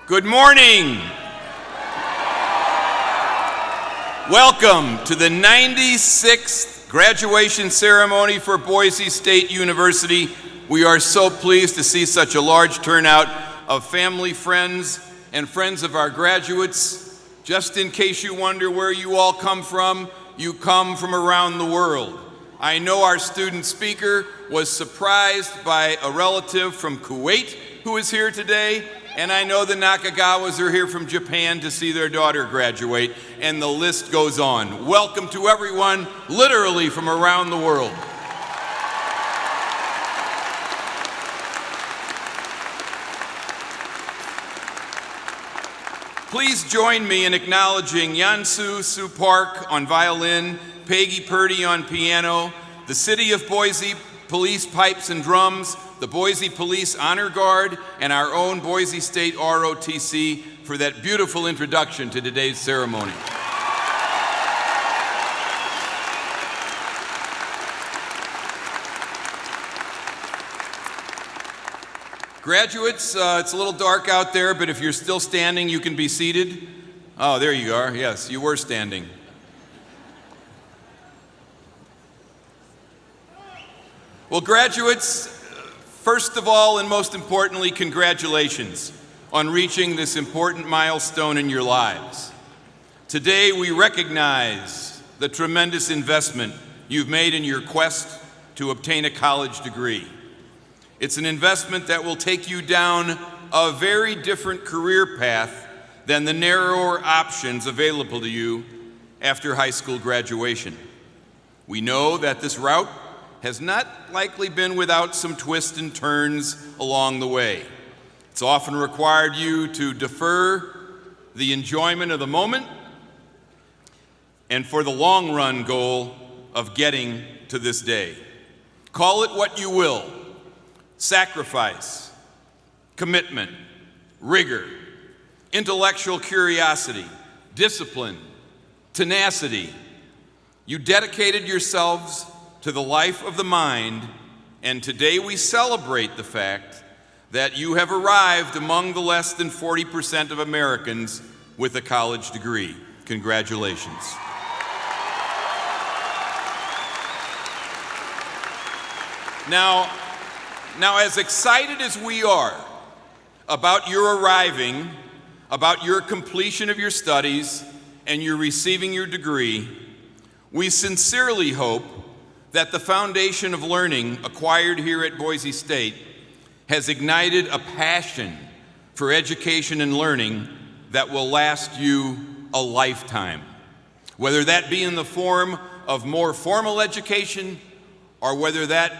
Good morning. Welcome to the 96th graduation ceremony for Boise State University. We are so pleased to see such a large turnout of family, friends, and friends of our graduates. Just in case you wonder where you all come from, you come from around the world. I know our student speaker was surprised by a relative from Kuwait who is here today, and I know the Nakagawas are here from Japan to see their daughter graduate, and the list goes on. Welcome to everyone, literally from around the world. Please join me in acknowledging Yansu Su Park on violin, Peggy Purdy on piano, the City of Boise Police Pipes and Drums, the Boise Police Honor Guard, and our own Boise State ROTC for that beautiful introduction to today's ceremony. Graduates, it's a little dark out there, but if you're still standing, you can be seated. Oh, there you are. Yes, you were standing. Well, graduates, first of all and most importantly, congratulations on reaching this important milestone in your lives. Today, we recognize the tremendous investment you've made in your quest to obtain a college degree. It's an investment that will take you down a very different career path than the narrower options available to you after high school graduation. We know that this route has not likely been without some twists and turns along the way. It's often required you to defer the enjoyment of the moment and for the long run goal of getting to this day. Call it what you will: sacrifice, commitment, rigor, intellectual curiosity, discipline, tenacity. You dedicated yourselves to the life of the mind, and today we celebrate the fact that you have arrived among the less than 40% of Americans with a college degree. Congratulations. Now, as excited as we are about your arriving, about your completion of your studies, and your receiving your degree, we sincerely hope that the foundation of learning acquired here at Boise State has ignited a passion for education and learning that will last you a lifetime, whether that be in the form of more formal education or whether that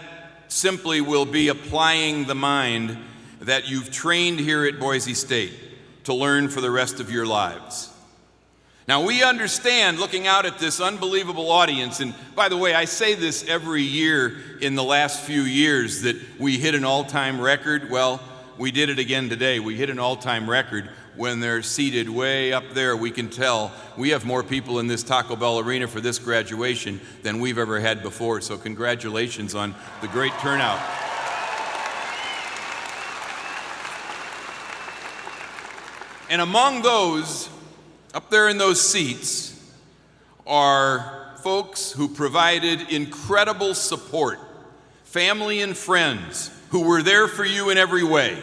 simply will be applying the mind that you've trained here at Boise State to learn for the rest of your lives. Now, we understand, looking out at this unbelievable audience, and by the way, I say this every year in the last few years, that we hit an all-time record. Well, we did it again today. We hit an all-time record when they're seated way up there. We can tell we have more people in this Taco Bell arena for this graduation than we've ever had before, so congratulations on the great turnout. And among those up there in those seats are folks who provided incredible support, family and friends who were there for you in every way.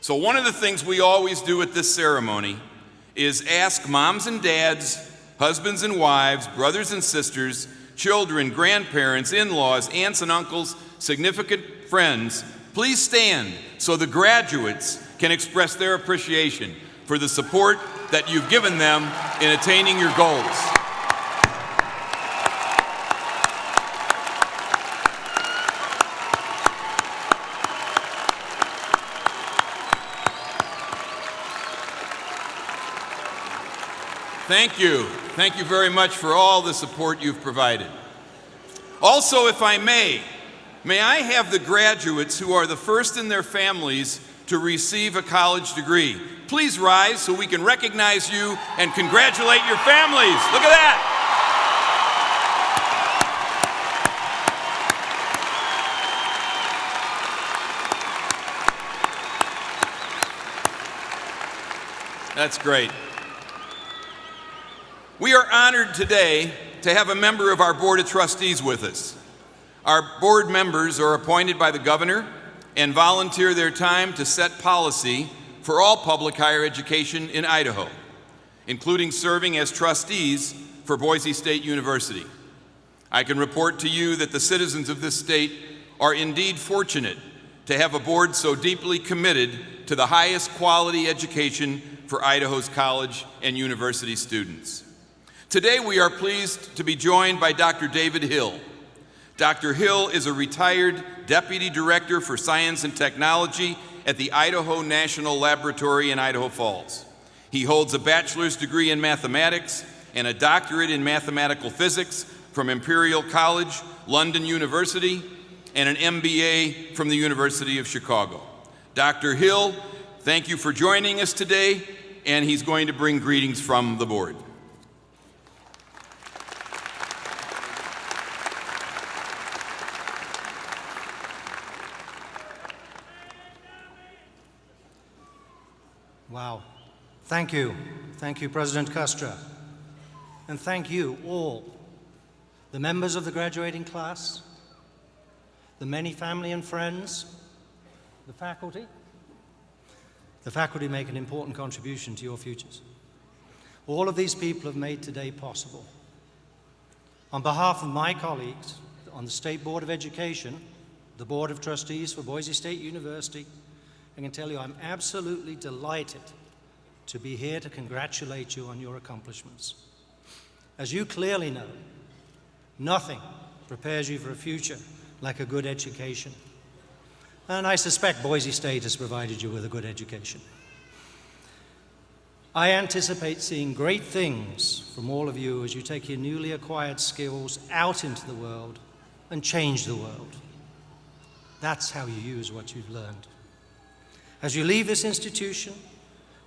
So one of the things we always do at this ceremony is ask moms and dads, husbands and wives, brothers and sisters, children, grandparents, in-laws, aunts and uncles, significant friends, please stand so the graduates can express their appreciation for the support that you've given them in attaining your goals. Thank you. Thank you very much for all the support you've provided. Also, if I may I have the graduates who are the first in their families to receive a college degree. Please rise so we can recognize you and congratulate your families. Look at that. That's great. We are honored today to have a member of our Board of Trustees with us. Our board members are appointed by the governor and volunteer their time to set policy for all public higher education in Idaho, including serving as trustees for Boise State University. I can report to you that the citizens of this state are indeed fortunate to have a board so deeply committed to the highest quality education for Idaho's college and university students. Today we are pleased to be joined by Dr. David Hill. Dr. Hill is a retired Deputy Director for Science and Technology at the Idaho National Laboratory in Idaho Falls. He holds a bachelor's degree in mathematics and a doctorate in mathematical physics from Imperial College, London University, and an MBA from the University of Chicago. Dr. Hill, thank you for joining us today, and he's going to bring greetings from the board. Wow. Thank you. Thank you, President Castro. And thank you all, the members of the graduating class, the many family and friends, the faculty. The faculty make an important contribution to your futures. All of these people have made today possible. On behalf of my colleagues on the State Board of Education, the Board of Trustees for Boise State University, I can tell you I'm absolutely delighted to be here to congratulate you on your accomplishments. As you clearly know, nothing prepares you for a future like a good education. And I suspect Boise State has provided you with a good education. I anticipate seeing great things from all of you as you take your newly acquired skills out into the world and change the world. That's how you use what you've learned. As you leave this institution,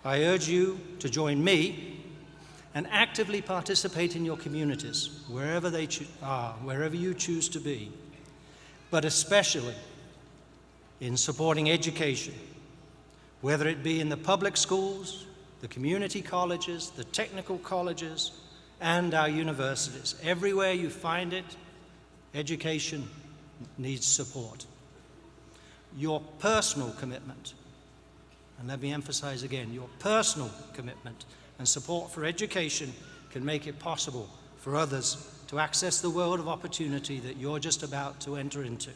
I urge you to join me and actively participate in your communities, wherever they are, wherever you choose to be, but especially in supporting education, whether it be in the public schools, the community colleges, the technical colleges, and our universities. Everywhere you find it, education needs support. Your personal commitment, and let me emphasize again, your personal commitment and support for education can make it possible for others to access the world of opportunity that you're just about to enter into.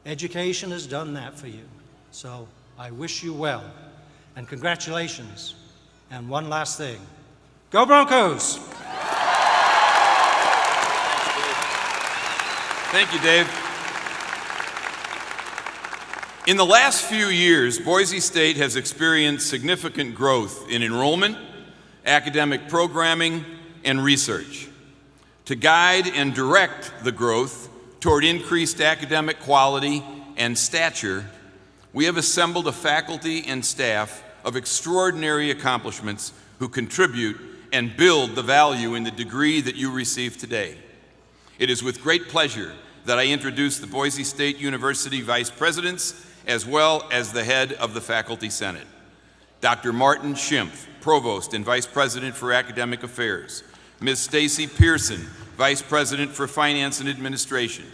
Education has done that for you, so I wish you well, and congratulations. And one last thing, go Broncos! Thank you, Dave. In the last few years, Boise State has experienced significant growth in enrollment, academic programming, and research. To guide and direct the growth toward increased academic quality and stature, we have assembled a faculty and staff of extraordinary accomplishments who contribute and build the value in the degree that you receive today. It is with great pleasure that I introduce the Boise State University Vice Presidents as well as the head of the Faculty Senate. Dr. Martin Schimpf, Provost and Vice President for Academic Affairs. Ms. Stacy Pearson, Vice President for Finance and Administration.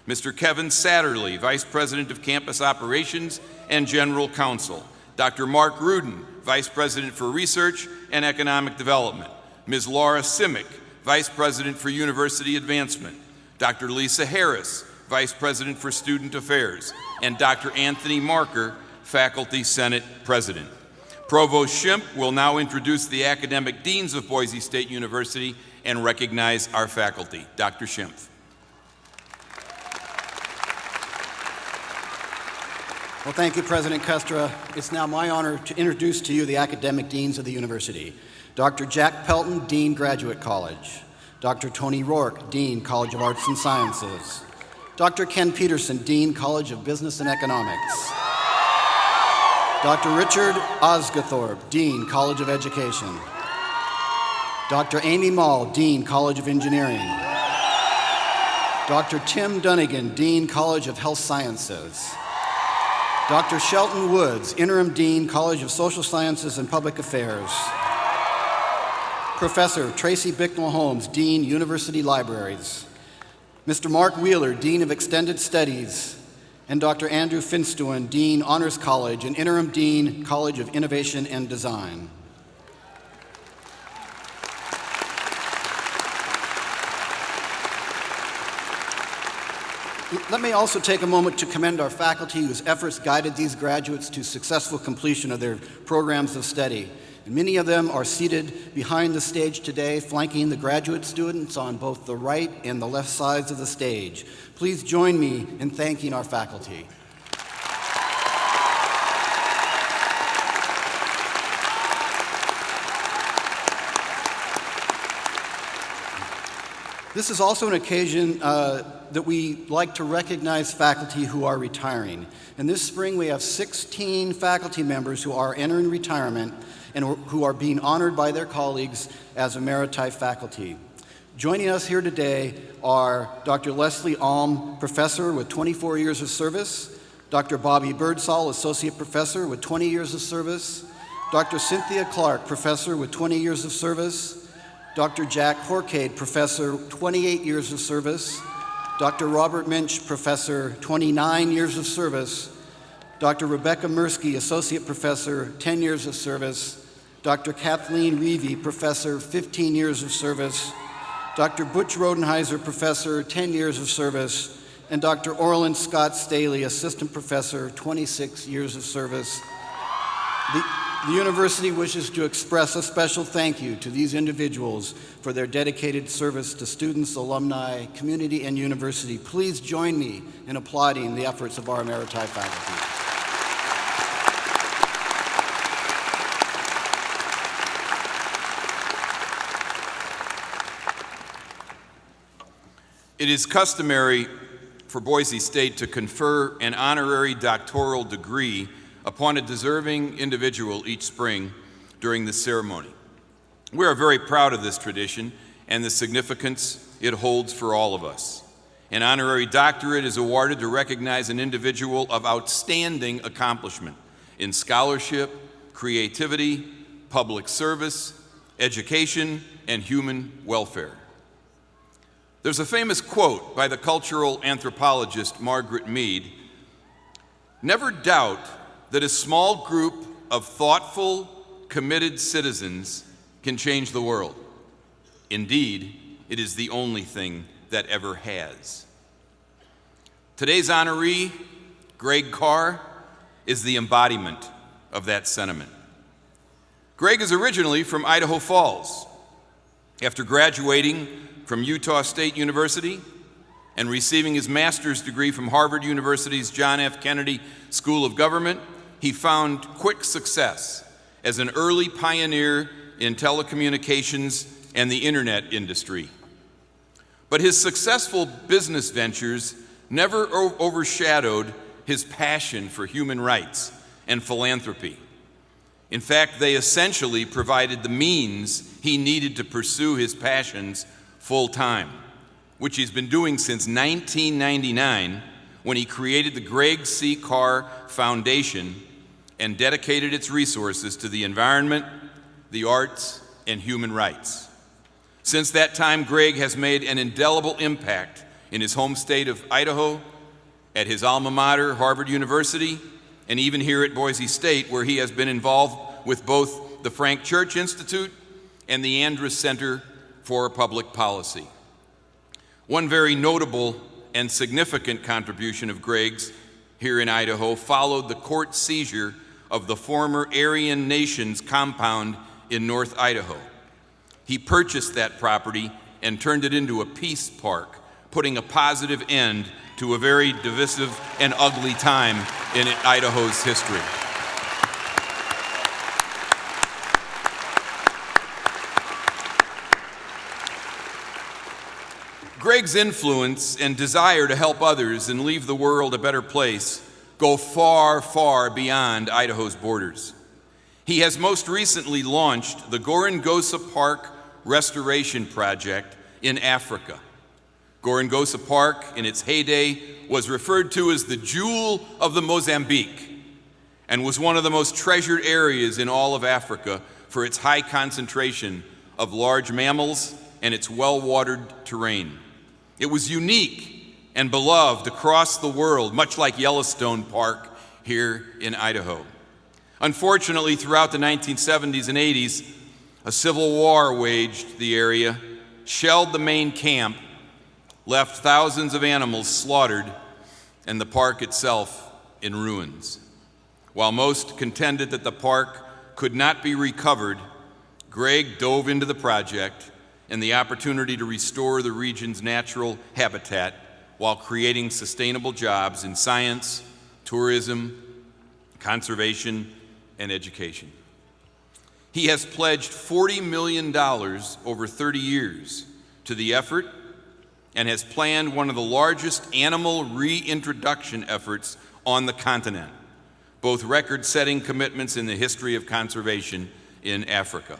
Mr. Kevin Satterley, Vice President of Campus Operations and General Counsel. Dr. Mark Rudin, Vice President for Research and Economic Development. Ms. Laura Simic, Vice President for University Advancement. Dr. Lisa Harris, Vice President for Student Affairs, and Dr. Anthony Marker, Faculty Senate President. Provost Schimpf will now introduce the academic deans of Boise State University and recognize our faculty. Dr. Schimpf. Well, thank you, President Castro. It's now my honor to introduce to you the academic deans of the university. Dr. Jack Pelton, Dean, Graduate College. Dr. Tony Rourke, Dean, College of Arts and Sciences. Dr. Ken Peterson, Dean, College of Business and Economics. Dr. Richard Osgathorpe, Dean, College of Education. Dr. Amy Mall, Dean, College of Engineering. Dr. Tim Dunnigan, Dean, College of Health Sciences. Dr. Shelton Woods, Interim Dean, College of Social Sciences and Public Affairs. Professor Tracy Bicknell-Holmes, Dean, University Libraries. Mr. Mark Wheeler, Dean of Extended Studies. And Dr. Andrew Finstuen, Dean, Honors College, and Interim Dean, College of Innovation and Design. Let me also take a moment to commend our faculty whose efforts guided these graduates to successful completion of their programs of study. And many of them are seated behind the stage today, flanking the graduate students on both the right and the left sides of the stage. Please join me in thanking our faculty. This is also an occasion that we like to recognize faculty who are retiring. And this spring we have 16 faculty members who are entering retirement and who are being honored by their colleagues as emeriti faculty. Joining us here today are Dr. Leslie Alm, professor with 24 years of service, Dr. Bobby Birdsall, associate professor with 20 years of service, Dr. Cynthia Clark, professor with 20 years of service, Dr. Jack Horcade, professor, 28 years of service, Dr. Robert Minch, professor, 29 years of service, Dr. Rebecca Mirsky, associate professor, 10 years of service, Dr. Kathleen Reevey, professor, 15 years of service, Dr. Butch Rodenheiser, professor, 10 years of service, and Dr. Orland Scott Staley, assistant professor, 26 years of service. The university wishes to express a special thank you to these individuals for their dedicated service to students, alumni, community, and university. Please join me in applauding the efforts of our emeriti faculty. It is customary for Boise State to confer an honorary doctoral degree upon a deserving individual each spring during the ceremony. We are very proud of this tradition and the significance it holds for all of us. An honorary doctorate is awarded to recognize an individual of outstanding accomplishment in scholarship, creativity, public service, education, and human welfare. There's a famous quote by the cultural anthropologist Margaret Mead: "Never doubt that a small group of thoughtful, committed citizens can change the world. Indeed, it is the only thing that ever has." Today's honoree, Greg Carr, is the embodiment of that sentiment. Greg is originally from Idaho Falls. After graduating from Utah State University and receiving his master's degree from Harvard University's John F. Kennedy School of Government, he found quick success as an early pioneer in telecommunications and the internet industry. But his successful business ventures never overshadowed his passion for human rights and philanthropy. In fact, they essentially provided the means he needed to pursue his passions full time, which he's been doing since 1999, when he created the Greg C. Carr Foundation and dedicated its resources to the environment, the arts, and human rights. Since that time, Greg has made an indelible impact in his home state of Idaho, at his alma mater, Harvard University, and even here at Boise State, where he has been involved with both the Frank Church Institute and the Andrus Center for Public Policy. One very notable and significant contribution of Greg's here in Idaho followed the court seizure of the former Aryan Nations compound in North Idaho. He purchased that property and turned it into a peace park, putting a positive end to a very divisive and ugly time in Idaho's history. Greg's influence and desire to help others and leave the world a better place go far, far beyond Idaho's borders. He has most recently launched the Gorongosa Park Restoration Project in Africa. Gorongosa Park, in its heyday, was referred to as the Jewel of the Mozambique, and was one of the most treasured areas in all of Africa for its high concentration of large mammals and its well-watered terrain. It was unique and beloved across the world, much like Yellowstone Park here in Idaho. Unfortunately, throughout the 1970s and 80s, a civil war waged the area, shelled the main camp, left thousands of animals slaughtered, and the park itself in ruins. While most contended that the park could not be recovered, Greg dove into the project and the opportunity to restore the region's natural habitat while creating sustainable jobs in science, tourism, conservation, and education. He has pledged $40 million over 30 years to the effort and has planned one of the largest animal reintroduction efforts on the continent, both record-setting commitments in the history of conservation in Africa.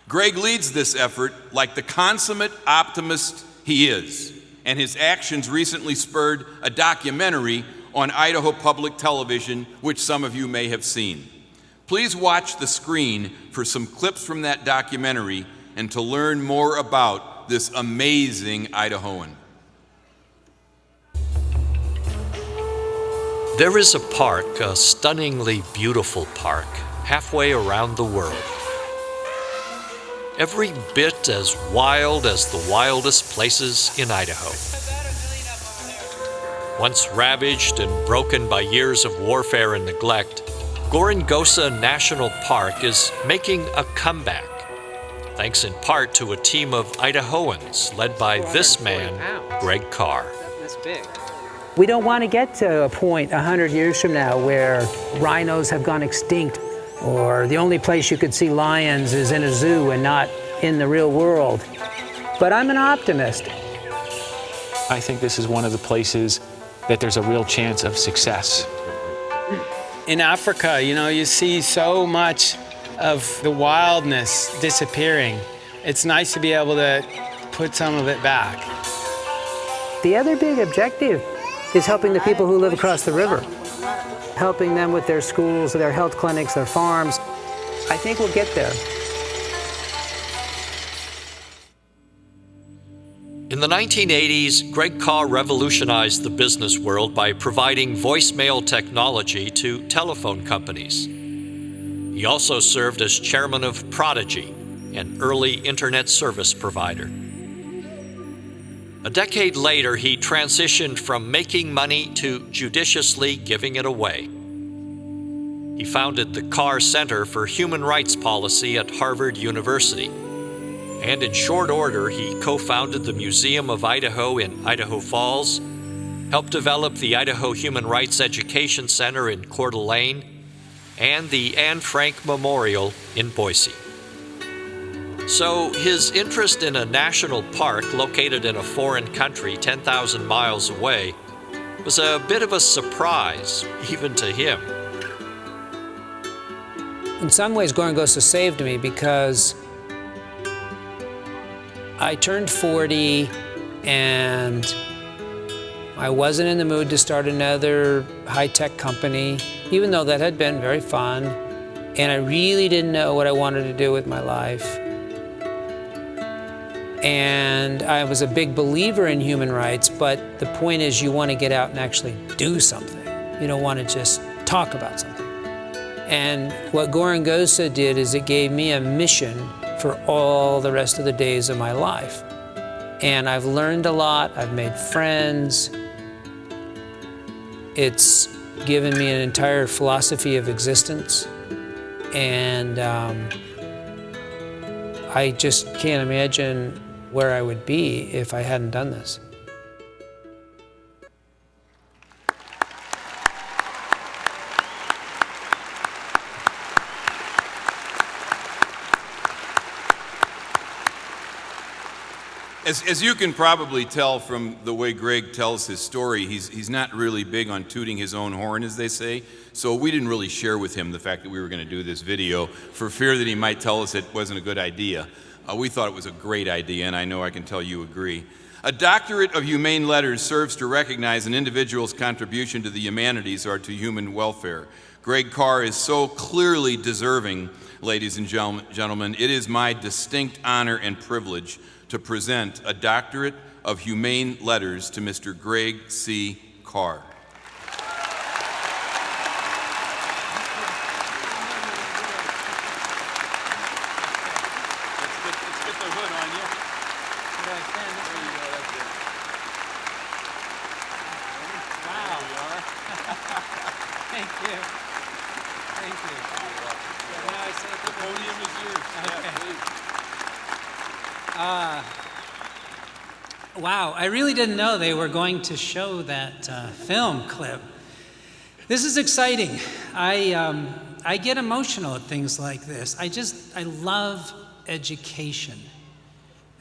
Greg leads this effort like the consummate optimist he is, and his actions recently spurred a documentary on Idaho Public Television, which some of you may have seen. Please watch the screen for some clips from that documentary and to learn more about this amazing Idahoan. There is a park, a stunningly beautiful park, halfway around the world. Every bit as wild as the wildest places in Idaho. Once ravaged and broken by years of warfare and neglect, Gorongosa National Park is making a comeback, thanks in part to a team of Idahoans led by this man, Greg Carr. That's big. We don't want to get to a point 100 years from now where rhinos have gone extinct, or the only place you could see lions is in a zoo and not in the real world. But I'm an optimist. I think this is one of the places that there's a real chance of success. In Africa, you see so much of the wildness disappearing. It's nice to be able to put some of it back. The other big objective is helping the people who live across the river, helping them with their schools, their health clinics, their farms. I think we'll get there. In the 1980s, Greg Carr revolutionized the business world by providing voicemail technology to telephone companies. He also served as chairman of Prodigy, an early internet service provider. A decade later, he transitioned from making money to judiciously giving it away. He founded the Carr Center for Human Rights Policy at Harvard University. And in short order, he co-founded the Museum of Idaho in Idaho Falls, helped develop the Idaho Human Rights Education Center in Coeur d'Alene, and the Anne Frank Memorial in Boise. So his interest in a national park located in a foreign country 10,000 miles away was a bit of a surprise, even to him. In some ways, Gorongosa saved me because I turned 40 and I wasn't in the mood to start another high-tech company, even though that had been very fun. And I really didn't know what I wanted to do with my life. And I was a big believer in human rights, but the point is you want to get out and actually do something. You don't want to just talk about something. And what Gorongosa did is it gave me a mission for all the rest of the days of my life. And I've learned a lot, I've made friends. It's given me an entire philosophy of existence. And I just can't imagine where I would be if I hadn't done this. As you can probably tell from the way Greg tells his story, he's not really big on tooting his own horn, as they say. So we didn't really share with him the fact that we were going to do this video for fear that he might tell us it wasn't a good idea. We thought it was a great idea, and I know I can tell you agree. A doctorate of humane letters serves to recognize an individual's contribution to the humanities or to human welfare. Greg Carr is so clearly deserving, ladies and gentlemen. It is my distinct honor and privilege to present a doctorate of humane letters to Mr. Greg C. Carr. Wow, I really didn't know they were going to show that film clip. This is exciting. I get emotional at things like this. I love education.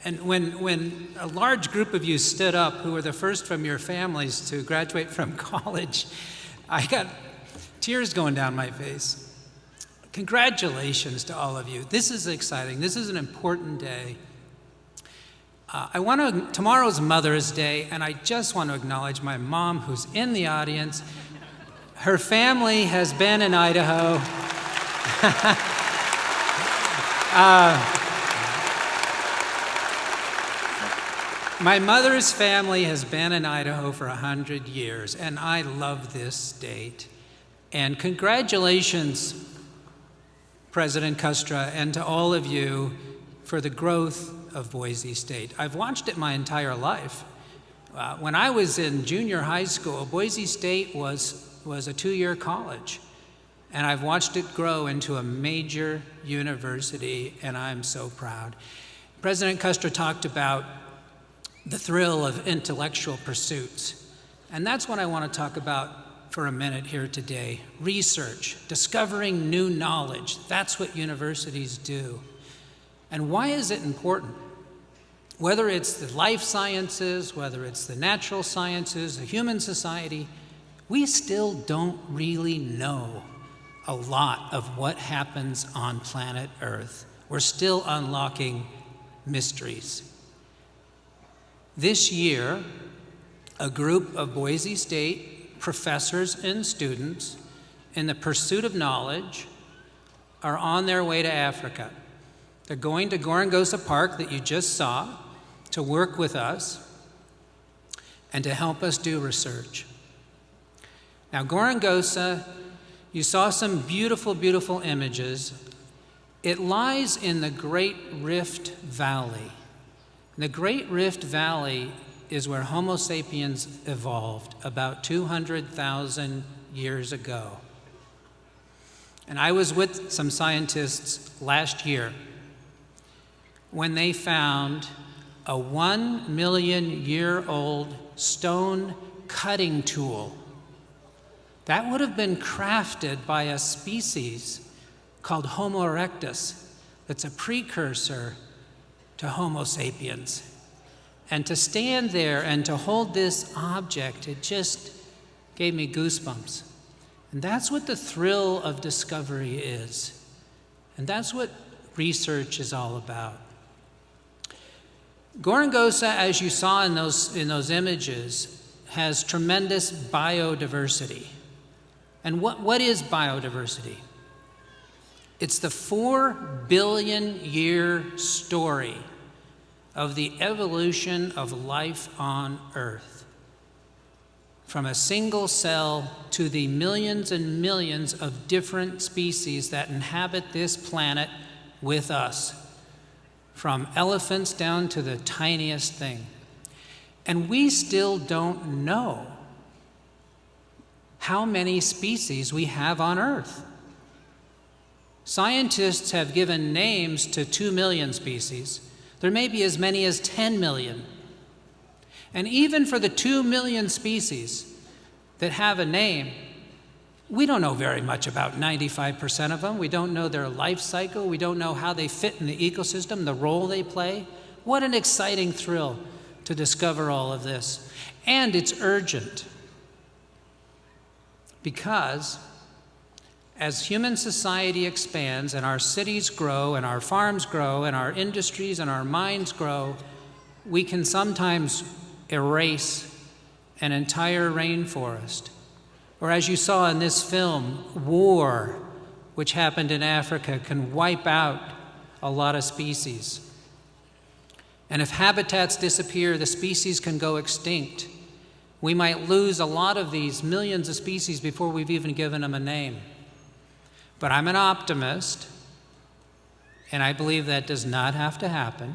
And when a large group of you stood up, who were the first from your families to graduate from college, I got tears going down my face. Congratulations to all of you. This is exciting. This is an important day. Tomorrow's Mother's Day, and I just want to acknowledge my mom who's in the audience. Her family has been in Idaho. My mother's family has been in Idaho for 100 years, and I love this state. And congratulations, President Custra, and to all of you for the growth of Boise State. I've watched it my entire life. When I was in junior high school, Boise State was a 2-year college, and I've watched it grow into a major university, and I'm so proud. President Custra talked about the thrill of intellectual pursuits, and that's what I want to talk about for a minute here today. Research, discovering new knowledge, that's what universities do. And why is it important? Whether it's the life sciences, whether it's the natural sciences, the human society, we still don't really know a lot of what happens on planet Earth. We're still unlocking mysteries. This year, a group of Boise State professors and students in the pursuit of knowledge are on their way to Africa. They're going to Gorongosa Park that you just saw to work with us and to help us do research. Now, Gorongosa, you saw some beautiful, beautiful images. It lies in the Great Rift Valley. The Great Rift Valley is where Homo sapiens evolved about 200,000 years ago. And I was with some scientists last year when they found a 1-million-year-old stone cutting tool. That would have been crafted by a species called Homo erectus that's a precursor to Homo sapiens. And to stand there and to hold this object, it just gave me goosebumps. And that's what the thrill of discovery is. And that's what research is all about. Gorongosa, as you saw in those images, has tremendous biodiversity. And what is biodiversity? It's the 4 billion year story of the evolution of life on Earth. From a single cell to the millions and millions of different species that inhabit this planet with us, from elephants down to the tiniest thing. And we still don't know how many species we have on Earth. Scientists have given names to 2 million species. There may be as many as 10 million. And even for the 2 million species that have a name, we don't know very much about 95% of them. We don't know their life cycle. We don't know how they fit in the ecosystem, the role they play. What an exciting thrill to discover all of this. And it's urgent because as human society expands and our cities grow and our farms grow and our industries and our minds grow, we can sometimes erase an entire rainforest. Or as you saw in this film, war, which happened in Africa, can wipe out a lot of species. And if habitats disappear, the species can go extinct. We might lose a lot of these millions of species before we've even given them a name. But I'm an optimist, and I believe that does not have to happen.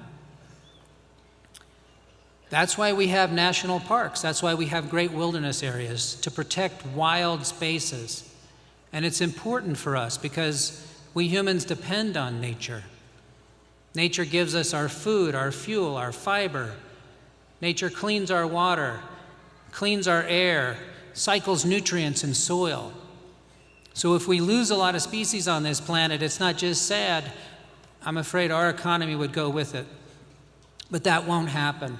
That's why we have national parks. That's why we have great wilderness areas, to protect wild spaces. And it's important for us because we humans depend on nature. Nature gives us our food, our fuel, our fiber. Nature cleans our water, cleans our air, cycles nutrients in soil. So if we lose a lot of species on this planet, it's not just sad. I'm afraid our economy would go with it. But that won't happen.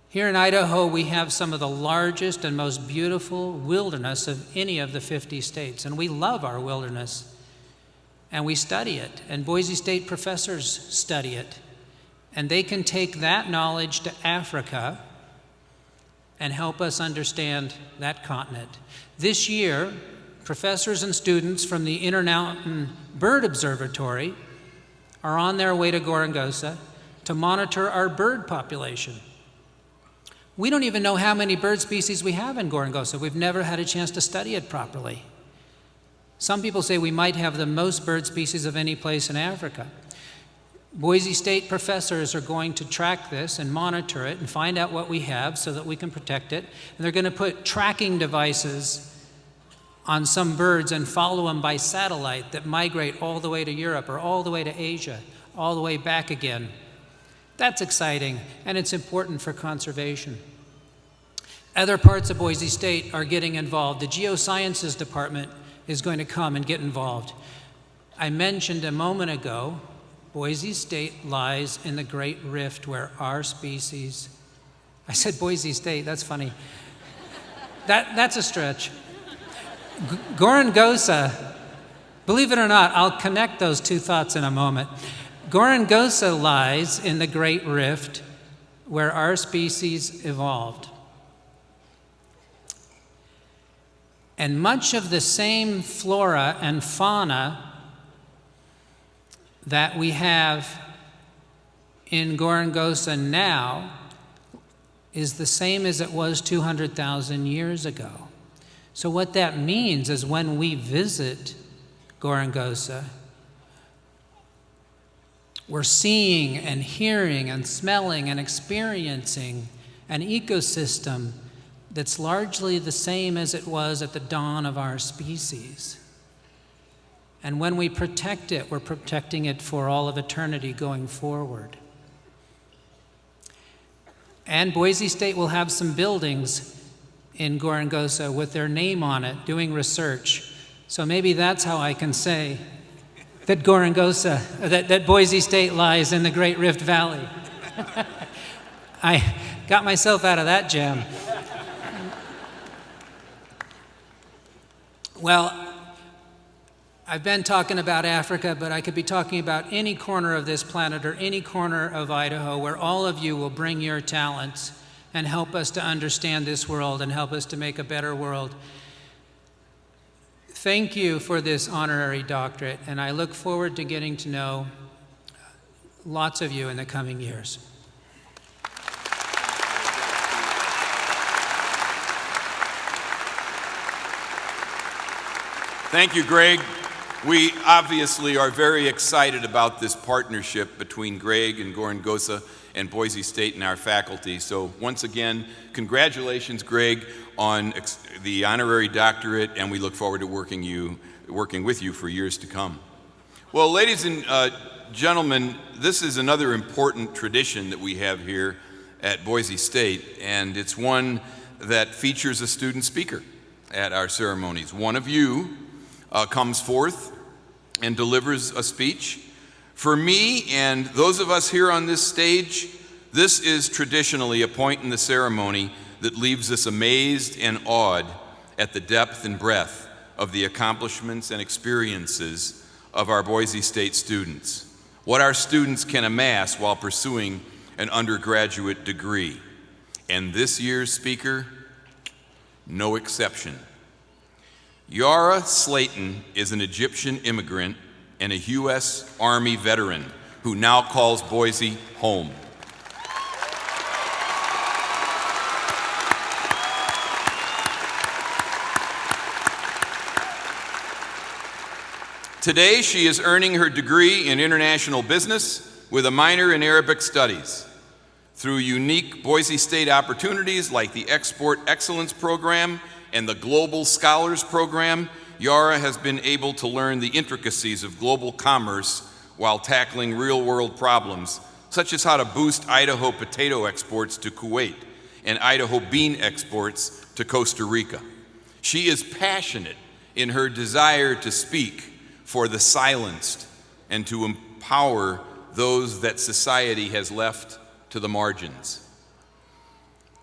Here in Idaho, we have some of the largest and most beautiful wilderness of any of the 50 states, and we love our wilderness, and we study it, and Boise State professors study it, and they can take that knowledge to Africa and help us understand that continent. This year, professors and students from the Intermountain Bird Observatory are on their way to Gorongosa to monitor our bird population. We don't even know how many bird species we have in Gorongosa. We've never had a chance to study it properly. Some people say we might have the most bird species of any place in Africa. Boise State professors are going to track this and monitor it and find out what we have so that we can protect it. And they're going to put tracking devices on some birds and follow them by satellite that migrate all the way to Europe or all the way to Asia, all the way back again. That's exciting, and it's important for conservation. Other parts of Boise State are getting involved. The geosciences department is going to come and get involved. I mentioned a moment ago, Boise State lies in the Great Rift where our species, I said Boise State, that's funny. That's a stretch. Gorongosa, believe it or not, I'll connect those two thoughts in a moment. Gorongosa lies in the Great Rift where our species evolved. And much of the same flora and fauna that we have in Gorongosa now is the same as it was 200,000 years ago. So what that means is when we visit Gorongosa, we're seeing and hearing and smelling and experiencing an ecosystem that's largely the same as it was at the dawn of our species. And when we protect it, we're protecting it for all of eternity going forward. And Boise State will have some buildings in Gorongosa with their name on it, doing research. So maybe that's how I can say that that Boise State lies in the Great Rift Valley. I got myself out of that jam. Well, I've been talking about Africa, but I could be talking about any corner of this planet or any corner of Idaho where all of you will bring your talents and help us to understand this world and help us to make a better world. Thank you for this honorary doctorate, and I look forward to getting to know lots of you in the coming years. Thank you, Greg. We obviously are very excited about this partnership between Greg and Gorongosa and Boise State and our faculty. So once again, congratulations, Greg, on the honorary doctorate, and we look forward to working with you for years to come. Well, ladies and gentlemen, this is another important tradition that we have here at Boise State, and it's one that features a student speaker at our ceremonies. One of you comes forth and delivers a speech. For me and those of us here on this stage, this is traditionally a point in the ceremony that leaves us amazed and awed at the depth and breadth of the accomplishments and experiences of our Boise State students. What our students can amass while pursuing an undergraduate degree. And this year's speaker, no exception. Yara Slayton is an Egyptian immigrant and a U.S. Army veteran who now calls Boise home. Today, she is earning her degree in international business with a minor in Arabic studies. Through unique Boise State opportunities like the Export Excellence Program and the Global Scholars Program, Yara has been able to learn the intricacies of global commerce while tackling real-world problems, such as how to boost Idaho potato exports to Kuwait and Idaho bean exports to Costa Rica. She is passionate in her desire to speak for the silenced and to empower those that society has left to the margins.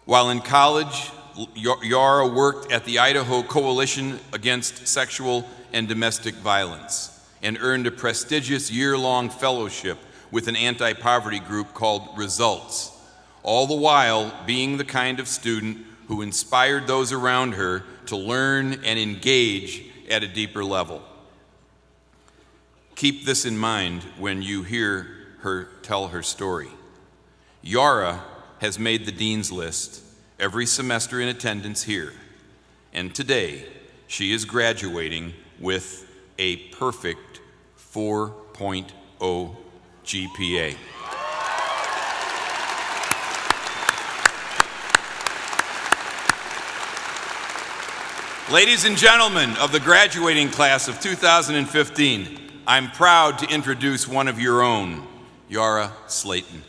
While in college, Yara worked at the Idaho Coalition Against Sexual and Domestic Violence and earned a prestigious year-long fellowship with an anti-poverty group called Results, all the while being the kind of student who inspired those around her to learn and engage at a deeper level. Keep this in mind when you hear her tell her story. Yara has made the Dean's List every semester in attendance here, and today she is graduating with a perfect 4.0 GPA. Ladies and gentlemen of the graduating class of 2015, I'm proud to introduce one of your own, Yara Slayton.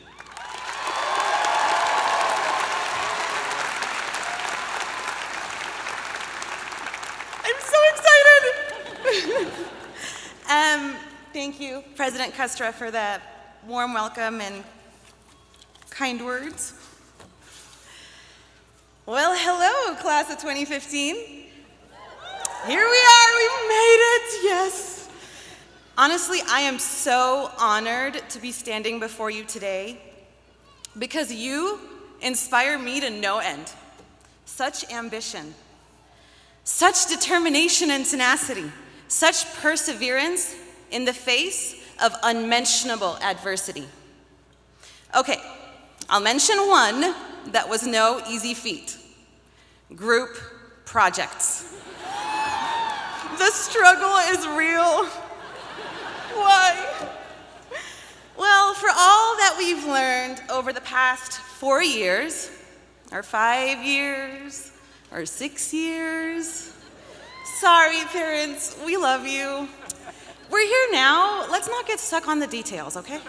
I'm so excited! Thank you, President Custra, for the warm welcome and kind words. Well, hello, class of 2015. Here we are, we made it, yes. Honestly, I am so honored to be standing before you today because you inspire me to no end. Such ambition, such determination and tenacity, such perseverance in the face of unmentionable adversity. Okay, I'll mention one that was no easy feat. Group projects. The struggle is real. Why? Well, for all that we've learned over the past 4 years, or 5 years, or 6 years, sorry parents, we love you. We're here now, let's not get stuck on the details, okay?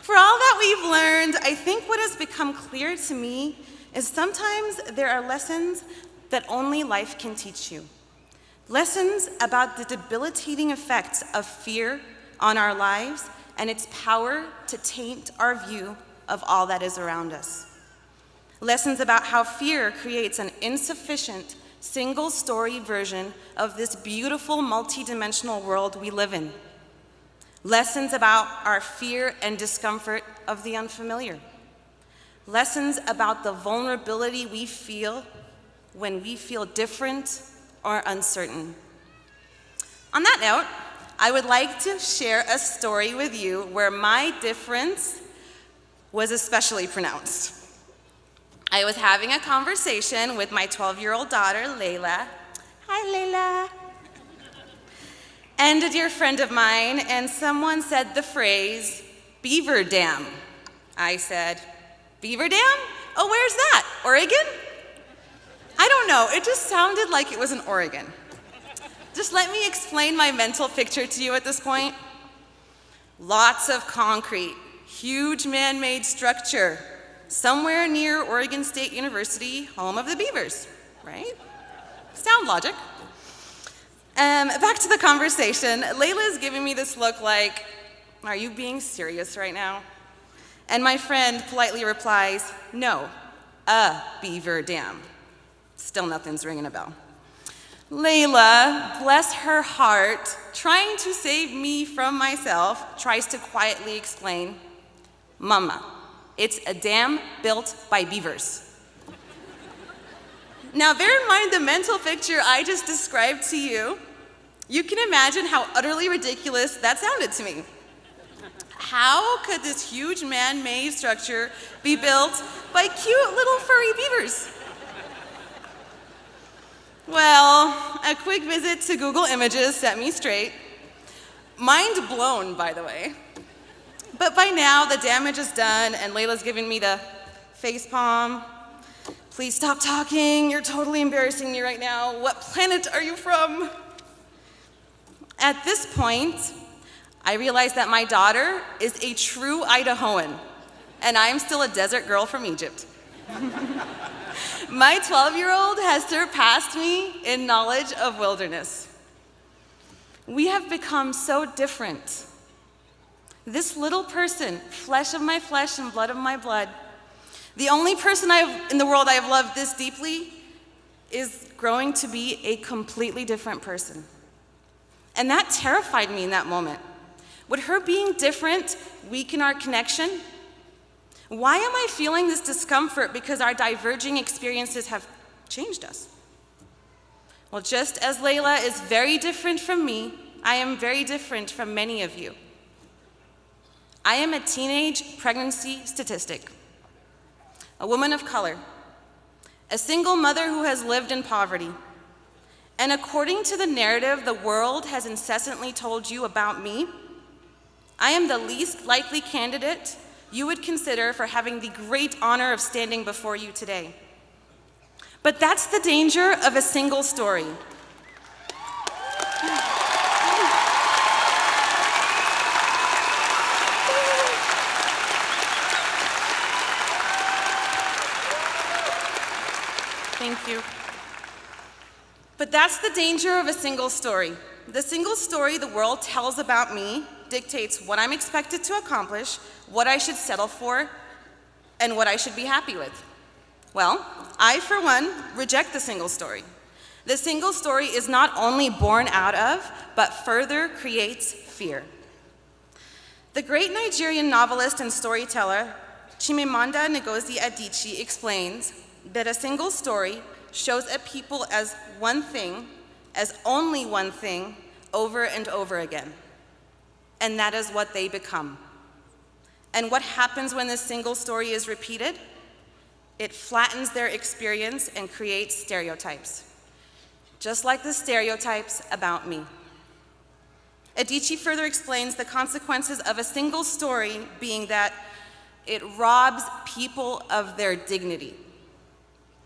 For all that we've learned, I think what has become clear to me is sometimes there are lessons that only life can teach you. Lessons about the debilitating effects of fear on our lives and its power to taint our view of all that is around us. Lessons about how fear creates an insufficient, single-story version of this beautiful, multidimensional world we live in. Lessons about our fear and discomfort of the unfamiliar. Lessons about the vulnerability we feel when we feel different or uncertain. On that note, I would like to share a story with you where my difference was especially pronounced. I was having a conversation with my 12-year-old daughter, Layla. Hi, Layla. And a dear friend of mine, and someone said the phrase, beaver dam. I said, beaver dam? Oh, where's that? Oregon? I don't know, it just sounded like it was in Oregon. Just let me explain my mental picture to you at this point. Lots of concrete, huge man-made structure, somewhere near Oregon State University, home of the beavers, right? Sound logic. Back to the conversation. Layla's giving me this look like, are you being serious right now? And my friend politely replies, no, a beaver dam. Still nothing's ringing a bell. Layla, bless her heart, trying to save me from myself, tries to quietly explain, Mama. It's a dam built by beavers. Now, bear in mind the mental picture I just described to you. You can imagine how utterly ridiculous that sounded to me. How could this huge man-made structure be built by cute little furry beavers? Well, a quick visit to Google Images set me straight. Mind blown, by the way. But by now, the damage is done, and Layla's giving me the face palm. Please stop talking. You're totally embarrassing me right now. What planet are you from? At this point, I realized that my daughter is a true Idahoan, and I am still a desert girl from Egypt. My 12-year-old has surpassed me in knowledge of wilderness. We have become so different. This little person, flesh of my flesh and blood of my blood, the only person in the world I have loved this deeply, is growing to be a completely different person. And that terrified me in that moment. Would her being different weaken our connection? Why am I feeling this discomfort because our diverging experiences have changed us? Well, just as Layla is very different from me, I am very different from many of you. I am a teenage pregnancy statistic, a woman of color, a single mother who has lived in poverty. And according to the narrative the world has incessantly told you about me, I am the least likely candidate you would consider for having the great honor of standing before you today. But that's the danger of a single story. Thank you. But that's the danger of a single story. The single story the world tells about me dictates what I'm expected to accomplish, what I should settle for, and what I should be happy with. Well, I, for one, reject the single story. The single story is not only born out of, but further creates fear. The great Nigerian novelist and storyteller, Chimamanda Ngozi Adichie, explains that a single story shows a people as one thing, as only one thing, over and over again. And that is what they become. And what happens when this single story is repeated? It flattens their experience and creates stereotypes, just like the stereotypes about me. Adichie further explains the consequences of a single story being that it robs people of their dignity.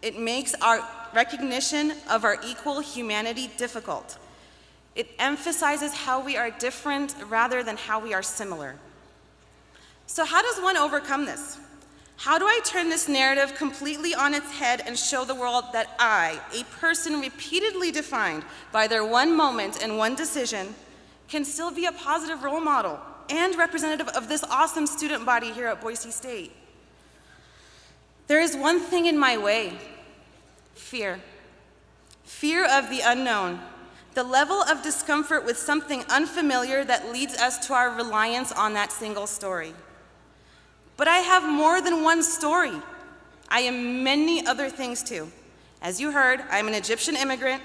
It makes our recognition of our equal humanity difficult. It emphasizes how we are different rather than how we are similar. So how does one overcome this? How do I turn this narrative completely on its head and show the world that I, a person repeatedly defined by their one moment and one decision, can still be a positive role model and representative of this awesome student body here at Boise State? There is one thing in my way: fear. Fear of the unknown, the level of discomfort with something unfamiliar that leads us to our reliance on that single story. But I have more than one story. I am many other things too. As you heard, I'm an Egyptian immigrant,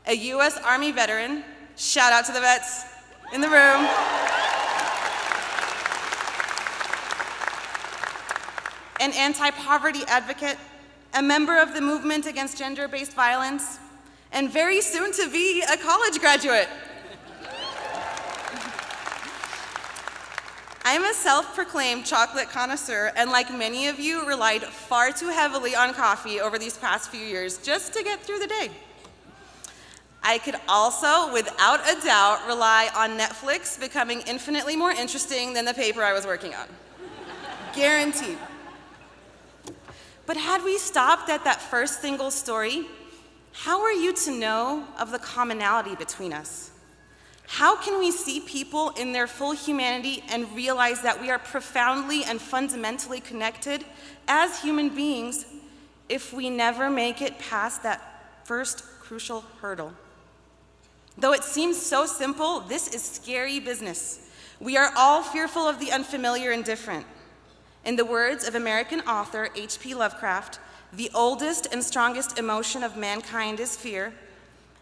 a US Army veteran, shout out to the vets in the room, an anti-poverty advocate, a member of the movement against gender-based violence, and very soon to be a college graduate. I am a self-proclaimed chocolate connoisseur, and like many of you, relied far too heavily on coffee over these past few years just to get through the day. I could also, without a doubt, rely on Netflix becoming infinitely more interesting than the paper I was working on. Guaranteed. But had we stopped at that first single story, how are you to know of the commonality between us? How can we see people in their full humanity and realize that we are profoundly and fundamentally connected as human beings if we never make it past that first crucial hurdle? Though it seems so simple, this is scary business. We are all fearful of the unfamiliar and different. In the words of American author H.P. Lovecraft, the oldest and strongest emotion of mankind is fear,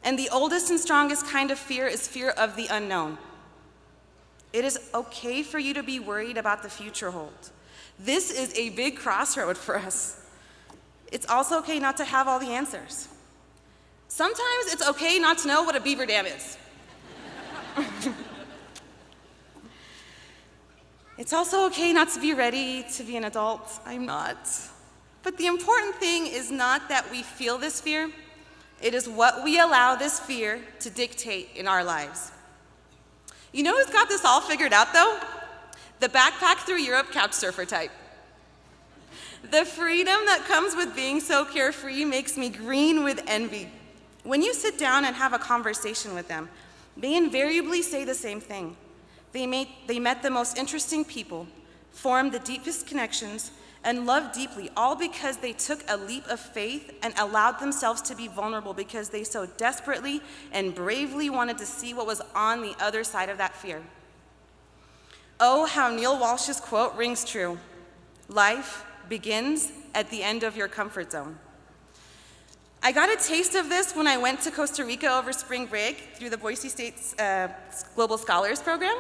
and the oldest and strongest kind of fear is fear of the unknown. It is okay for you to be worried about the future hold. This is a big crossroad for us. It's also okay not to have all the answers. Sometimes it's okay not to know what a beaver dam is. It's also okay not to be ready to be an adult. I'm not. But the important thing is not that we feel this fear. It is what we allow this fear to dictate in our lives. You know who's got this all figured out, though? The backpack through Europe couch surfer type. The freedom that comes with being so carefree makes me green with envy. When you sit down and have a conversation with them, they invariably say the same thing. They met the most interesting people, formed the deepest connections, and loved deeply, all because they took a leap of faith and allowed themselves to be vulnerable because they so desperately and bravely wanted to see what was on the other side of that fear. Oh, how Neil Walsh's quote rings true. Life begins at the end of your comfort zone. I got a taste of this when I went to Costa Rica over spring break through the Boise State's Global Scholars Program.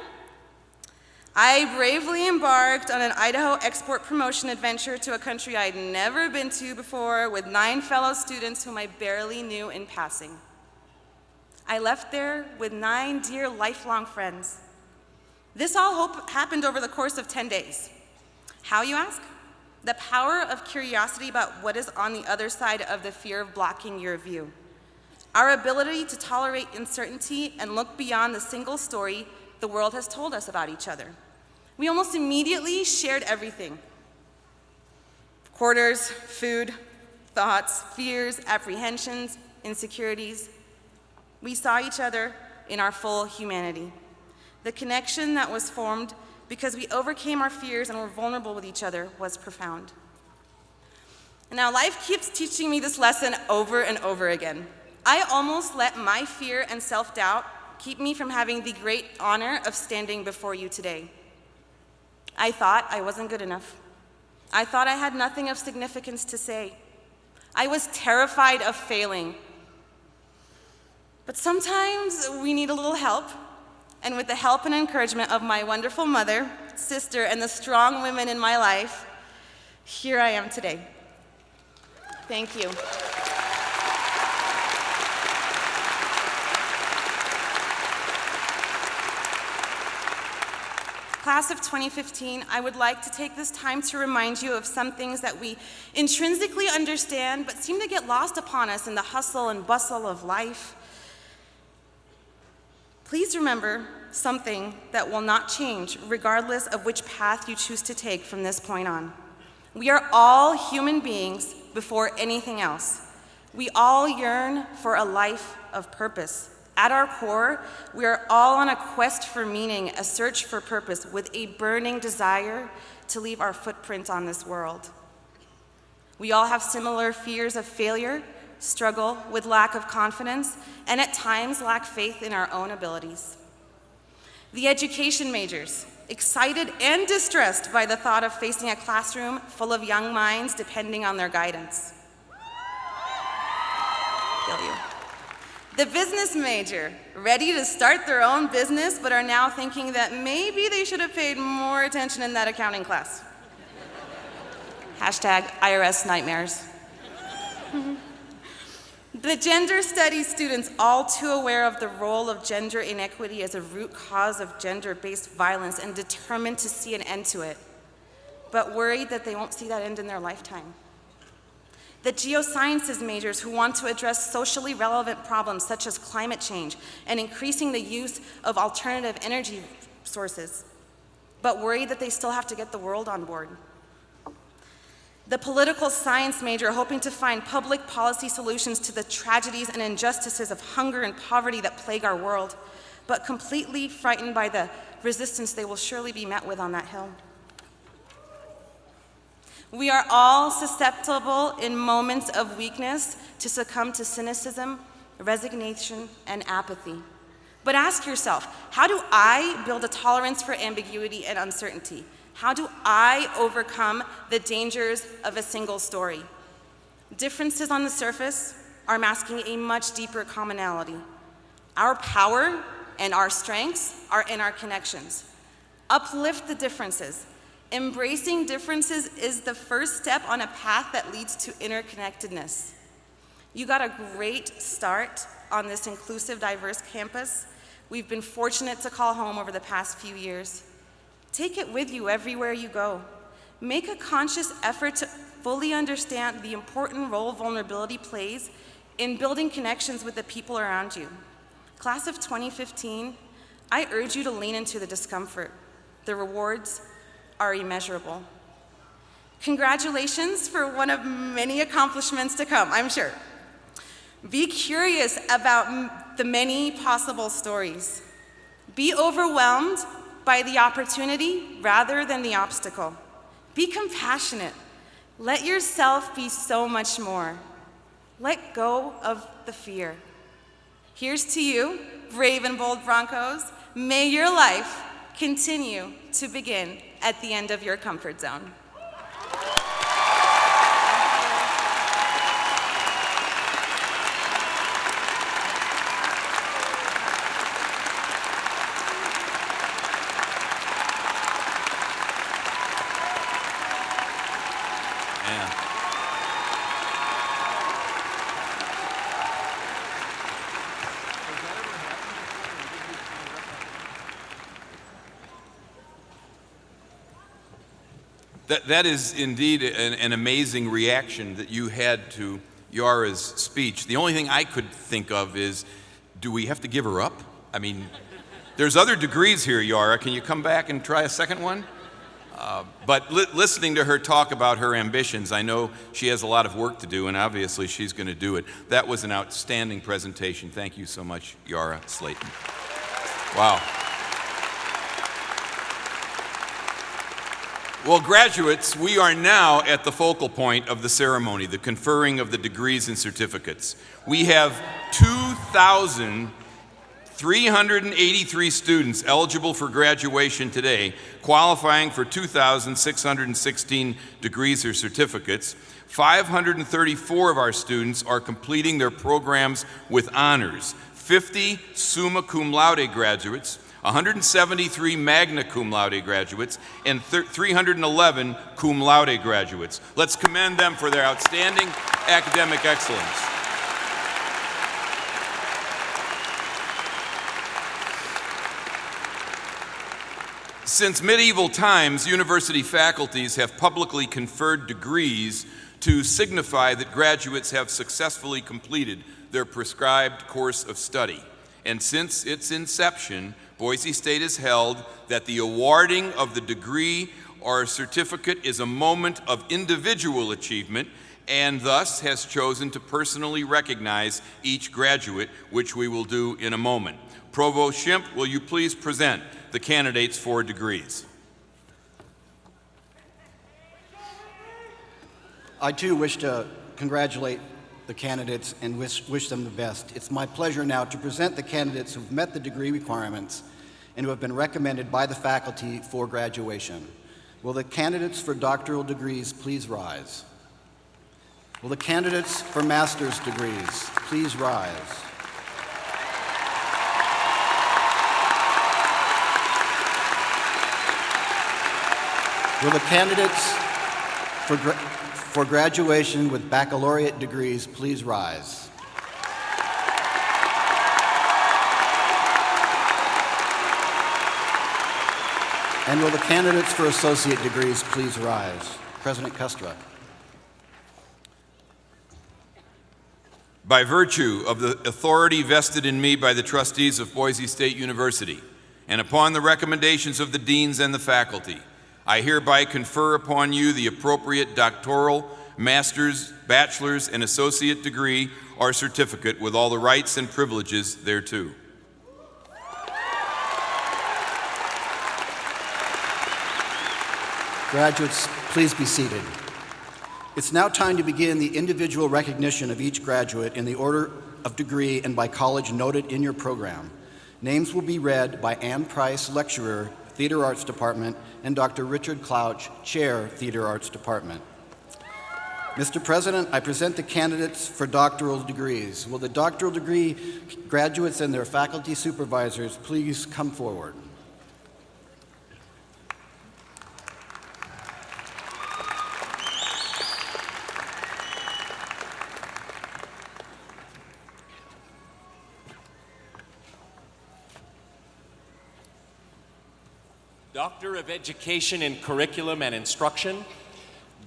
I bravely embarked on an Idaho export promotion adventure to a country I'd never been to before with 9 fellow students whom I barely knew in passing. I left there with 9 dear lifelong friends. This all happened over the course of 10 days. How, you ask? The power of curiosity about what is on the other side of the fear of blocking your view. Our ability to tolerate uncertainty and look beyond the single story the world has told us about each other. We almost immediately shared everything. Quarters, food, thoughts, fears, apprehensions, insecurities. We saw each other in our full humanity. The connection that was formed because we overcame our fears and were vulnerable with each other was profound. Now, life keeps teaching me this lesson over and over again. I almost let my fear and self-doubt keep me from having the great honor of standing before you today. I thought I wasn't good enough. I thought I had nothing of significance to say. I was terrified of failing. But sometimes we need a little help, and with the help and encouragement of my wonderful mother, sister, and the strong women in my life, here I am today. Thank you. Class of 2015, I would like to take this time to remind you of some things that we intrinsically understand but seem to get lost upon us in the hustle and bustle of life. Please remember something that will not change regardless of which path you choose to take from this point on. We are all human beings before anything else. We all yearn for a life of purpose. At our core, we are all on a quest for meaning, a search for purpose, with a burning desire to leave our footprint on this world. We all have similar fears of failure, struggle with lack of confidence, and at times lack faith in our own abilities. The education majors, excited and distressed by the thought of facing a classroom full of young minds depending on their guidance. Feel you. The business major, ready to start their own business, but are now thinking that maybe they should have paid more attention in that accounting class. Hashtag IRS nightmares. The gender studies students, all too aware of the role of gender inequity as a root cause of gender-based violence and determined to see an end to it, but worried that they won't see that end in their lifetime. The geosciences majors who want to address socially relevant problems such as climate change and increasing the use of alternative energy sources, but worried that they still have to get the world on board. The political science major hoping to find public policy solutions to the tragedies and injustices of hunger and poverty that plague our world, but completely frightened by the resistance they will surely be met with on that hill. We are all susceptible in moments of weakness to succumb to cynicism, resignation, and apathy. But ask yourself, how do I build a tolerance for ambiguity and uncertainty? How do I overcome the dangers of a single story? Differences on the surface are masking a much deeper commonality. Our power and our strengths are in our connections. Uplift the differences. Embracing differences is the first step on a path that leads to interconnectedness. You got a great start on this inclusive, diverse campus we've been fortunate to call home over the past few years. Take it with you everywhere you go. Make a conscious effort to fully understand the important role vulnerability plays in building connections with the people around you. Class of 2015, I urge you to lean into the discomfort. The rewards are immeasurable. Congratulations for one of many accomplishments to come, I'm sure. Be curious about the many possible stories. Be overwhelmed by the opportunity rather than the obstacle. Be compassionate. Let yourself be so much more. Let go of the fear. Here's to you, brave and bold Broncos. May your life continue to begin at the end of your comfort zone. That is indeed an amazing reaction that you had to Yara's speech. The only thing I could think of is, do we have to give her up? I mean, there's other degrees here, Yara. Can you come back and try a second one? But listening to her talk about her ambitions, I know she has a lot of work to do, and obviously she's going to do it. That was an outstanding presentation. Thank you so much, Yara Slayton. Wow. Well, graduates, we are now at the focal point of the ceremony, the conferring of the degrees and certificates. We have 2,383 students eligible for graduation today, qualifying for 2,616 degrees or certificates. 534 of our students are completing their programs with honors, 50 summa cum laude graduates, 173 magna cum laude graduates, and 311 cum laude graduates. Let's commend them for their outstanding academic excellence. Since medieval times, university faculties have publicly conferred degrees to signify that graduates have successfully completed their prescribed course of study. And since its inception, Boise State has held that the awarding of the degree or certificate is a moment of individual achievement, and thus has chosen to personally recognize each graduate, which we will do in a moment. Provost Schimpf, will you please present the candidates for degrees? I too wish to congratulate the candidates and wish them the best. It's my pleasure now to present the candidates who've met the degree requirements and who have been recommended by the faculty for graduation. Will the candidates for doctoral degrees please rise? Will the candidates for master's degrees please rise? Will the candidates for graduation with baccalaureate degrees please rise? And will the candidates for associate degrees please rise? President Custra. By virtue of the authority vested in me by the trustees of Boise State University, and upon the recommendations of the deans and the faculty, I hereby confer upon you the appropriate doctoral, master's, bachelor's, and associate degree or certificate with all the rights and privileges thereto. Graduates, please be seated. It's now time to begin the individual recognition of each graduate in the order of degree and by college noted in your program. Names will be read by Ann Price, lecturer, Theater Arts Department, and Dr. Richard Clouch, Chair, Theater Arts Department. Mr. President, I present the candidates for doctoral degrees. Will the doctoral degree graduates and their faculty supervisors please come forward? Doctor of Education in Curriculum and Instruction,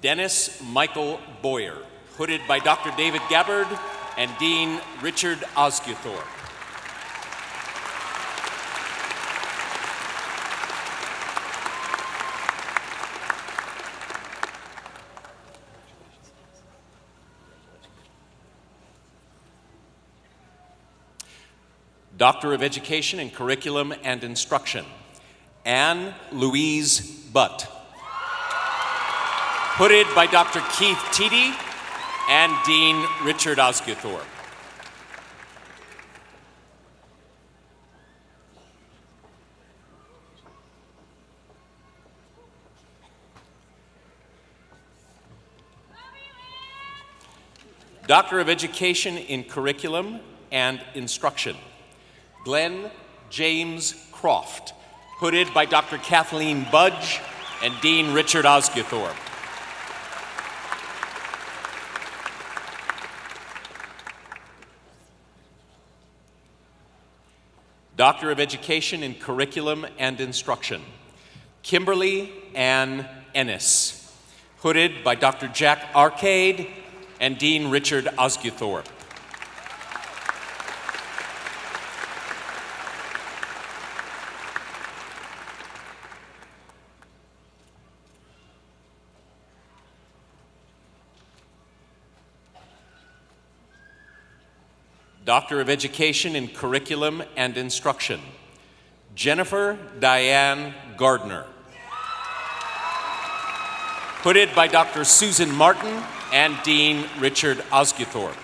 Dennis Michael Boyer, hooded by Dr. David Gabbard and Dean Richard Osguthorpe. Doctor of Education in Curriculum and Instruction, Anne Louise Butt, hooded by Dr. Keith Teedy and Dean Richard Osguthorpe. Doctor of Education in Curriculum and Instruction, Glenn James Croft, hooded by Dr. Kathleen Budge and Dean Richard Osguthorpe. Doctor of Education in Curriculum and Instruction, Kimberly Ann Ennis, hooded by Dr. Jack Arcade and Dean Richard Osguthorpe. Doctor of Education in Curriculum and Instruction, Jennifer Diane Gardner, hooded by Dr. Susan Martin and Dean Richard Osguthorpe.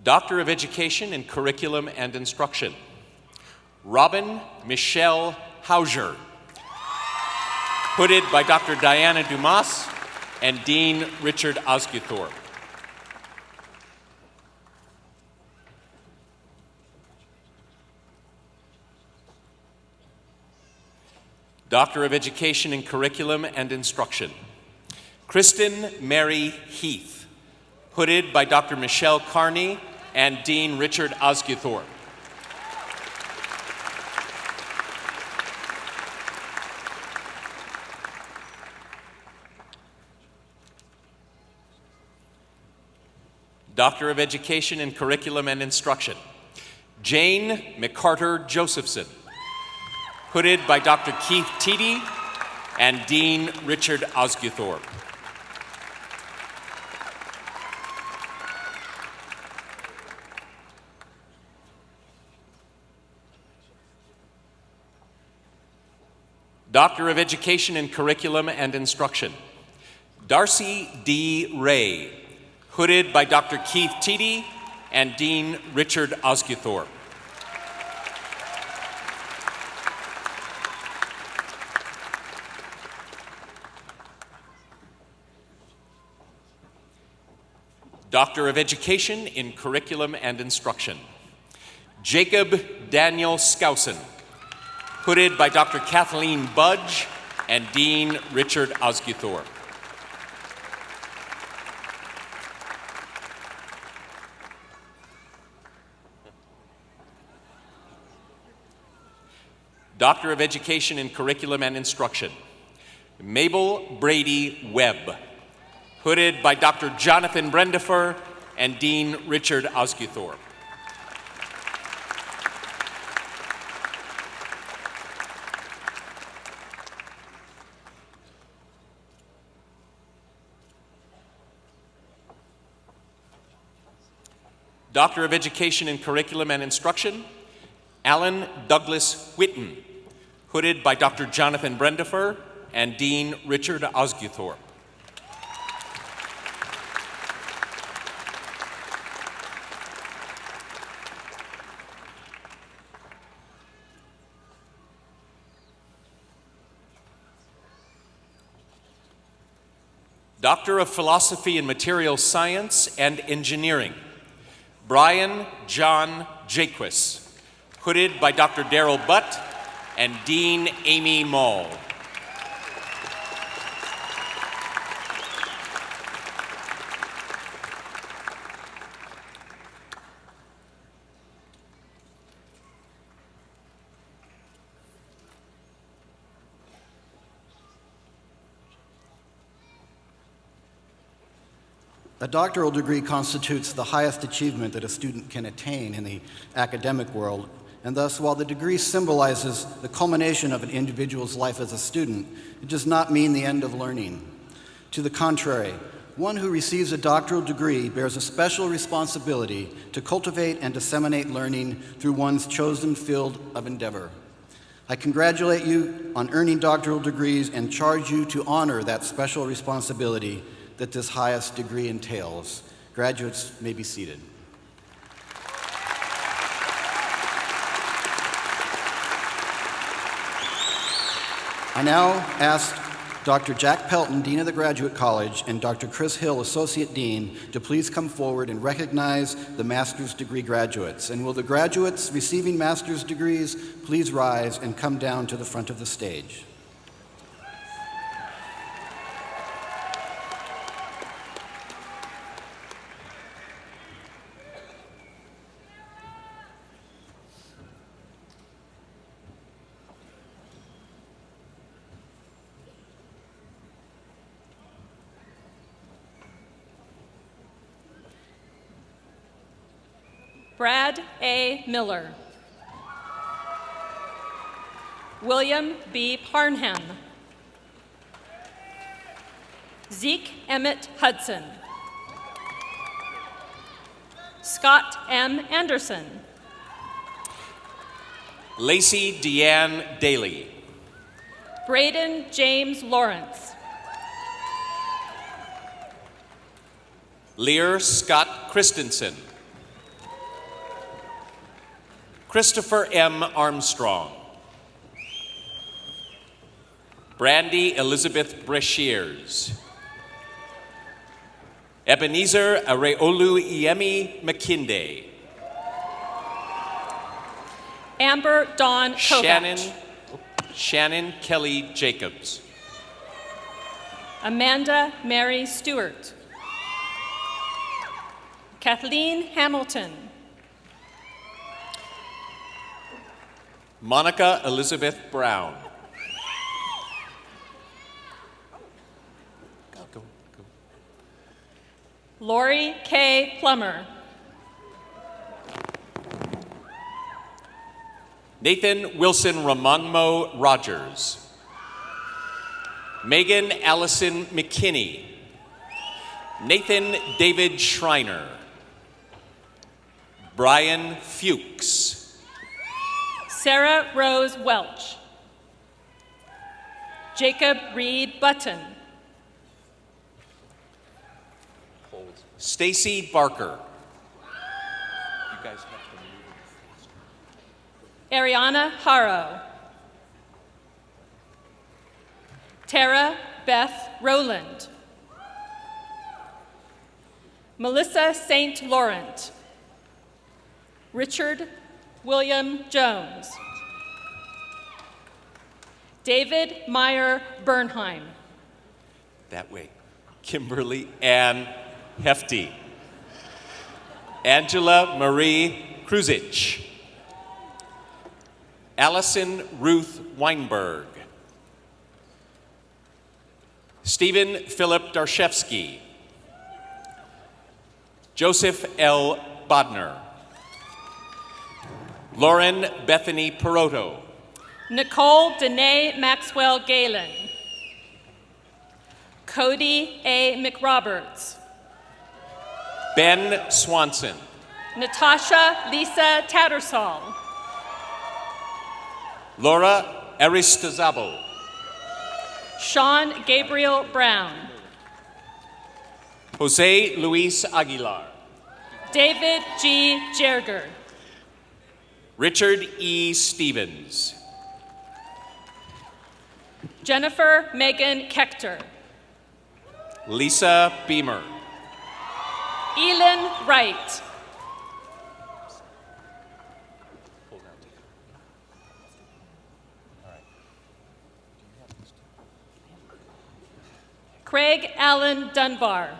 Doctor of Education in Curriculum and Instruction, Robin Michelle Hauser, hooded by Dr. Diana Dumas and Dean Richard Osguthorpe. Doctor of Education in Curriculum and Instruction, Kristen Mary Heath, hooded by Dr. Michelle Carney and Dean Richard Osguthorpe. Doctor of Education in Curriculum and Instruction, Jane McCarter Josephson, hooded by Dr. Keith Teedy and Dean Richard Osguthorpe. Doctor of Education in Curriculum and Instruction, Darcy D. Ray, hooded by Dr. Keith Teedy and Dean Richard Osguthorpe. Doctor of Education in Curriculum and Instruction, Jacob Daniel Skousen, hooded by Dr. Kathleen Budge and Dean Richard Osguthorpe. Doctor of Education in Curriculum and Instruction, Mabel Brady Webb, hooded by Dr. Jonathan Brendifer and Dean Richard Osguthorpe. Doctor of Education in Curriculum and Instruction, Alan Douglas Whitten, hooded by Dr. Jonathan Brendifer and Dean Richard Osguthorpe. Doctor of Philosophy in Material Science and Engineering, Brian John Jaquis, hooded by Dr. Darrell Butt and Dean Amy Mall. A doctoral degree constitutes the highest achievement that a student can attain in the academic world, and thus, while the degree symbolizes the culmination of an individual's life as a student, it does not mean the end of learning. To the contrary, one who receives a doctoral degree bears a special responsibility to cultivate and disseminate learning through one's chosen field of endeavor. I congratulate you on earning doctoral degrees and charge you to honor that special responsibility that this highest degree entails. Graduates may be seated. I now ask Dr. Jack Pelton, Dean of the Graduate College, and Dr. Chris Hill, Associate Dean, to please come forward and recognize the master's degree graduates. And will the graduates receiving master's degrees please rise and come down to the front of the stage. Brad A. Miller. William B. Parnham. Zeke Emmett Hudson. Scott M. Anderson. Lacey Deanne Daly. Braden James Lawrence. Lear Scott Christensen. Christopher M. Armstrong. Brandy Elizabeth Breshears. Ebenezer Areolu Iemi McKinday. Amber Dawn Kovach. Shannon Kelly Jacobs. Amanda Mary Stewart. Kathleen Hamilton. Monica Elizabeth Brown. Go. Lori K. Plummer. Nathan Wilson Ramonmo Rogers. Megan Allison McKinney. Nathan David Schreiner. Brian Fuchs. Sarah Rose Welch. Jacob Reed Button. Stacy Barker. You guys have to move. Ariana Haro. Tara Beth Rowland. Melissa St. Laurent. Richard William Jones. David Meyer Bernheim. That way. Kimberly Ann Hefty. Angela Marie Kruzich. Allison Ruth Weinberg. Stephen Philip Darshevsky. Joseph L. Bodner. Lauren Bethany Peroto. Nicole Danae Maxwell Galen. Cody A. McRoberts. Ben Swanson. Natasha Lisa Tattersall. Laura Aristizabal. Sean Gabriel Brown. Jose Luis Aguilar. David G. Jerger. Richard E. Stevens. Jennifer Megan Kechter. Lisa Beamer. Elin Wright. Craig Allen Dunbar.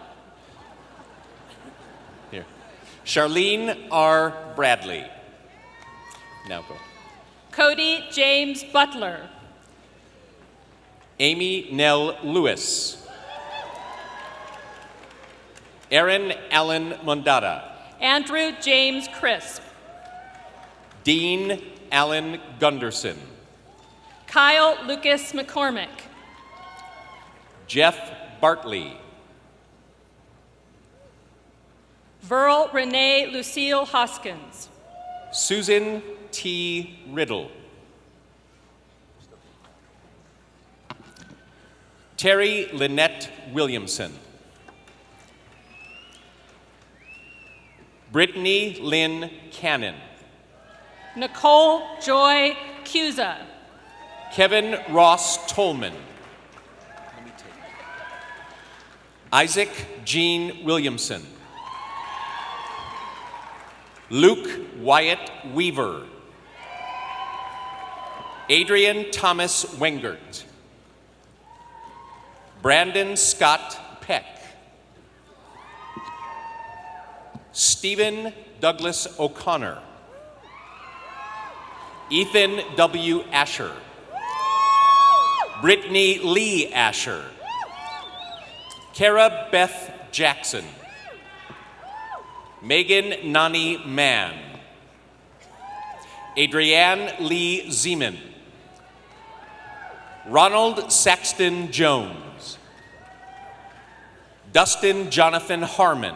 Here. Charlene R. Bradley. Now go. Cody James Butler. Amy Nell Lewis. Aaron Allen Mondada. Andrew James Crisp. Dean Allen Gunderson. Kyle Lucas McCormick. Jeff Bartley. Verl Renee Lucille Hoskins. Susan T. Riddle. Terry Lynette Williamson. Brittany Lynn Cannon. Nicole Joy Cusa. Kevin Ross Tolman. Isaac Jean Williamson. Luke Wyatt Weaver. Adrian Thomas Wengert. Brandon Scott Peck. Stephen Douglas O'Connor. Ethan W. Asher. Brittany Lee Asher. Kara Beth Jackson. Megan Nani Mann. Adrienne Lee Zeman. Ronald Saxton Jones. Dustin Jonathan Harmon.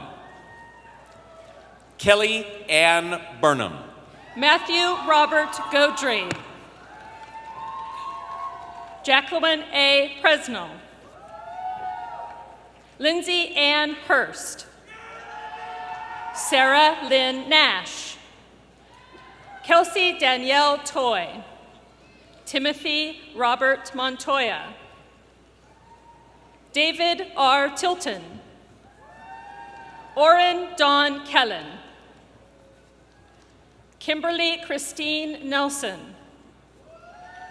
Kelly Ann Burnham. Matthew Robert Godre. Jacqueline A. Presnell. Lindsay Ann Hurst. Sarah Lynn Nash. Kelsey Danielle Toy. Timothy Robert Montoya. David R. Tilton. Oren Dawn Kellen. Kimberly Christine Nelson.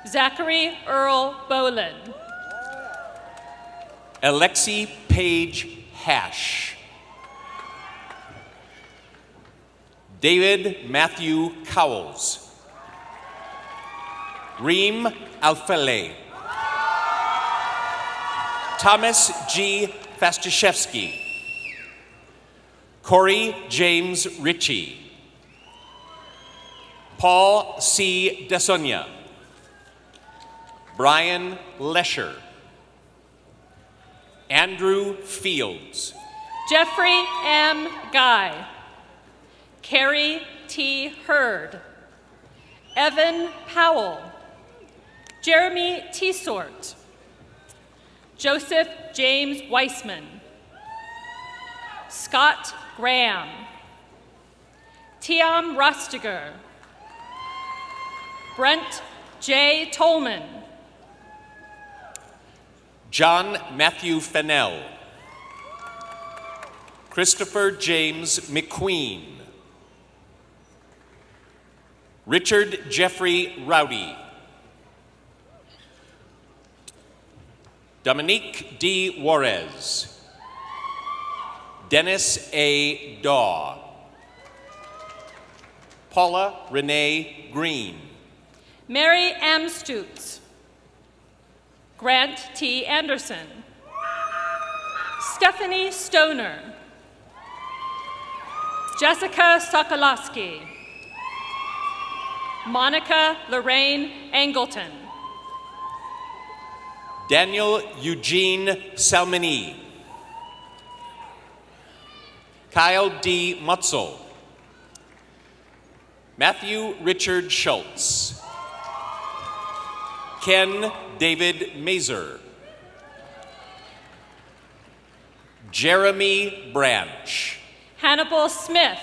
Zachary Earl Boland. Alexi Page Hash. David Matthew Cowles. Reem Alfele. Thomas G. Fastashevsky. Corey James Ritchie. Paul C. Desonia. Brian Lesher. Andrew Fields. Jeffrey M. Guy. Carrie T. Hurd. Evan Powell. Jeremy Tsort. Joseph James Weissman. Scott Graham. Tiam Rostiger. Brent J. Tolman. John Matthew Fennell. Christopher James McQueen. Richard Jeffrey Rowdy. Dominique D. Juarez. Dennis A. Daw. Paula Renee Green. Mary M. Stutz. Grant T. Anderson. Stephanie Stoner. Jessica Sokolowski. Monica Lorraine Angleton. Daniel Eugene Salmini. Kyle D. Mutzel. Matthew Richard Schultz. Ken David Mazer. Jeremy Branch. Hannibal Smith.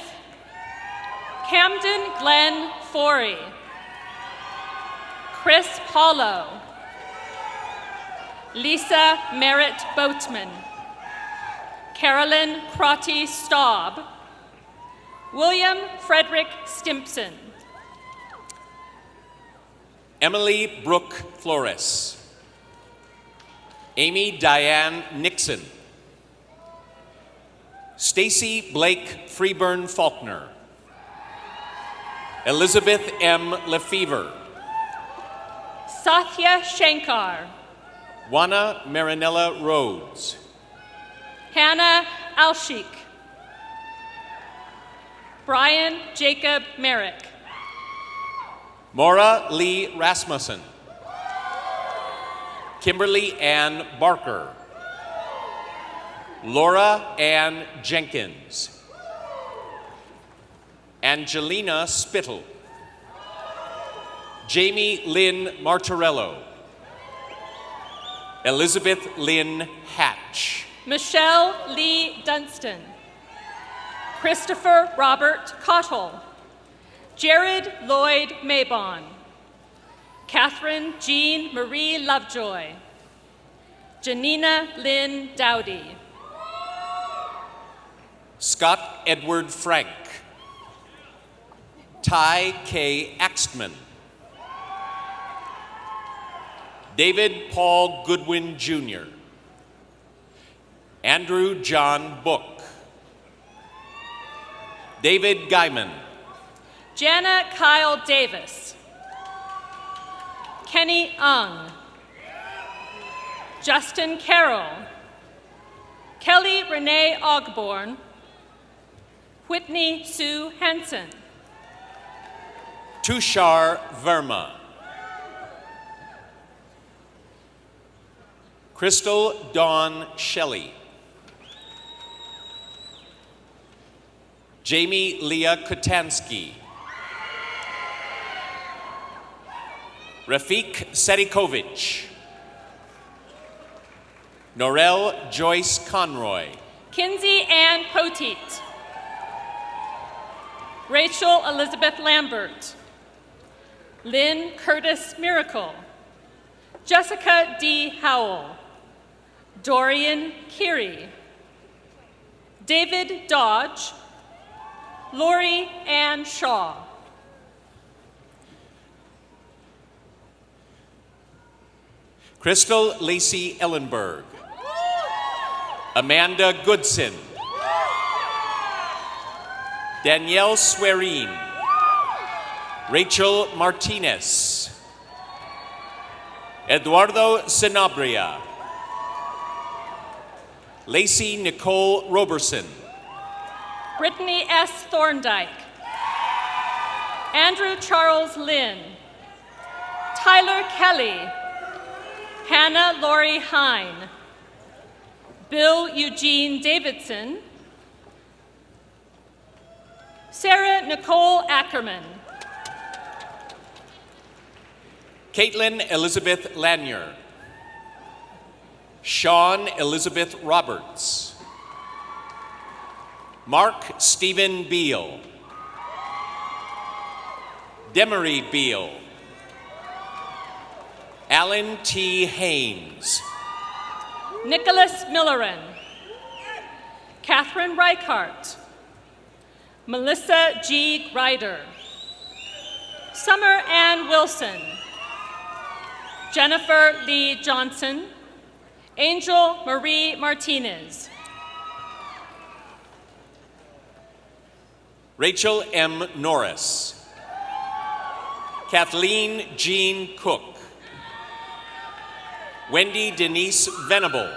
Camden Glenn Forey. Chris Paulo. Lisa Merritt Boatman. Carolyn Crotty Staub, William Frederick Stimpson, Emily Brooke Flores, Amy Diane Nixon, Stacy Blake Freeburn Faulkner, Elizabeth M. Lefevre, Sathya Shankar, Juana Marinella Rhodes, Hannah Alshik, Brian Jacob Merrick, Maura Lee Rasmussen, Kimberly Ann Barker, Laura Ann Jenkins, Angelina Spittle, Jamie Lynn Martorello, Elizabeth Lynn Hatch, Michelle Lee Dunstan, Christopher Robert Cottle, Jared Lloyd Maybon, Catherine Jean Marie Lovejoy, Janina Lynn Dowdy, Scott Edward Frank, Ty K. Axtman, David Paul Goodwin Jr., Andrew John Book, David Guyman, Jana Kyle Davis, Kenny Ung, Justin Carroll, Kelly Renee Ogborn, Whitney Sue Henson, Tushar Verma, Crystal Dawn Shelley, Jamie Leah Kotansky, Rafik Sedikovic, Norel Joyce Conroy, Kinsey Ann Poteet, Rachel Elizabeth Lambert, Lynn Curtis Miracle, Jessica D. Howell, Dorian Keary, David Dodge, Lori Ann Shaw, Crystal Lacey Ellenberg, Amanda Goodson, Danielle Swerin, Rachel Martinez, Eduardo Sanabria, Lacey Nicole Roberson, Brittany S. Thorndike, Andrew Charles Lynn, Tyler Kelly, Hannah Lori Hine, Bill Eugene Davidson, Sarah Nicole Ackerman, Caitlin Elizabeth Lanier, Sean Elizabeth Roberts, Mark Stephen Beal, Demery Beal, Alan T. Haynes, Nicholas Millerin, Catherine Reichart, Melissa G. Grider, Summer Ann Wilson, Jennifer Lee Johnson, Angel Marie Martinez, Rachel M. Norris, Kathleen Jean Cook, Wendy Denise Venable,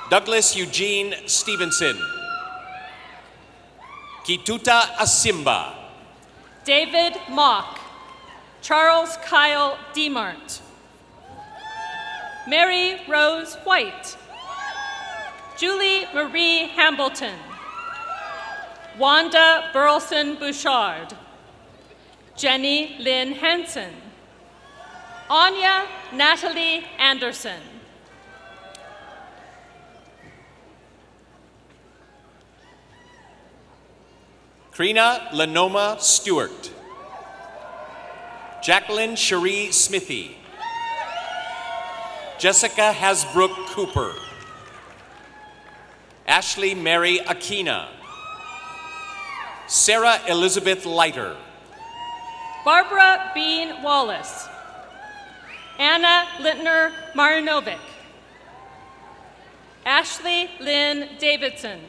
Douglas Eugene Stevenson, Kituta Asimba, David Mock, Charles Kyle Demart, Mary Rose White, Julie Marie Hambleton, Wanda Burleson Bouchard, Jenny Lynn Hansen, Anya Natalie Anderson, Krina Lenoma Stewart, Jacqueline Cherie Smithy, Jessica Hasbrook Cooper, Ashley Mary Aquina. Sarah Elizabeth Leiter. Barbara Bean Wallace. Anna Lintner Marinovic. Ashley Lynn Davidson.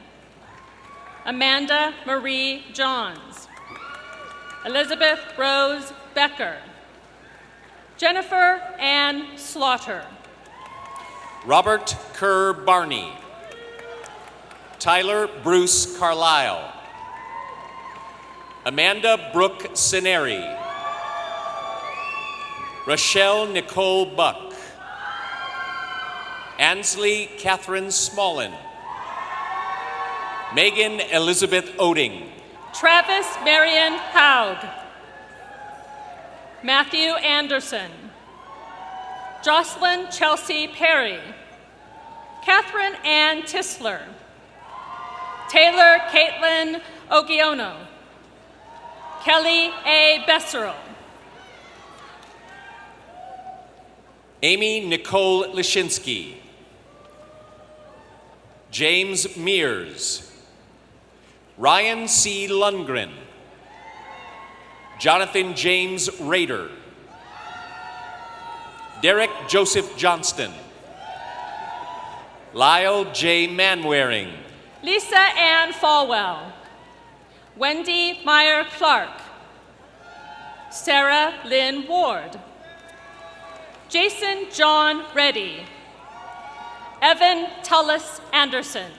Amanda Marie Johns. Elizabeth Rose Becker. Jennifer Ann Slaughter. Robert Kerr Barney. Tyler Bruce Carlisle. Amanda Brooke Sineri. Rochelle Nicole Buck. Ansley Catherine Smallin. Megan Elizabeth Oding. Travis Marion Haug. Matthew Anderson. Jocelyn Chelsea Perry. Catherine Ann Tisler. Taylor Caitlin Ogiono. Kelly A. Besserell. Amy Nicole Lishinsky. James Mears. Ryan C. Lundgren. Jonathan James Rader. Derek Joseph Johnston. Lyle J. Manwaring. Lisa Ann Falwell. Wendy Meyer Clark. Sarah Lynn Ward. Jason John Reddy. Evan Tullis Anderson.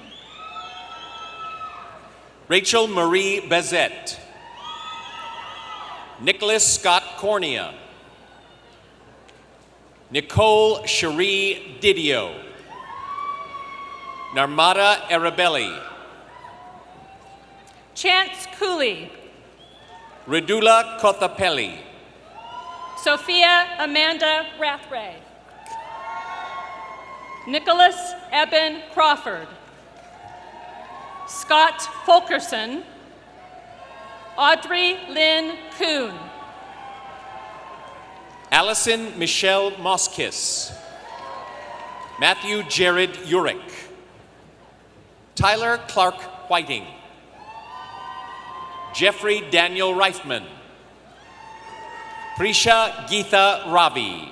Rachel Marie Bezette. Nicholas Scott Cornea. Nicole Cherie Didio. Narmada Arabelli. Chance Cooley. Redula Kothapelli. Sophia Amanda Rathray. Nicholas Eben Crawford. Scott Fulkerson. Audrey Lynn Kuhn. Allison Michelle Moskis. Matthew Jared Urick. Tyler Clark Whiting. Jeffrey Daniel Reifman. Prisha Geetha Ravi.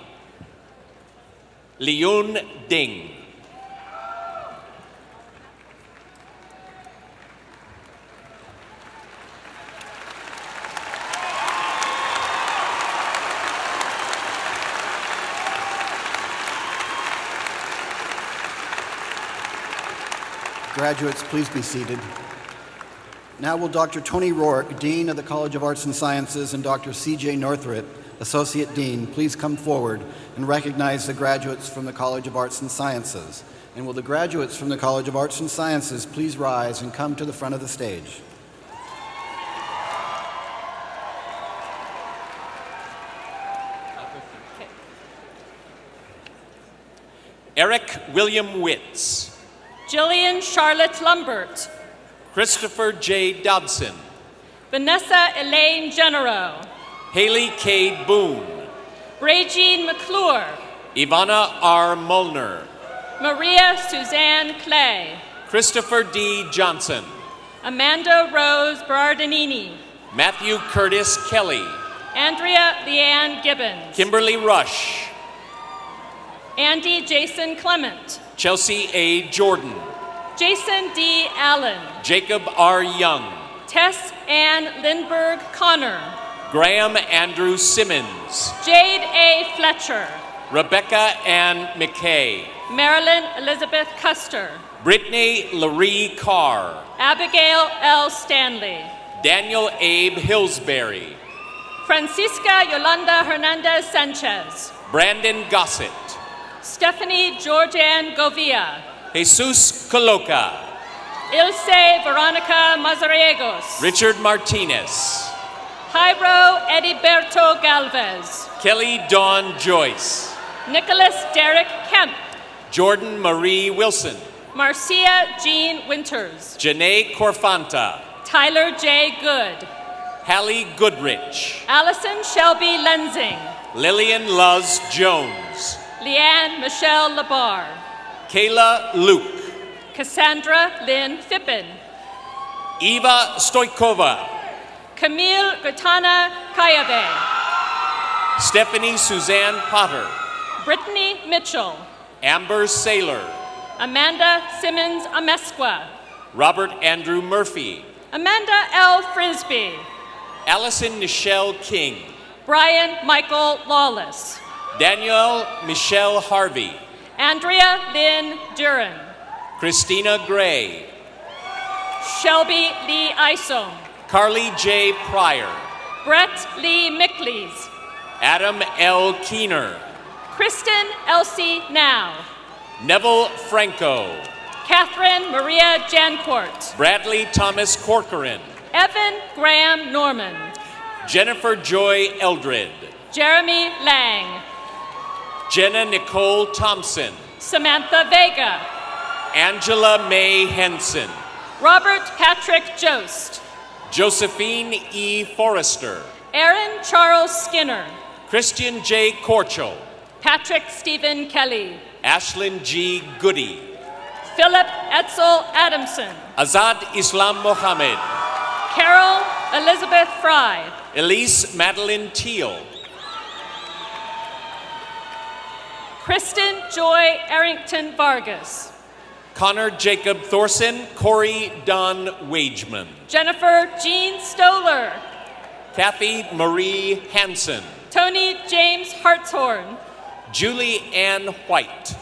Leon Ding. Graduates, please be seated. Now will Dr. Tony Rourke, Dean of the College of Arts and Sciences, and Dr. C.J. Northrup, Associate Dean, please come forward and recognize the graduates from the College of Arts and Sciences. And will the graduates from the College of Arts and Sciences please rise and come to the front of the stage. Eric William Witz. Jillian Charlotte Lumbert. Christopher J. Dodson. Vanessa Elaine Genero. Haley Cade Boone. Brayjean McClure. Ivana R. Molnar. Maria Suzanne Clay. Christopher D. Johnson. Amanda Rose Bardinini. Matthew Curtis Kelly. Andrea Leanne Gibbons. Kimberly Rush. Andy Jason Clement. Chelsea A. Jordan. Jason D. Allen. Jacob R. Young. Tess Ann Lindberg Connor. Graham Andrew Simmons. Jade A. Fletcher. Rebecca Ann McKay. Marilyn Elizabeth Custer. Brittany Laree Carr. Abigail L. Stanley. Daniel Abe Hillsbury. Francisca Yolanda Hernandez Sanchez. Brandon Gossett. Stephanie Georgianne Govia. Jesus Coloca. Ilse Veronica Mazariegos. Richard Martinez. Jairo Ediberto Galvez. Kelly Dawn Joyce. Nicholas Derek Kemp. Jordan Marie Wilson. Marcia Jean Winters. Janae Corfanta. Tyler J. Good. Hallie Goodrich. Allison Shelby Lensing. Lillian Luz Jones. Leanne Michelle Labar. Kayla Luke. Cassandra Lynn Fippen. Eva Stoikova. Camille Gutana Kayave. Stephanie Suzanne Potter. Brittany Mitchell. Amber Saylor. Amanda Simmons Amesqua. Robert Andrew Murphy. Amanda L. Frisbee. Allison Nichelle King. Brian Michael Lawless. Danielle Michelle Harvey. Andrea Lynn Duran. Christina Gray. Shelby Lee Isom. Carly J. Pryor. Brett Lee Mickleys. Adam L. Keener. Kristen Elsie Now. Neville Franco. Catherine Maria Jancourt. Bradley Thomas Corcoran. Evan Graham Norman. Jennifer Joy Eldred. Jeremy Lang. Jenna Nicole Thompson. Samantha Vega. Angela May Henson. Robert Patrick Jost. Josephine E. Forrester. Aaron Charles Skinner. Christian J. Corcho. Patrick Stephen Kelly. Ashlyn G. Goody. Philip Etzel Adamson. Azad Islam Mohammed. Carol Elizabeth Fry. Elise Madeline Teal. Kristen Joy Arrington Vargas. Connor Jacob Thorson. Corey Don Wageman. Jennifer Jean Stoller. Kathy Marie Hansen. Tony James Hartshorn. Julie Ann White.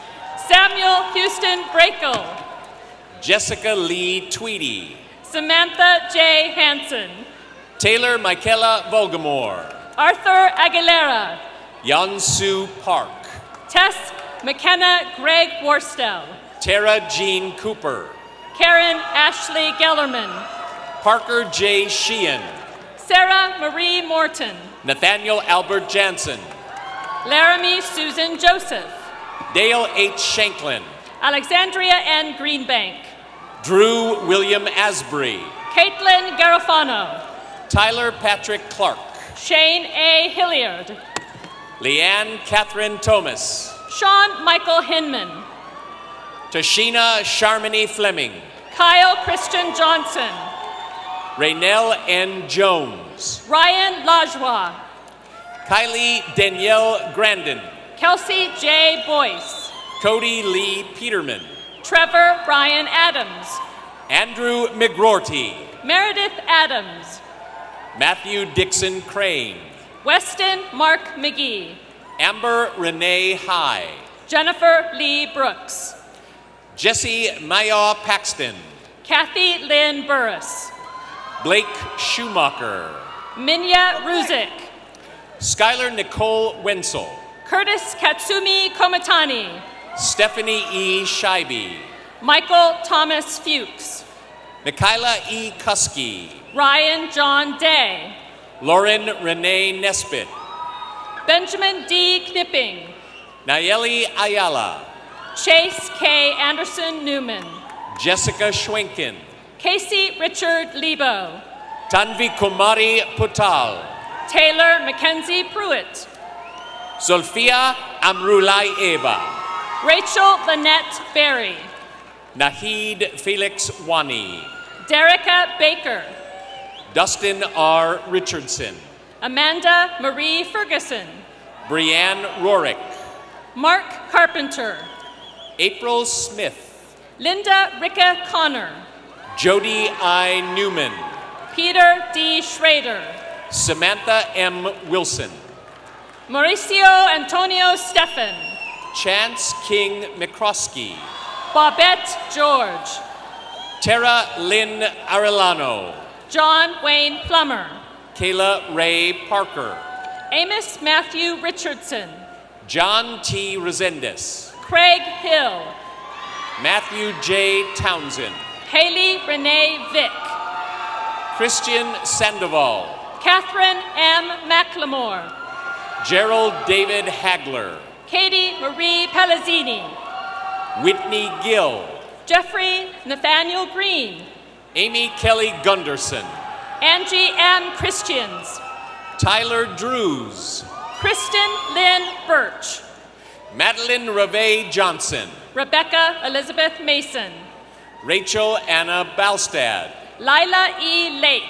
Samuel Houston Brakel. Jessica Lee Tweedy. Samantha J. Hansen. Taylor Michaela Volgamore. Arthur Aguilera. Yansu Park. Tess McKenna Greg Worstel. Tara Jean Cooper. Karen Ashley Gellerman. Parker J. Sheehan. Sarah Marie Morton. Nathaniel Albert Jansen. Laramie Susan Joseph. Dale H. Shanklin. Alexandria N. Greenbank. Drew William Asbury. Caitlin Garofano. Tyler Patrick Clark. Shane A. Hilliard. Leanne Catherine Thomas. Sean Michael Hinman. Tashina Sharmony Fleming. Kyle Christian Johnson. Raynell N. Jones. Ryan Lajoie. Kylie Danielle Grandin. Kelsey J. Boyce. Cody Lee Peterman. Trevor Ryan Adams. Andrew McGrorty. Meredith Adams. Matthew Dixon Crane. Weston Mark McGee. Amber Renee High. Jennifer Lee Brooks. Jesse Maya Paxton. Kathy Lynn Burris. Blake Schumacher. Minya Ruzik. Skylar Nicole Wenzel. Curtis Katsumi Komatani. Stephanie E. Scheibe. Michael Thomas Fuchs. Michaela E. Kuski. Ryan John Day. Lauren Renee Nesbitt. Benjamin D. Knipping. Nayeli Ayala. Chase K. Anderson Newman. Jessica Schwenken. Casey Richard Lebo. Tanvi Kumari Putal. Taylor Mackenzie Pruitt. Zulfia Amrulai Eva. Rachel Lynette Berry. Nahid Felix Wani. Derica Baker. Dustin R. Richardson. Amanda Marie Ferguson. Brianne Rorick. Mark Carpenter. April Smith. Linda Ricka Connor. Jody I. Newman. Peter D. Schrader. Samantha M. Wilson. Mauricio Antonio Stephan. Chance King McCroskey. Bobette George. Tara Lynn Arellano. John Wayne Plummer. Kayla Ray Parker. Amos Matthew Richardson. John T. Resendez. Craig Hill. Matthew J. Townsend. Haley Renee Vick. Christian Sandoval. Catherine M. McLemore. Gerald David Hagler. Katie Marie Palazzini. Whitney Gill. Jeffrey Nathaniel Green. Amy Kelly Gunderson. Angie M. Christians. Tyler Drews. Kristen Lynn Birch. Madeline Reve Johnson. Rebecca Elizabeth Mason. Rachel Anna Balstad, Lila E. Lake,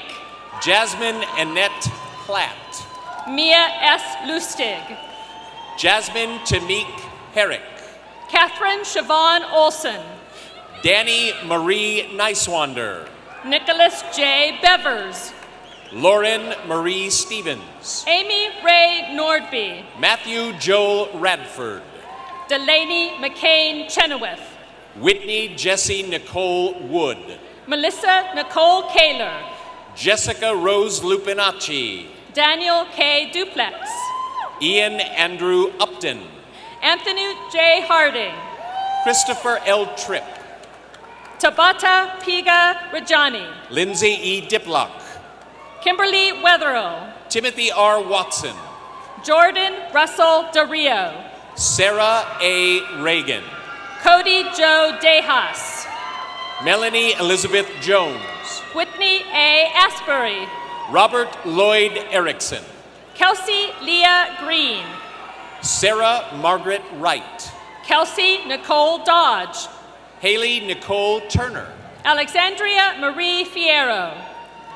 Jasmine Annette Platt, Mia S. Lustig, Jasmine Tamik Herrick, Catherine Siobhan Olson, Danny Marie Neiswander, Nicholas J. Bevers, Lauren Marie Stevens, Amy Ray Nordby, Matthew Joel Radford, Delaney McCain Chenoweth, Whitney Jessie Nicole Wood, Melissa Nicole Kaler, Jessica Rose Lupinacci, Daniel K. Duplex, Ian Andrew Upton, Anthony J. Harding, Christopher L. Tripp, Tabata Piga Rajani, Lindsay E. Diplock, Kimberly Wetherill, Timothy R. Watson, Jordan Russell DeRio, Sarah A. Reagan, Cody Joe Dejas, Melanie Elizabeth Jones, Whitney A. Asbury, Robert Lloyd Erickson, Kelsey Leah Green, Sarah Margaret Wright, Kelsey Nicole Dodge, Haley Nicole Turner, Alexandria Marie Fierro,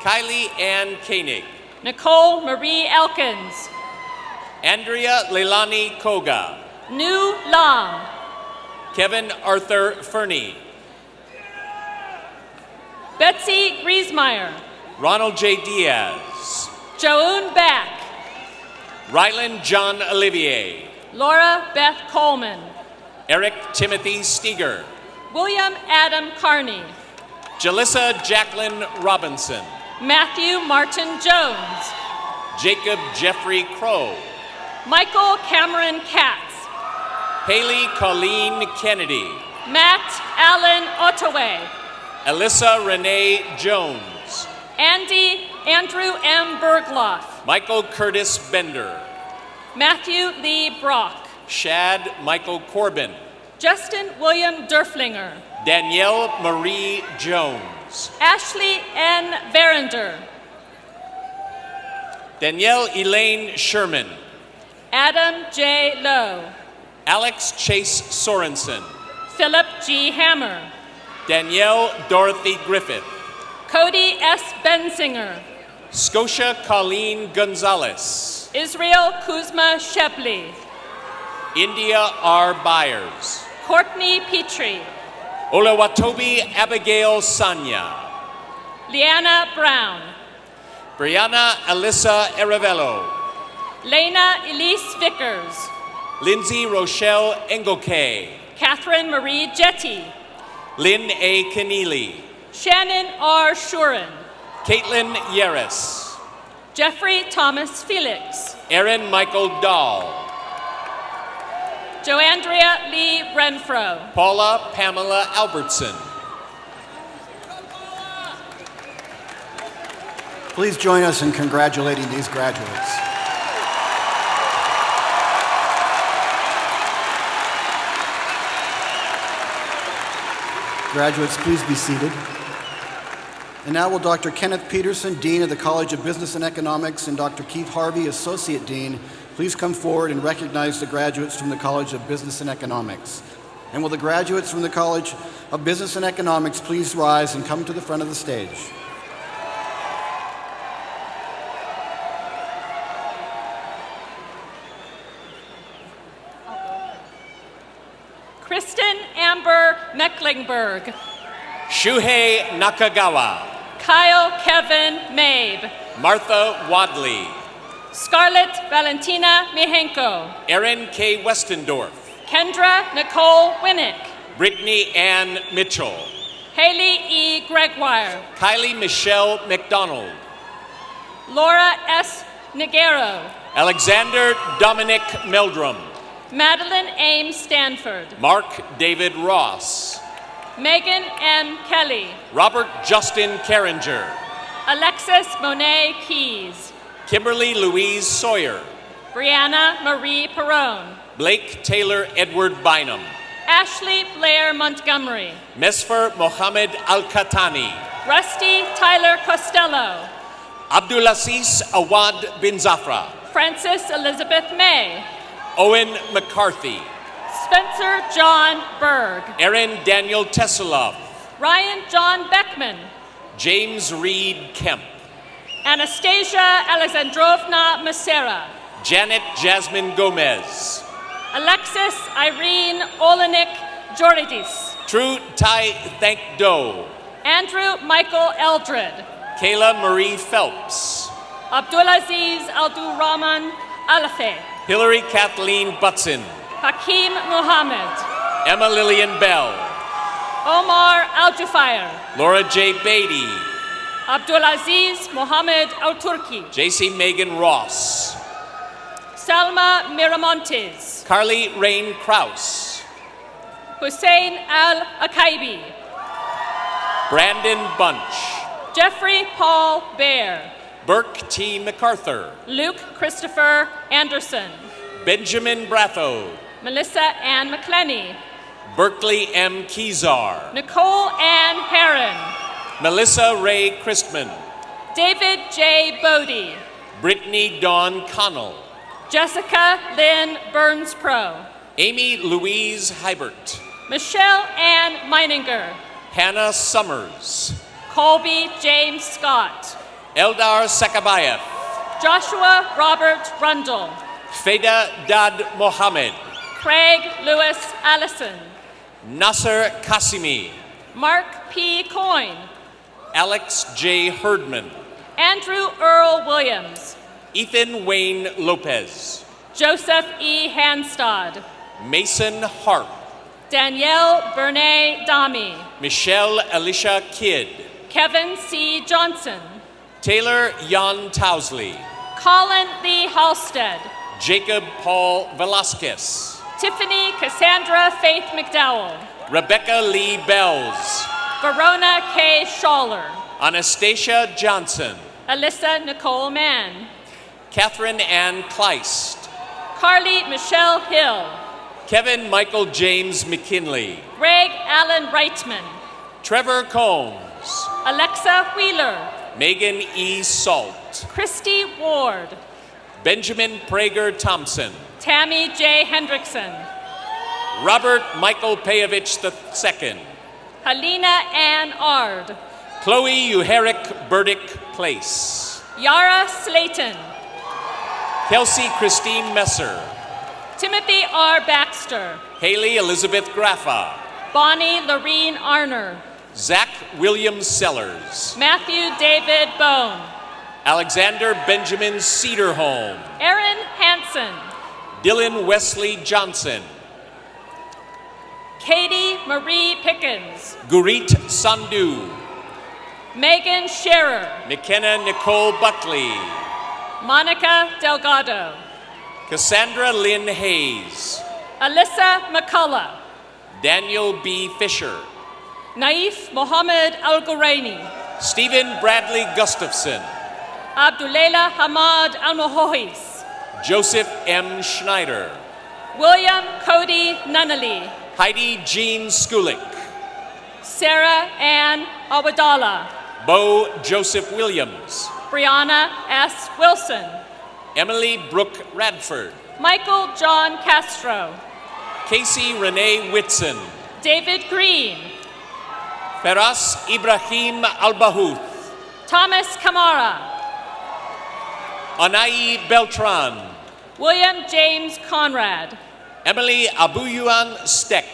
Kylie Ann Koenig, Nicole Marie Elkins, Andrea Leilani Koga, Nu Lam, Kevin Arthur Fernie, Betsy Griesmeyer, Ronald J. Diaz, Joan Back, Ryland John Olivier, Laura Beth Coleman, Eric Timothy Steger, William Adam Carney, Jalissa Jacqueline Robinson, Matthew Martin Jones, Jacob Jeffrey Crow, Michael Cameron Katz, Haley Colleen Kennedy, Matt Allen Ottaway, Alyssa Renee Jones, Andrew M. Bergloff, Michael Curtis Bender, Matthew Lee Brock, Shad Michael Corbin, Justin William Durflinger, Danielle Marie Jones, Ashley N. Verinder, Danielle Elaine Sherman, Adam J. Lowe, Alex Chase Sorensen, Philip G. Hammer, Danielle Dorothy Griffith, Cody S. Bensinger, Scotia Colleen Gonzalez, Israel Kuzma Shepley, India R. Byers, Courtney Petrie, Olawatobi Abigail Sanya, Leanna Brown, Brianna Alyssa Aravello, Lena Elise Vickers, Lindsay Rochelle Engelke, Catherine Marie Jetty, Lynn A. Keneally, Shannon R. Shurin, Caitlin Yeris, Jeffrey Thomas Felix, Aaron Michael Dahl, Joandria Lee Renfro, Paula Pamela Albertson. Please join us in congratulating these graduates. Graduates, please be seated. And now will Dr. Kenneth Peterson, Dean of the College of Business and Economics, and Dr. Keith Harvey, Associate Dean, please come forward and recognize the graduates from the College of Business and Economics. And will the graduates from the College of Business and Economics please rise and come to the front of the stage. Kristen Amber Mecklenburg, Shuhei Nakagawa, Kyle Kevin Mabe, Martha Wadley, Scarlett Valentina Mihenko, Erin K. Westendorf, Kendra Nicole Winnick, Brittany Ann Mitchell, Haley E. Gregoire, Kylie Michelle McDonald, Laura S. Nigero, Alexander Dominic Meldrum, Madeline Ames Stanford, Mark David Ross, Megan M. Kelly, Robert Justin Carringer, Alexis Monet Keys, Kimberly Louise Sawyer, Brianna Marie Perrone, Blake Taylor Edward Bynum, Ashley Blair Montgomery, Mesfer Mohammed Al-Khatani, Rusty Tyler Costello, Abdulaziz Awad bin Zafra, Frances Elizabeth May, Owen McCarthy, Spencer John Berg, Aaron Daniel Tesselov, Ryan John Beckman. James Reed Kemp. Anastasia Alexandrovna Macera. Janet Jasmine Gomez. Alexis Irene Olenik Joridis. Tru Tai Thank Do. Andrew Michael Eldred. Kayla Marie Phelps. Abdulaziz Abdulrahman Alafe. Hillary Kathleen Butson. Hakeem Muhammad. Emma Lillian Bell. Omar Al-Jufair. Laura J. Beatty. Abdulaziz Mohammed Al-Turki. JC Megan Ross. Salma Miramontes. Carly Rain Kraus. Hussein Al-Akaibi. Brandon Bunch. Jeffrey Paul Baer. Burke T. MacArthur. Luke Christopher Anderson. Benjamin Bratho. Melissa Ann McClenny. Berkeley M. Kezar. Nicole Ann Herron. Melissa Ray Christman. David J. Bodie. Brittany Dawn Connell. Jessica Lynn Burns Pro. Amy Louise Hybert. Michelle Ann Meininger. Hannah Summers. Colby James Scott. Eldar Sakabayev. Joshua Robert Rundle. Feda Dad Mohammed. Craig Lewis Allison. Nasser Kasimi. Mark P. Coyne. Alex J. Herdman. Andrew Earl Williams. Ethan Wayne Lopez. Joseph E. Hanstad. Mason Harp. Danielle Bernay Dami. Michelle Alicia Kidd. Kevin C. Johnson. Taylor Jan Towsley. Colin Lee Halstead. Jacob Paul Velasquez. Tiffany Cassandra Faith McDowell. Rebecca Lee Bells. Verona K. Schaller. Anastasia Johnson. Alyssa Nicole Mann. Catherine Ann Kleist. Carly Michelle Hill. Kevin Michael James McKinley. Greg Allen Reitman. Trevor Combs. Alexa Wheeler. Megan E. Salt. Christy Ward. Benjamin Prager Thompson. Tammy J. Hendrickson. Robert Michael Payovich II. Helena Ann Ard. Chloe Uherick Burdick Place. Yara Slayton. Kelsey Christine Messer. Timothy R. Baxter. Haley Elizabeth Graffa. Bonnie Lorene Arner. Zach William Sellers. Matthew David Bone. Alexander Benjamin Cedarholm. Aaron Hansen. Dylan Wesley Johnson. Katie Marie Pickens. Gurit Sandhu. Megan Scherer. McKenna Nicole Buckley. Monica Delgado. Cassandra Lynn Hayes. Alyssa McCullough. Daniel B. Fisher. Naif Mohammed Al-Ghuraini. Stephen Bradley Gustafson. Abdulela Hamad Al-Mohois. Joseph M. Schneider. William Cody Nunnally. Heidi Jean Skulik. Sarah Ann Awadallah. Bo Joseph Williams. Brianna S. Wilson. Emily Brooke Radford. Michael John Castro. Casey Renee Whitson. David Green. Feras Ibrahim Albahuth. Thomas Kamara. Anai Beltran. William James Conrad. Emily Abuyuan Steck.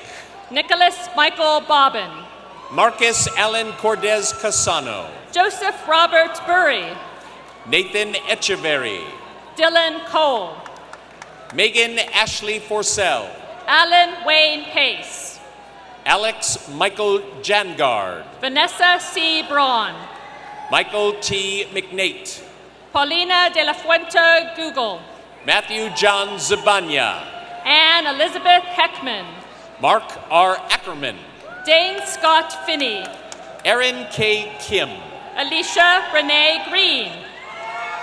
Nicholas Michael Bobbin. Marcus Allen Cordes Casano. Joseph Robert Burry. Nathan Echeverry. Dylan Cole. Megan Ashley Forsell. Alan Wayne Pace. Alex Michael Jangard. Vanessa C. Braun. Michael T. McNate. Paulina de la Fuente Google. Matthew John Zabanya. Anne Elizabeth Heckman. Mark R. Ackerman. Dane Scott Finney. Aaron K. Kim. Alicia Renee Green.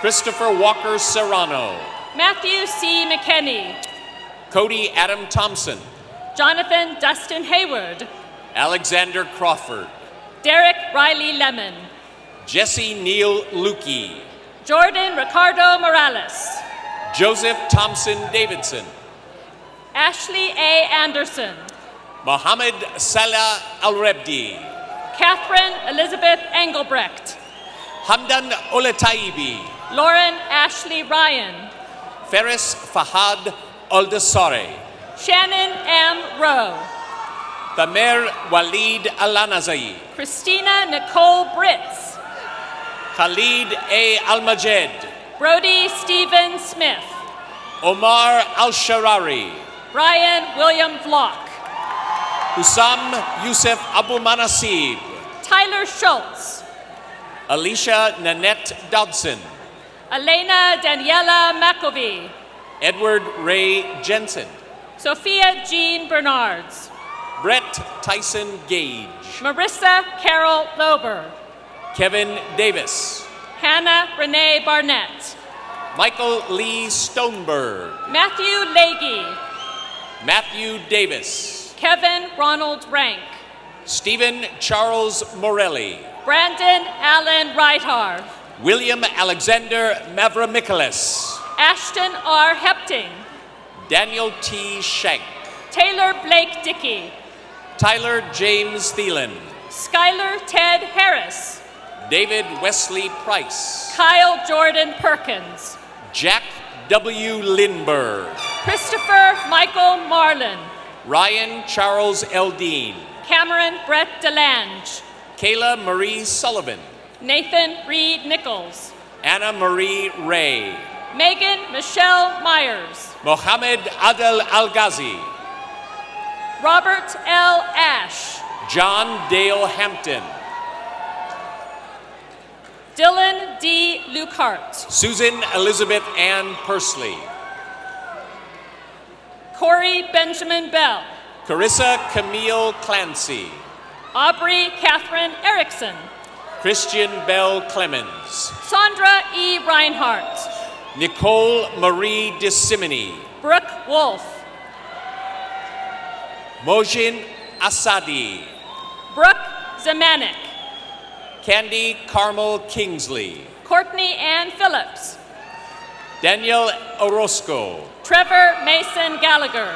Christopher Walker Serrano. Matthew C. McKenney. Cody Adam Thompson. Jonathan Dustin Hayward. Alexander Crawford. Derek Riley Lemon. Jesse Neal Lukey. Jordan Ricardo Morales. Joseph Thompson Davidson. Ashley A. Anderson. Mohammed Salah Al-Rebdi. Catherine Elizabeth Engelbrecht. Hamdan Oletaibi. Lauren Ashley Ryan. Ferris Fahad Aldasare. Shannon M. Rowe. Tamer Walid Alanazai. Christina Nicole Britz. Khalid A. Almajed. Brody Stephen Smith. Omar Al-Sharari. Brian William Vlock. Hussam Yusuf Abu Manasib. Tyler Schultz. Alicia Nanette Dodson. Elena Daniela McElvey. Edward Ray Jensen. Sophia Jean Bernards. Brett Tyson Gage. Marissa Carol Lober. Kevin Davis. Hannah Renee Barnett. Michael Lee Stoneberg. Matthew Leahy. Matthew Davis. Kevin Ronald Rank. Stephen Charles Morelli. Brandon Allen Reithar. William Alexander Mavramikolas. Ashton R. Hepting. Daniel T. Schenk. Taylor Blake Dickey. Tyler James Thielen. Skylar Ted Harris. David Wesley Price. Kyle Jordan Perkins. Jack W. Lindberg. Christopher Michael Marlin. Ryan Charles Eldine. Cameron Brett DeLange. Kayla Marie Sullivan. Nathan Reed Nichols. Anna Marie Ray. Megan Michelle Myers. Mohammed Adel Al-Ghazi. Robert L. Ash. John Dale Hampton. Dylan D. Lukehart. Susan Elizabeth Ann Pursley. Corey Benjamin Bell. Carissa Camille Clancy. Aubrey Catherine Erickson. Christian Bell Clemens. Sandra E. Reinhardt. Nicole Marie DeSimony. Brooke Wolf. Mojin Asadi. Brooke Zemanek. Candy Carmel Kingsley. Courtney Ann Phillips. Daniel Orozco. Trevor Mason Gallagher.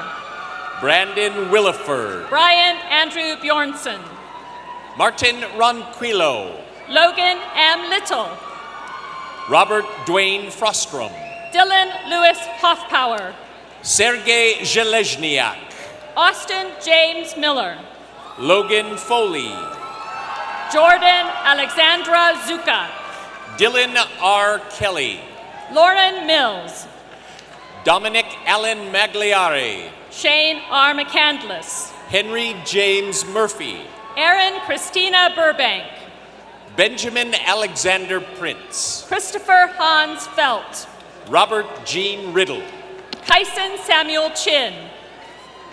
Brandon Williford. Brian Andrew Bjornson. Martin Ronquillo. Logan M. Little. Robert Dwayne Frostrom. Dylan Lewis Hoffpower. Sergei Zhelezniak. Austin James Miller. Logan Foley. Jordan Alexandra Zuka. Dylan R. Kelly. Lauren Mills. Dominic Allen Magliare. Shane R. McCandless. Henry James Murphy. Erin Christina Burbank. Benjamin Alexander Prince. Christopher Hans Felt. Robert Jean Riddle. Kyson Samuel Chin.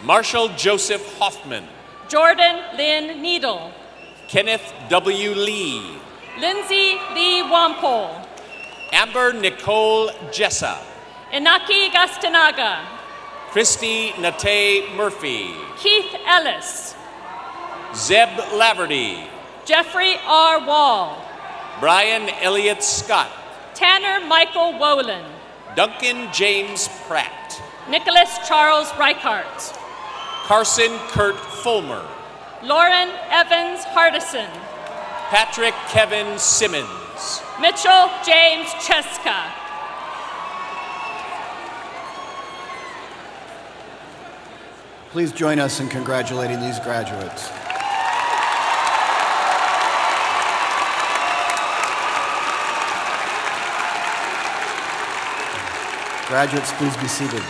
Marshall Joseph Hoffman. Jordan Lynn Needle. Kenneth W. Lee. Lindsay Lee Wampole. Amber Nicole Jessa. Inaki Gastanaga. Christy Nate Murphy. Keith Ellis. Zeb Laverty. Jeffrey R. Wall. Brian Elliott Scott. Tanner Michael Wolin. Duncan James Pratt. Nicholas Charles Reichart. Carson Kurt Fulmer. Lauren Evans Hardison. Patrick Kevin Simmons. Mitchell James Cheska. Please join us in congratulating these graduates. Graduates, please be seated.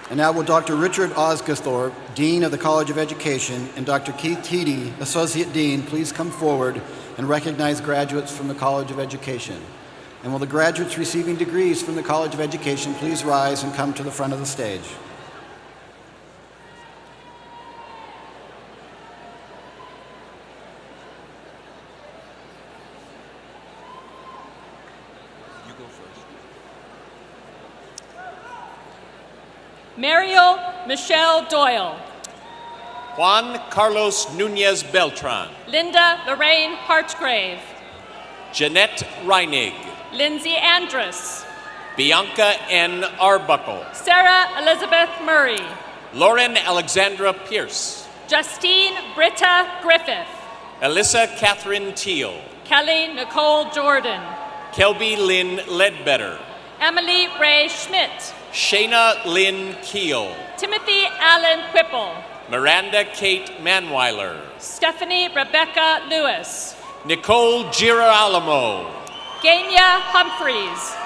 And now will Dr. Richard Osgathorpe, Dean of the College of Education, and Dr. Keith Teedy, Associate Dean, please come forward and recognize graduates from the College of Education. And will the graduates receiving degrees from the College of Education please rise and come to the front of the stage. Mariel Michelle Doyle. Juan Carlos Nunez Beltran. Linda Lorraine Hartgrave. Jeanette Reinig. Lindsay Andrus. Bianca N. Arbuckle. Sarah Elizabeth Murray. Lauren Alexandra Pierce. Justine Britta Griffith. Alyssa Catherine Teal, Kelly Nicole Jordan, Kelby Lynn Ledbetter, Emily Ray Schmidt, Shayna Lynn Keel, Timothy Allen Whipple, Miranda Kate Manweiler, Stephanie Rebecca Lewis, Nicole Girolamo, Gania Humphreys,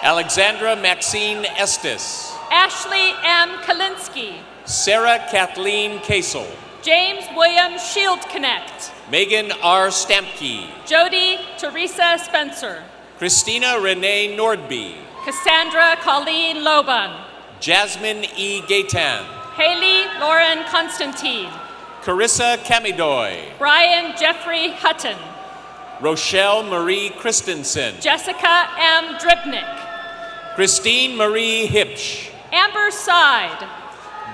Alexandra Maxine Estes, Ashley M. Kalinsky, Sarah Kathleen Kasel, James William Shieldknecht, Megan R. Stampke, Jody Teresa Spencer, Christina Renee Nordby, Cassandra Colleen Loban, Jasmine E. Gaitan, Haley Lauren Constantine, Carissa Camidoy, Brian Jeffrey Hutton, Rochelle Marie Christensen, Jessica M. Dribnick, Christine Marie Hipsch, Amber Side,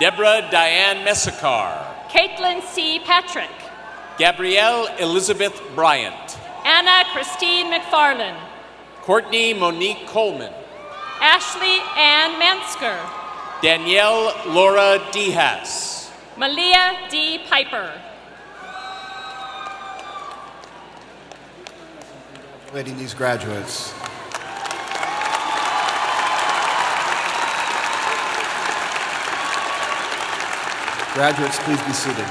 Deborah Diane Messakar, Caitlin C. Patrick, Gabrielle Elizabeth Bryant, Anna Christine McFarland, Courtney Monique Coleman, Ashley Ann Mansker, Danielle Laura Dehas, Malia D. Piper. Congratulating these graduates. Graduates, please be seated.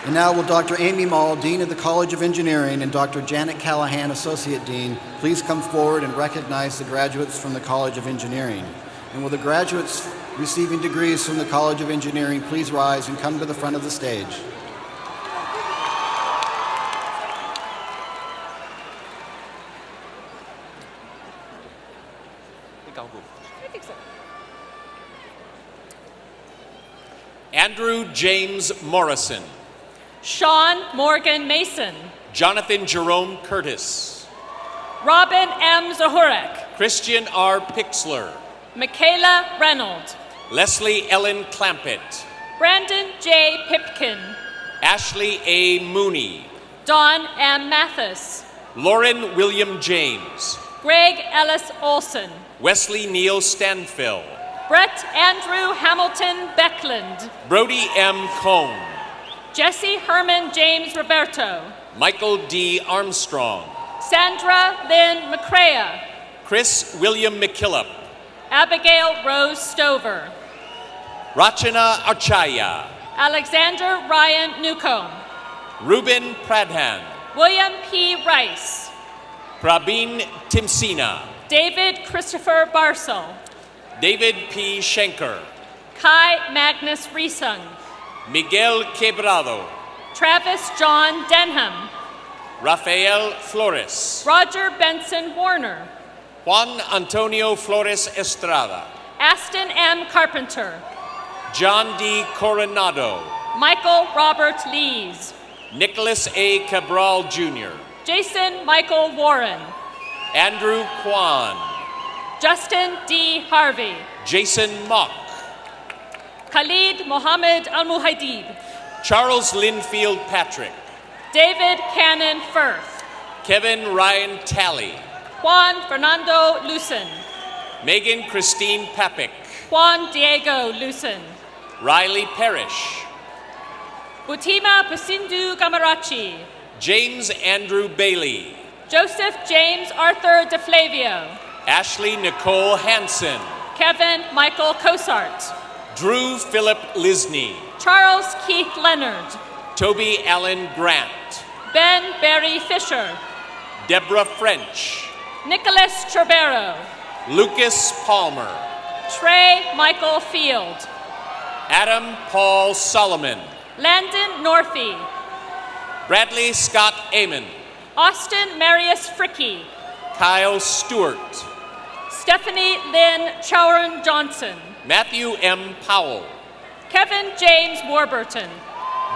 And now will Dr. Amy Mall, Dean of the College of Engineering, and Dr. Janet Callahan, Associate Dean, please come forward and recognize the graduates from the College of Engineering. And will the graduates receiving degrees from the College of Engineering please rise and come to the front of the stage. Andrew James Morrison, Sean Morgan Mason, Jonathan Jerome Curtis, Robin M. Zahurek, Christian R. Pixler, Michaela Reynolds, Leslie Ellen Clampett, Brandon J. Pipkin, Ashley A. Mooney, Don M. Mathis, Lauren William James, Greg Ellis Olson, Wesley Neal Stanfill, Brett Andrew Hamilton Beckland, Brody M. Cohn, Jesse Herman James Roberto, Michael D. Armstrong, Sandra Lynn McCrea, Chris William McKillop, Abigail Rose Stover, Rachana Archaya, Alexander Ryan Newcomb, Ruben Pradhan, William P. Rice, Prabin Timsina, David Christopher Barsel, David P. Schenker, Kai Magnus Riesung, Miguel Quebrado, Travis John Denham, Rafael Flores, Roger Benson Warner, Juan Antonio Flores Estrada, Aston M. Carpenter, John D. Coronado, Michael Robert Lees, Nicholas A. Cabral Jr., Jason Michael Warren, Andrew Kwan, Justin D. Harvey, Jason Mock, Khalid Mohammed Al-Muhaidib, Charles Linfield Patrick, David Cannon Firth, Kevin Ryan Talley, Juan Fernando Lucen, Megan Christine Papik, Juan Diego Lucen, Riley Parrish, Butima Pasindu Gamarachi, James Andrew Bailey, Joseph James Arthur DeFlavio, Ashley Nicole Hansen, Kevin Michael Cosart, Drew Philip Lisney, Charles Keith Leonard, Toby Allen Grant, Ben Barry Fisher, Deborah French, Nicholas Cherbero, Lucas Palmer, Trey Michael Field, Adam Paul Solomon, Landon Northey, Bradley Scott Amon, Austin Marius Fricky, Kyle Stewart, Stephanie Lynn Chowan Johnson, Matthew M. Powell, Kevin James Warburton,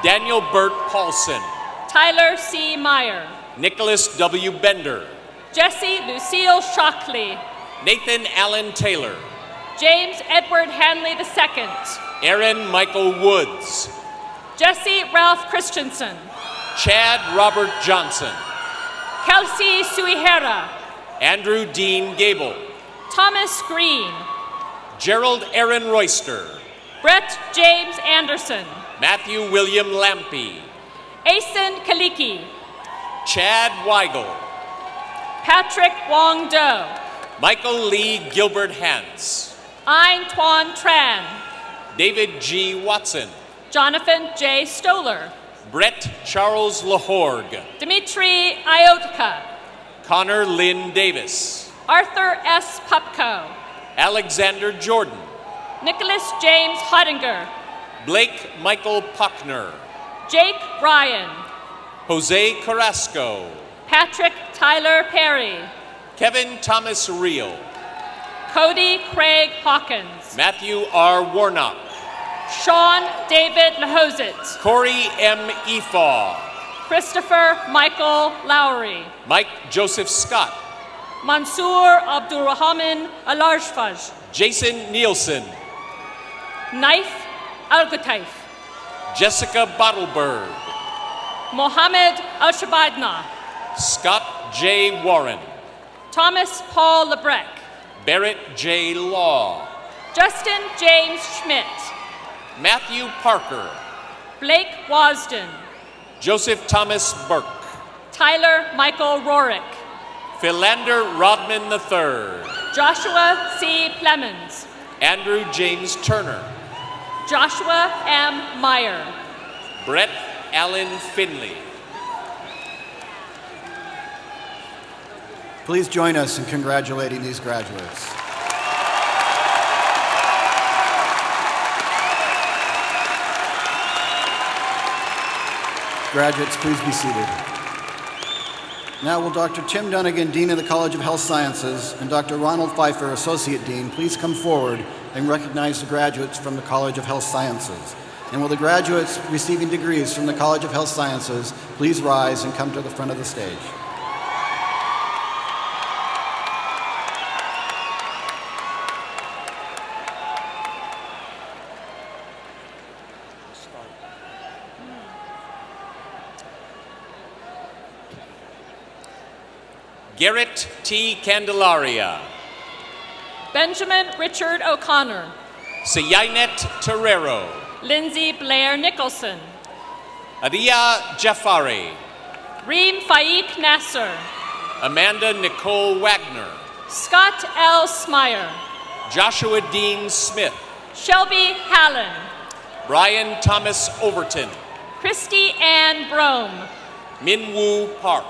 Daniel Burt Paulson, Tyler C. Meyer, Nicholas W. Bender, Jesse Lucille Shockley, Nathan Allen Taylor, James Edward Hanley II, Aaron Michael Woods, Jesse Ralph Christensen, Chad Robert Johnson, Kelsey Suihera, Andrew Dean Gable, Thomas Green, Gerald Aaron Royster, Brett James Anderson, Matthew William Lampy, Asen Kaliki, Chad Weigel, Patrick Wong Do, Michael Lee Gilbert Hance, Ein Tuan Tran, David G. Watson, Jonathan J. Stoller, Brett Charles Lahorg, Dimitri Iotka, Connor Lynn Davis, Arthur S. Pupko, Alexander Jordan, Nicholas James Hottinger, Blake Michael Puckner, Jake Ryan, Jose Carrasco, Patrick Tyler Perry, Kevin Thomas Reel, Cody Craig Hawkins, Matthew R. Warnock, Sean David Lahozit, Corey M. Efaw, Christopher Michael Lowry, Mike Joseph Scott, Mansour Abdurrahman Alarjfaj, Jason Nielsen, Naif Al-Gutaif, Jessica Bottleberg, Mohammed Al-Shabadna, Scott J. Warren, Thomas Paul Lebrec, Barrett J. Law, Justin James Schmidt, Matthew Parker, Blake Wasden, Joseph Thomas Burke, Tyler Michael Rorick, Philander Rodman III, Joshua C. Plemons, Andrew James Turner, Joshua M. Meyer, Brett Allen Finley. Please join us in congratulating these graduates. Graduates, please be seated. Now will Dr. Tim Dunnigan, Dean of the College of Health Sciences, and Dr. Ronald Pfeiffer, Associate Dean, please come forward and recognize the graduates from the College of Health Sciences. And will the graduates receiving degrees from the College of Health Sciences please rise and come to the front of the stage. Garrett T. Candelaria, Benjamin Richard O'Connor, Sayainet Terrero, Lindsay Blair Nicholson, Adia Jafari, Reem Faik Nasser, Amanda Nicole Wagner, Scott L. Smyer, Joshua Dean Smith, Shelby Hallen, Brian Thomas Overton, Christy Ann Brome, Minwoo Park,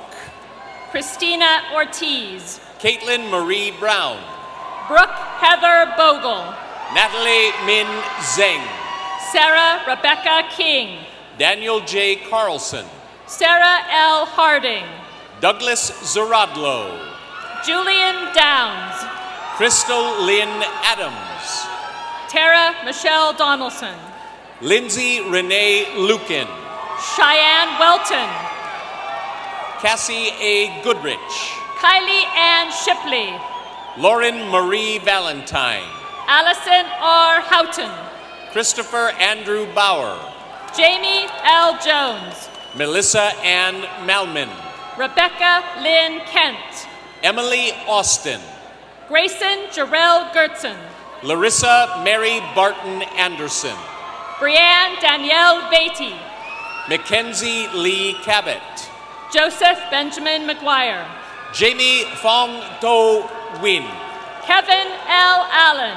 Christina Ortiz, Caitlin Marie Brown, Brooke Heather Bogle, Natalie Min Zeng, Sarah Rebecca King, Daniel J. Carlson, Sarah L. Harding, Douglas Zaradlo, Julian Downs, Crystal Lynn Adams, Tara Michelle Donaldson, Lindsay Renee Lukin, Cheyenne Welton, Cassie A. Goodrich, Kylie Ann Shipley, Lauren Marie Valentine, Allison R. Houghton, Christopher Andrew Bauer, Jamie L. Jones, Melissa Ann Malman, Rebecca Lynn Kent, Emily Austin, Grayson Jarrell Gertzen, Larissa Mary Barton Anderson, Brianne Danielle Beatty, Mackenzie Lee Cabot, Joseph Benjamin McGuire, Jamie Fong Do Win, Kevin L. Allen,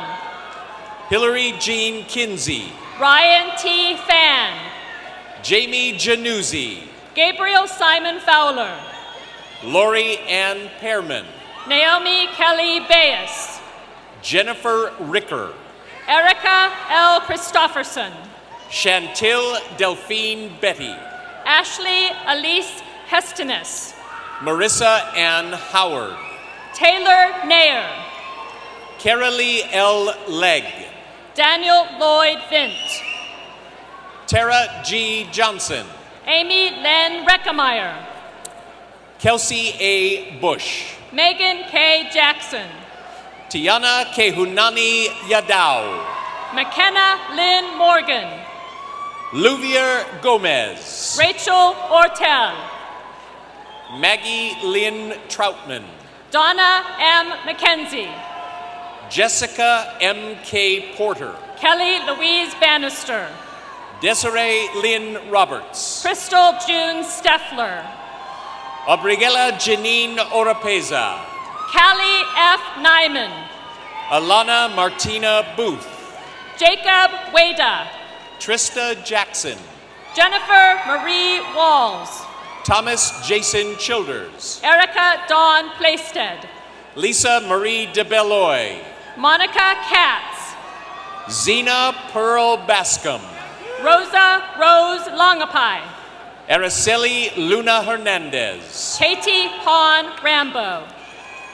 Hillary Jean Kinsey, Ryan T. Fan, Jamie Januzzi, Gabriel Simon Fowler, Lori Ann Pearman, Naomi Kelly Bayes, Jennifer Ricker, Erica L. Christofferson, Chantil Delphine Betty, Ashley Elise Hestenes, Marissa Ann Howard, Taylor Nair, Carolee L. Legg, Daniel Lloyd Vint, Tara G. Johnson, Amy Len Reckemeyer, Kelsey A. Bush, Megan K. Jackson, Tiana Kehunani Yadao, McKenna Lynn Morgan, Luvier Gomez, Rachel Ortel, Maggie Lynn Troutman, Donna M. McKenzie, Jessica M. K. Porter, Kelly Louise Bannister, Desiree Lynn Roberts. Crystal June Steffler. Obrigela Janine Oropeza. Callie F. Nyman. Alana Martina Booth. Jacob Wada. Trista Jackson. Jennifer Marie Walls. Thomas Jason Childers. Erica Dawn Plaisted. Lisa Marie DeBelloy. Monica Katz. Zena Pearl Bascom. Rosa Rose Longapai. Araceli Luna Hernandez. Katie Pawn Rambo.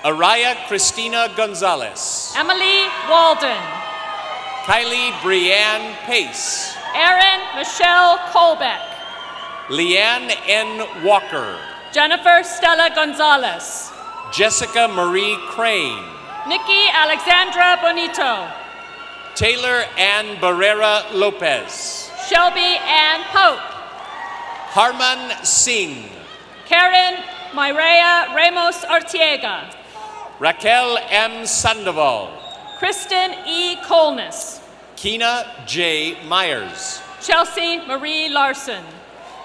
Araya Cristina Gonzalez. Emily Walden. Kylie Brianne Pace. Erin Michelle Colbeck. Leanne N. Walker. Jennifer Stella Gonzalez. Jessica Marie Crane. Nikki Alexandra Bonito. Taylor Ann Barrera Lopez. Shelby Ann Pope. Harman Singh. Karen Myrea Ramos Artiega. Raquel M. Sandoval. Kristen E. Colness. Kina J. Myers. Chelsea Marie Larson.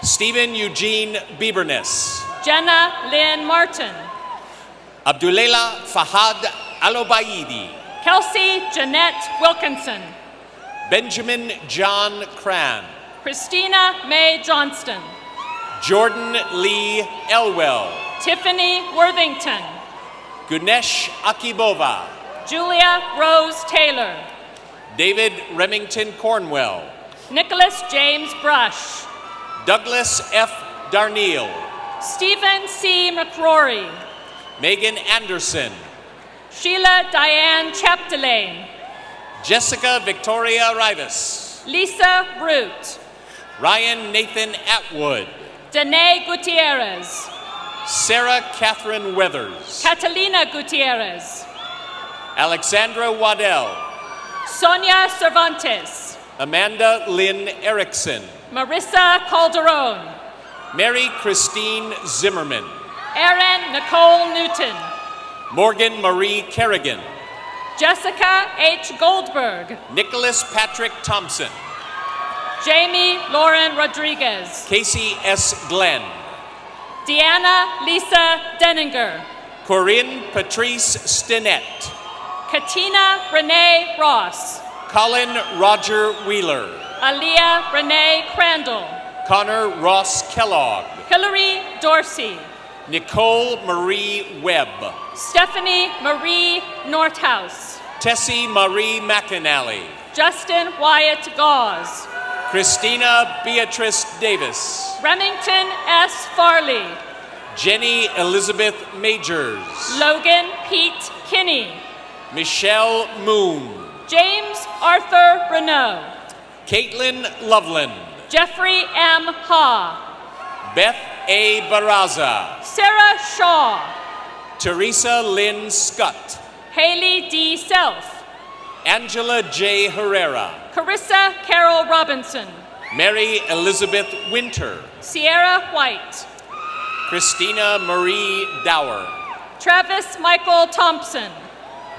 Stephen Eugene Bieberness. Jenna Lynn Martin. Abdulela Fahad Alobaidi. Kelsey Jeanette Wilkinson. Benjamin John Cran. Christina Mae Johnston. Jordan Lee Elwell. Tiffany Worthington. Gunesh Akibova. Julia Rose Taylor. David Remington Cornwell. Nicholas James Brush. Douglas F. Darneal. Stephen C. McCrory. Megan Anderson. Sheila Diane Chapdelaine. Jessica Victoria Rivas. Lisa Root. Ryan Nathan Atwood. Danae Gutierrez. Sarah Catherine Weathers. Catalina Gutierrez. Alexandra Waddell. Sonia Cervantes. Amanda Lynn Erickson. Marissa Calderon. Mary Christine Zimmerman. Erin Nicole Newton. Morgan Marie Kerrigan. Jessica H. Goldberg. Nicholas Patrick Thompson. Jamie Lauren Rodriguez. Casey S. Glenn. Deanna Lisa Denninger. Corinne Patrice Stinnett. Katina Renee Ross. Colin Roger Wheeler. Aaliyah Renee Crandall. Connor Ross Kellogg. Hillary Dorsey. Nicole Marie Webb. Stephanie Marie Northouse. Tessie Marie McAnally. Justin Wyatt Gauze. Christina Beatrice Davis. Remington S. Farley. Jenny Elizabeth Majors. Logan Pete Kinney. Michelle Moon. James Arthur Renault. Caitlin Loveland. Jeffrey M. Ha. Beth A. Barraza. Sarah Shaw. Teresa Lynn Scott. Haley D. Self. Angela J. Herrera. Carissa Carol Robinson. Mary Elizabeth Winter. Sierra White. Christina Marie Dower. Travis Michael Thompson.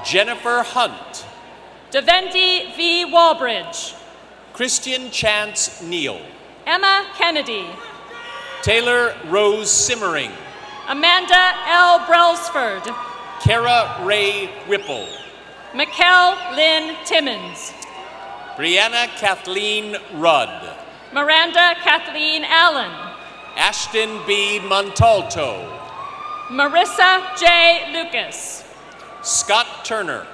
Jennifer Hunt. Devendi V. Walbridge. Christian Chance Neal. Emma Kennedy. Taylor Rose Simmering. Amanda L. Brelsford. Kara Ray Whipple. Mikkel Lynn Timmons. Brianna Kathleen Rudd. Miranda Kathleen Allen. Ashton B. Montalto. Marissa J. Lucas. Scott Turner.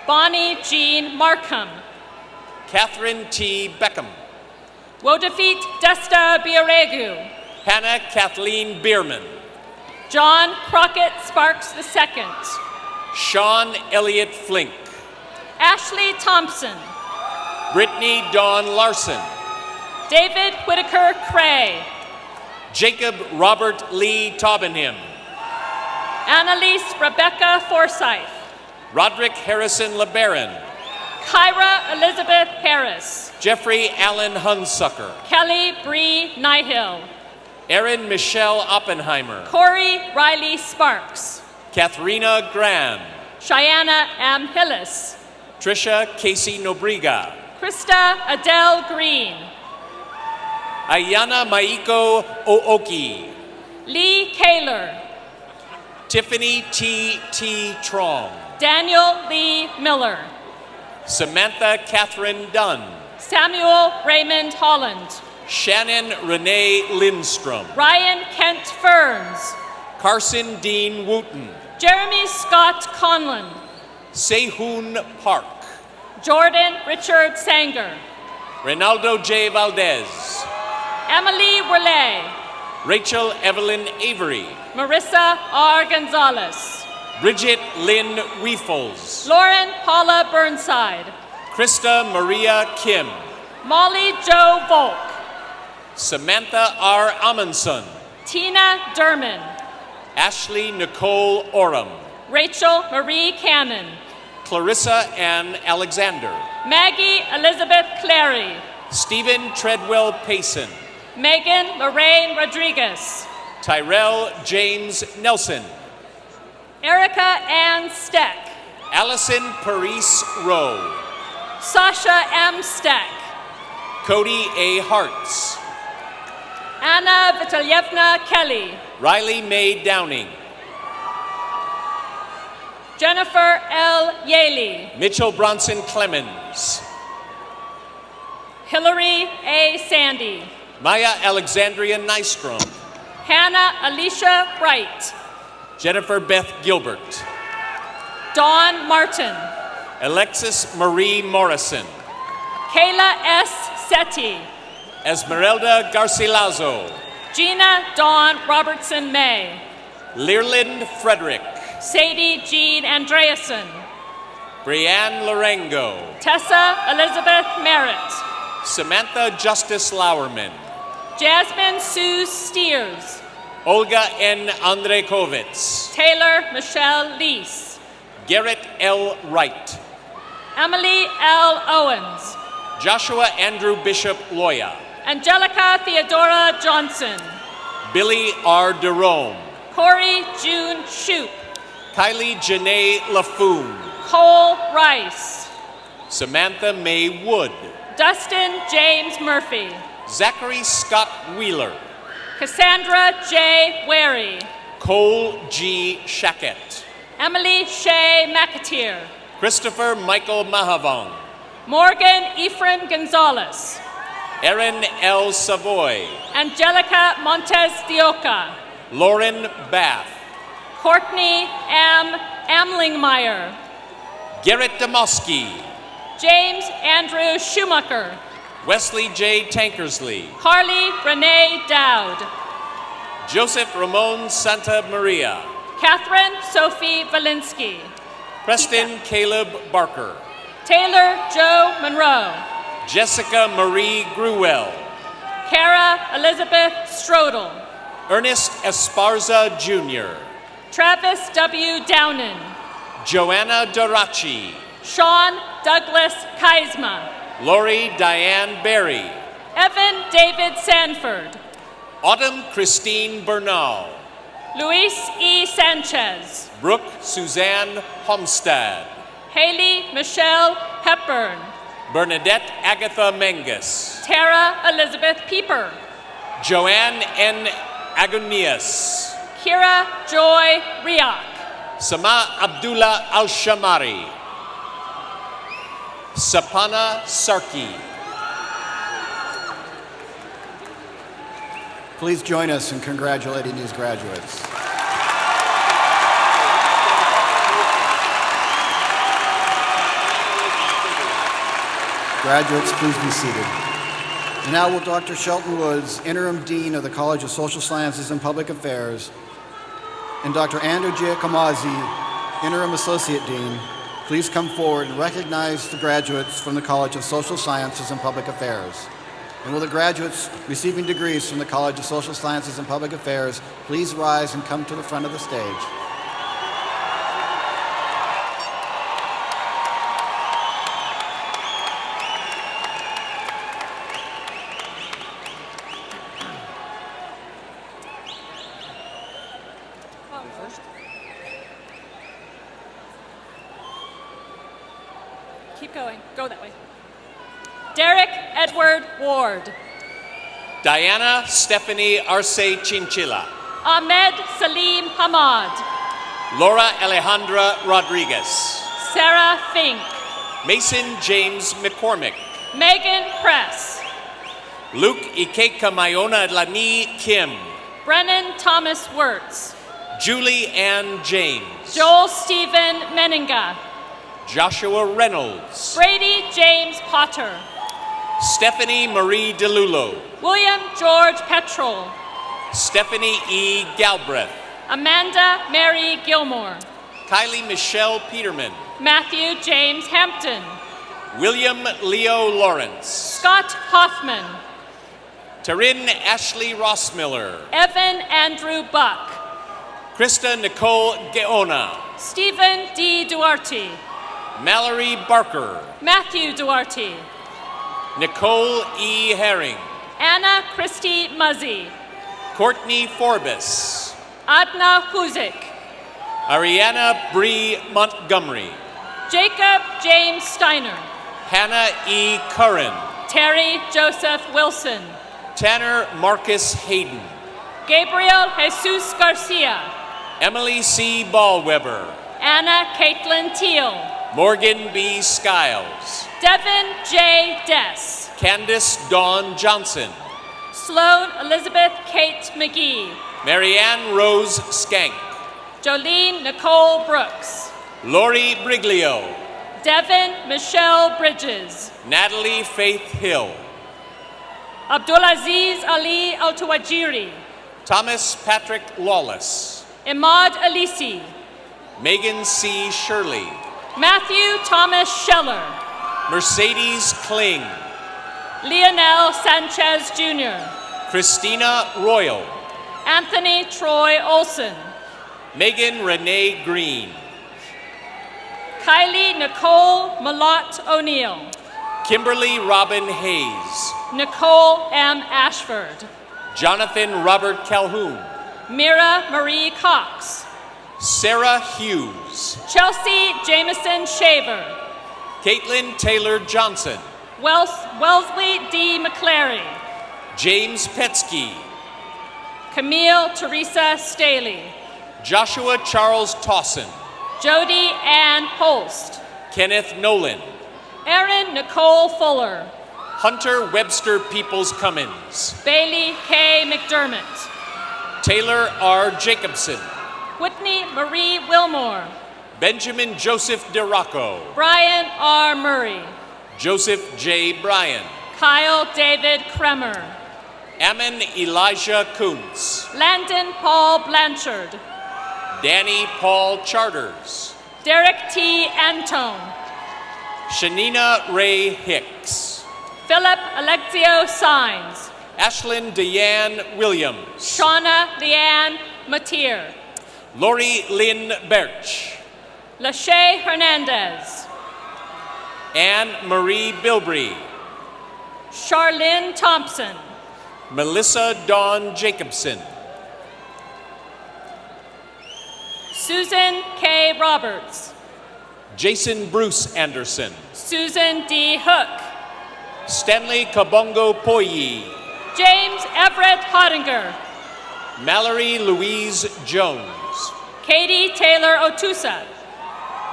Bonnie Jean Markham. Catherine T. Beckham. Wodafit Desta Biaregu. Hannah Kathleen Bierman. John Crockett Sparks II. Sean Elliott Flink. Ashley Thompson. Brittany Dawn Larson. David Whitaker Cray. Jacob Robert Lee Taubenham. Annalise Rebecca Forsyth. Roderick Harrison LeBaron. Kyra Elizabeth Harris. Jeffrey Allen Hunsucker. Kelly Bree Nihill. Erin Michelle Oppenheimer. Corey Riley Sparks. Katharina Graham. Cheyenne M. Hillis. Trisha Casey Nobriga. Krista Adele Green. Ayana Maiko Ooki. Lee Kaler. Tiffany T. Trong. Daniel Lee Miller. Samantha Catherine Dunn. Samuel Raymond Holland. Shannon Renee Lindstrom. Ryan Kent Ferns. Carson Dean Wooten. Jeremy Scott Conlon. Sehun Park. Jordan Richard Sanger. Reynaldo J. Valdez. Emily Werley. Rachel Evelyn Avery. Marissa R. Gonzalez. Bridget Lynn Weefels. Lauren Paula Burnside. Krista Maria Kim. Molly Jo Volk. Samantha R. Amundson. Tina Derman. Ashley Nicole Oram. Rachel Marie Cannon. Clarissa Ann Alexander. Maggie Elizabeth Clary. Stephen Treadwell Payson. Megan Lorraine Rodriguez. Tyrell James Nelson. Erica Ann Steck. Allison Paris Rowe. Sasha M. Steck. Cody A. Hartz. Anna Vitalyevna Kelly. Riley Mae Downing. Jennifer L. Yaley. Mitchell Bronson Clemens. Hillary A. Sandy. Maya Alexandria Nystrom. Hannah Alicia Bright. Jennifer Beth Gilbert. Dawn Martin. Alexis Marie Morrison. Kayla S. Setti. Esmeralda Garcilaso. Gina Dawn Robertson May. Learland Frederick. Sadie Jean Andreasen. Brianne Lorengo. Tessa Elizabeth Merritt. Samantha Justice Lauerman. Jasmine Sue Steers. Olga N. Andrejkovitz. Taylor Michelle Lease. Garrett L. Wright. Emily L. Owens. Joshua Andrew Bishop Loya. Angelica Theodora Johnson. Billy R. Derome. Corey June Shoup. Kylie Janae Lafoon. Cole Rice. Samantha Mae Wood. Dustin James Murphy. Zachary Scott Wheeler. Cassandra J. Wary. Cole G. Shackett. Emily Shea McAteer. Christopher Michael Mahavong. Morgan Ephraim Gonzalez. Erin L. Savoy. Angelica Montes de Oca. Lauren Bath. Courtney M. Amlingmeyer. Garrett Demoski. James Andrew Schumacher. Wesley J. Tankersley. Carly Renee Dowd. Joseph Ramon Santa Maria. Catherine Sophie Valinsky. Preston Caleb Barker. Taylor Joe Monroe. Jessica Marie Gruwell. Kara Elizabeth Strodel. Ernest Esparza Jr. Travis W. Downen. Joanna Dorachi. Sean Douglas Kaisma. Lori Diane Berry. Evan David Sanford. Autumn Christine Bernal. Luis E. Sanchez. Brooke Suzanne Homstad. Haley Michelle Hepburn. Bernadette Agatha Mengus. Tara Elizabeth Pieper. Joanne N. Agonias. Kira Joy Riak. Sama Abdullah Al-Shamari. Sapana Sarki. Please join us in congratulating these graduates. Graduates, please be seated. And now will Dr. Shelton Woods, Interim Dean of the College of Social Sciences and Public Affairs, and Dr. Andrew Giacomazzi, Interim Associate Dean, please come forward and recognize the graduates from the College of Social Sciences and Public Affairs. And will the graduates receiving degrees from the College of Social Sciences and Public Affairs please rise and come to the front of the stage. Keep going. Go that way. Derek Edward Ward. Diana Stephanie Arce Chinchilla. Ahmed Salim Hamad. Laura Alejandra Rodriguez. Sarah Fink. Mason James McCormick. Megan Press. Luke Ikeka Mayona Lani Kim. Brennan Thomas Wirtz. Julie Ann James. Joel Stephen Meninga. Joshua Reynolds. Brady James Potter. Stephanie Marie DeLulo. William George Petrol. Stephanie E. Galbraith. Amanda Mary Gilmore. Kylie Michelle Peterman. Matthew James Hampton. William Leo Lawrence. Scott Hoffman. Taryn Ashley Rossmiller. Evan Andrew Buck. Krista Nicole Geona. Stephen D. Duarte. Mallory Barker. Matthew Duarte. Nicole E. Herring. Anna Christie Muzzy. Courtney Forbes. Adna Huzik. Ariana Bree Montgomery. Jacob James Steiner. Hannah E. Curran. Terry Joseph Wilson. Tanner Marcus Hayden. Gabriel Jesus Garcia. Emily C. Ballweber. Anna Caitlin Teal. Morgan B. Skiles. Devin J. Dess. Candace Dawn Johnson. Sloan Elizabeth Kate McGee. Marianne Rose Skank. Jolene Nicole Brooks. Lori Briglio. Devin Michelle Bridges. Natalie Faith Hill. Abdulaziz Ali Al-Tuwajiri. Thomas Patrick Lawless. Imad Alisi. Megan C. Shirley. Matthew Thomas Scheller. Mercedes Kling. Lionel Sanchez Jr. Christina Royal. Anthony Troy Olson. Megan Renee Green. Kylie Nicole Malott O'Neill. Kimberly Robin Hayes. Nicole M. Ashford. Jonathan Robert Calhoun. Mira Marie Cox. Sarah Hughes. Chelsea Jameson Shaver. Caitlin Taylor Johnson. Wellesley D. McClary. James Petsky. Camille Teresa Staley. Joshua Charles Towson. Jody Ann Holst. Kenneth Nolan. Erin Nicole Fuller. Hunter Webster Peoples Cummins. Bailey K. McDermott. Taylor R. Jacobson. Whitney Marie Wilmore. Benjamin Joseph DeRocco. Brian R. Murray. Joseph J. Bryan. Kyle David Kremer. Ammon Elijah Kuntz. Landon Paul Blanchard. Danny Paul Charters. Derek T. Antone. Shanina Ray Hicks. Philip Alexio Sines. Ashlyn Deanne Williams. Shauna Leanne Matier. Lori Lynn Birch. Lachey Hernandez. Anne Marie Bilbrey. Charlene Thompson. Melissa Dawn Jacobson. Susan K. Roberts. Jason Bruce Anderson. Susan D. Hook. Stanley Kabongo Poyi. James Everett Hottinger. Mallory Louise Jones. Katie Taylor Otusa.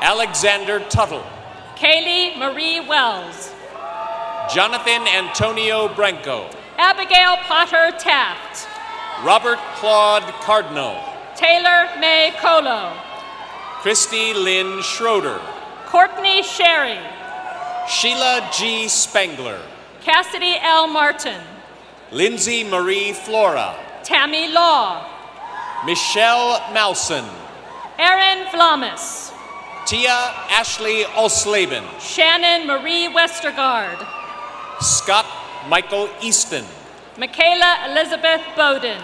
Alexander Tuttle. Kaylee Marie Wells. Jonathan Antonio Branco. Abigail Potter Taft. Robert Claude Cardinal. Taylor May Colo. Christy Lynn Schroeder. Courtney Sherry. Sheila G. Spangler. Cassidy L. Martin. Lindsay Marie Flora. Tammy Law. Michelle Malson. Erin Vlamis. Tia Ashley Osleben. Shannon Marie Westergaard. Scott Michael Easton. Michaela Elizabeth Bowden.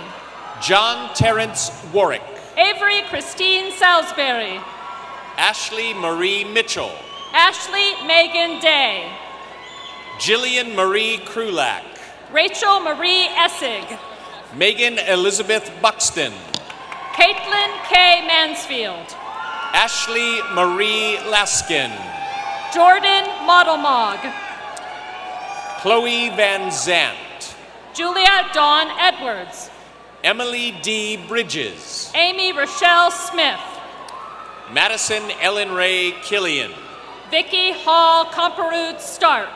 John Terrence Warwick. Avery Christine Salisbury. Ashley Marie Mitchell. Ashley Megan Day. Jillian Marie Krulak. Rachel Marie Essig. Megan Elizabeth Buxton. Caitlin K. Mansfield. Ashley Marie Laskin. Jordan Modelmog. Chloe Van Zant. Julia Dawn Edwards. Emily D. Bridges. Amy Rochelle Smith. Madison Ellen Ray Killian. Vicky Hall Comperud Stark.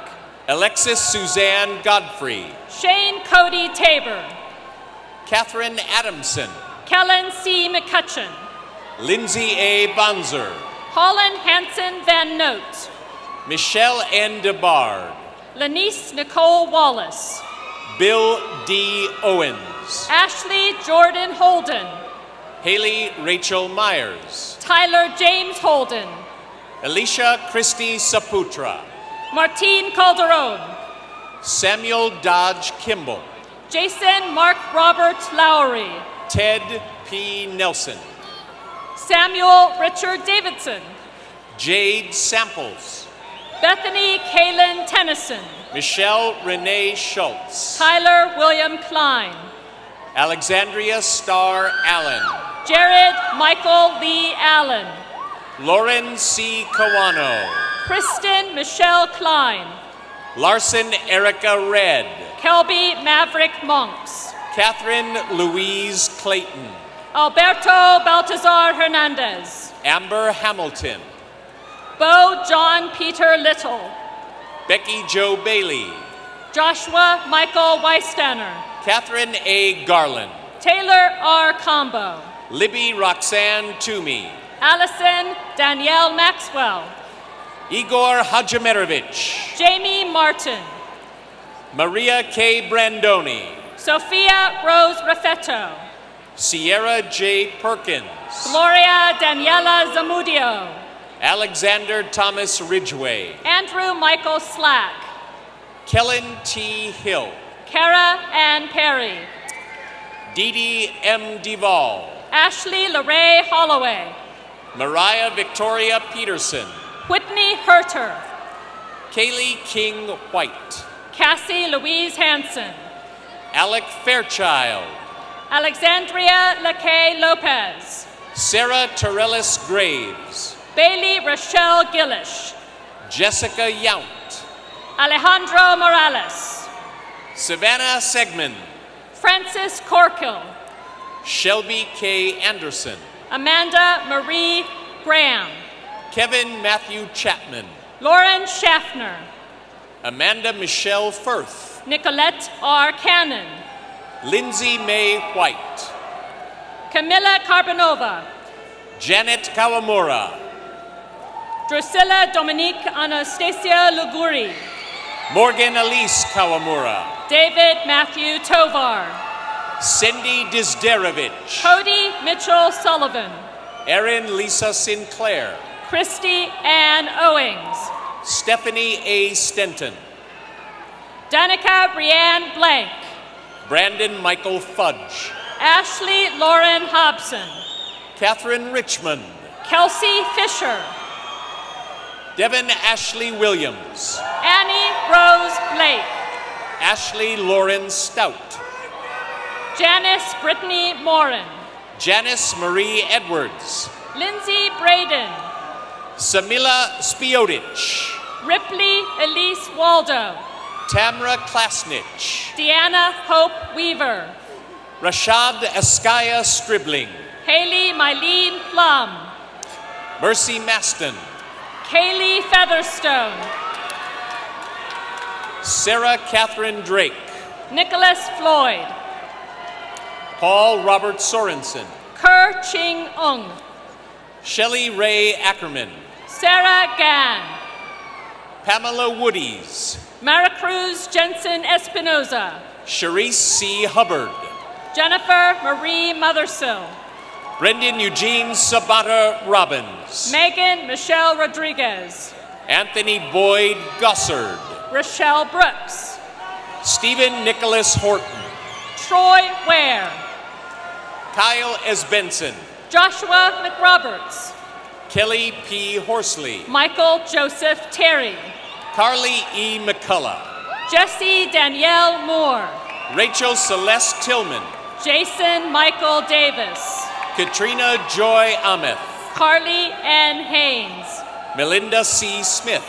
Alexis Suzanne Godfrey. Shane Cody Tabor. Catherine Adamson. Kellen C. McCutcheon. Lindsay A. Bonzer. Holland Hanson Van Note. Michelle N. DeBard. Lanice Nicole Wallace. Bill D. Owens. Ashley Jordan Holden. Haley Rachel Myers. Tyler James Holden. Alicia Christie Saputra. Martine Calderon. Samuel Dodge Kimball. Jason Mark Robert Lowry. Ted P. Nelson. Samuel Richard Davidson. Jade Samples. Bethany Kaylin Tennyson. Michelle Renee Schultz. Tyler William Klein. Alexandria Starr Allen. Jared Michael Lee Allen. Lauren C. Kawano. Kristen Michelle Klein. Larson Erica Red. Kelby Maverick Monks. Catherine Louise Clayton. Alberto Baltazar Hernandez. Amber Hamilton. Bo John Peter Little. Becky Jo Bailey. Joshua Michael Weistanner. Catherine A. Garland. Taylor R. Combo. Libby Roxanne Toomey. Allison Danielle Maxwell. Igor Hadjimerovich. Jamie Martin. Maria K. Brandoni. Sophia Rose Raffetto. Sierra J. Perkins. Gloria Daniela Zamudio. Alexander Thomas Ridgway. Andrew Michael Slack. Kellen T. Hill. Kara Ann Perry. Dee Dee M. Duvall. Ashley LeRae Holloway. Mariah Victoria Peterson. Whitney Herter. Kaylee King White. Cassie Louise Hanson. Alec Fairchild. Alexandria LaKay Lopez. Sarah Torellis Graves. Bailey Rochelle Gillish. Jessica Yount. Alejandro Morales. Savannah Segman. Francis Corkill. Shelby K. Anderson. Amanda Marie Graham. Kevin Matthew Chapman. Lauren Schaffner. Amanda Michelle Firth. Nicolette R. Cannon. Lindsay May White. Camilla Carbonova. Janet Kawamura. Drusilla Dominique Anastasia Luguri. Morgan Elise Kawamura. David Matthew Tovar. Cindy Dizderevich. Cody Mitchell Sullivan. Erin Lisa Sinclair. Christy Ann Owings. Stephanie A. Stenton. Danica Brianne Blank. Brandon Michael Fudge. Ashley Lauren Hobson. Catherine Richmond. Kelsey Fisher. Devin Ashley Williams. Annie Rose Blake. Ashley Lauren Stout. Janice Brittany Morin. Janice Marie Edwards. Lindsay Braden. Samila Spiotich. Ripley Elise Waldo. Tamra Klasnich. Deanna Hope Weaver. Rashad Eskaya Stribling. Haley Mylene Plum. Mercy Maston. Kaylee Featherstone. Sarah Catherine Drake. Nicholas Floyd. Paul Robert Sorensen. Kerr Ching Ung. Shelley Ray Ackerman. Sarah Gann. Pamela Woodies. Maricruz Jensen Espinoza. Sharice C. Hubbard. Jennifer Marie Mothersill. Brendan Eugene Sabata Robbins. Megan Michelle Rodriguez. Anthony Boyd Gossard. Rochelle Brooks. Stephen Nicholas Horton. Troy Ware. Kyle Esbenson. Joshua McRoberts. Kelly P. Horsley. Michael Joseph Terry. Carly E. McCullough. Jesse Danielle Moore. Rachel Celeste Tillman. Jason Michael Davis. Katrina Joy Ameth. Carly Ann Haynes. Melinda C. Smith.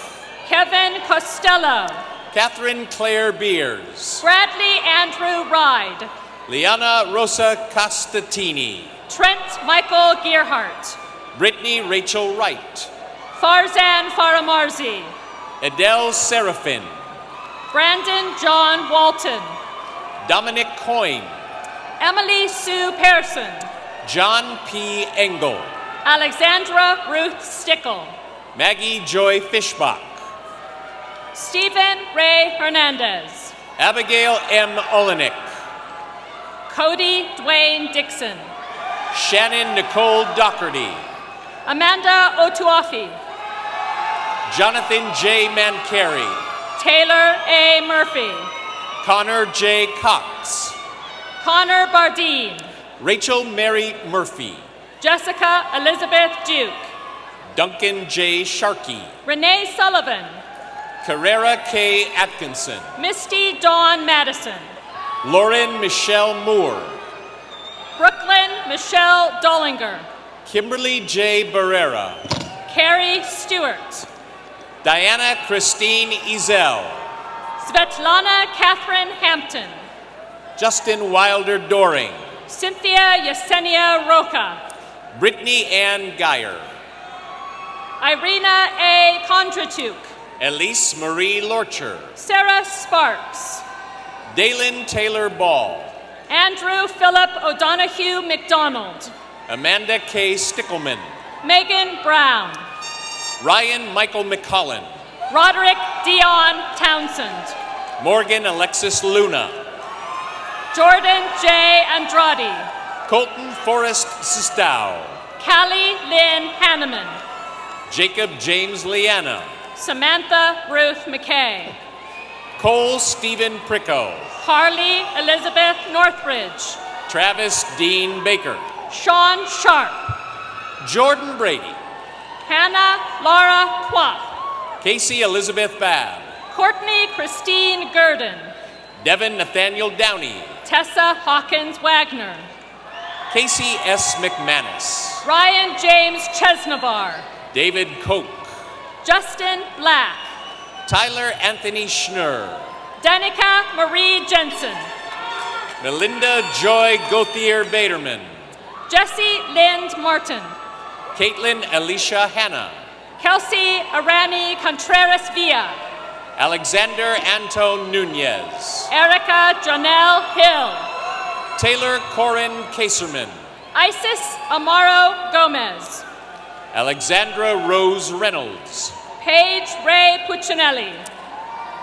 Kevin Costello. Catherine Claire Beers. Bradley Andrew Ride. Liana Rosa Costatini. Trent Michael Gearhart. Brittany Rachel Wright. Farzan Faramarzi. Adele Seraphin. Brandon John Walton. Dominic Coyne. Emily Sue Pearson. John P. Engel. Alexandra Ruth Stickle. Maggie Joy Fishbach. Stephen Ray Hernandez. Abigail M. Olenek. Cody Dwayne Dixon. Shannon Nicole Doherty. Amanda Otuafi. Jonathan J. Mancari. Taylor A. Murphy. Connor J. Cox. Connor Bardeen. Rachel Mary Murphy. Jessica Elizabeth Duke. Duncan J. Sharkey. Renee Sullivan. Carrera K. Atkinson. Misty Dawn Madison. Lauren Michelle Moore. Brooklyn Michelle Dollinger. Kimberly J. Barrera. Carrie Stewart. Diana Christine Ezel. Svetlana Catherine Hampton. Justin Wilder Doring. Cynthia Yesenia Roca. Brittany Ann Geyer. Irina A. Kondratuk. Elise Marie Lorcher. Sarah Sparks. Dalen Taylor Ball. Andrew Philip O'Donoghue McDonald. Amanda K. Stickelman. Megan Brown. Ryan Michael McCullen. Roderick Dion Townsend. Morgan Alexis Luna. Jordan J. Andrade. Colton Forrest Sistow. Callie Lynn Hanneman. Jacob James Liana. Samantha Ruth McKay. Cole Stephen Pricko. Harley Elizabeth Northridge. Travis Dean Baker. Sean Sharp. Jordan Brady. Hannah Laura Quap. Casey Elizabeth Babb. Courtney Christine Gurdon. Devin Nathaniel Downey. Tessa Hawkins Wagner. Casey S. McManus. Ryan James Chesnavar. David Koch. Justin Black. Tyler Anthony Schnurr. Danica Marie Jensen. Melinda Joy Gauthier Baderman. Jessie Lind Martin. Caitlin Alicia Hanna. Kelsey Arani Contreras Villa. Alexander Anton Nunez. Erica Janelle Hill. Taylor Corin Kaserman. Isis Amaro Gomez. Alexandra Rose Reynolds. Paige Ray Puccinelli.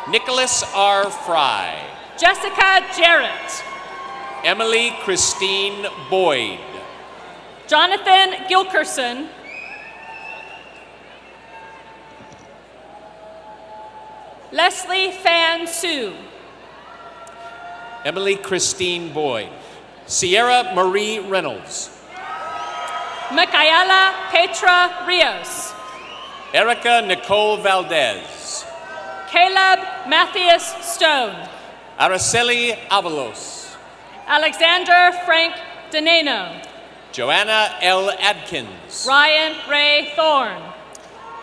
Nicholas R. Fry. Jessica Jarrett. Emily Christine Boyd. Jonathan Gilkerson. Leslie Fan Sue. Emily Christine Boyd. Sierra Marie Reynolds. Micaela Petra Rios. Erica Nicole Valdez. Caleb Matthias Stone. Araceli Avalos. Alexander Frank Deneno. Joanna L. Adkins. Ryan Ray Thorne.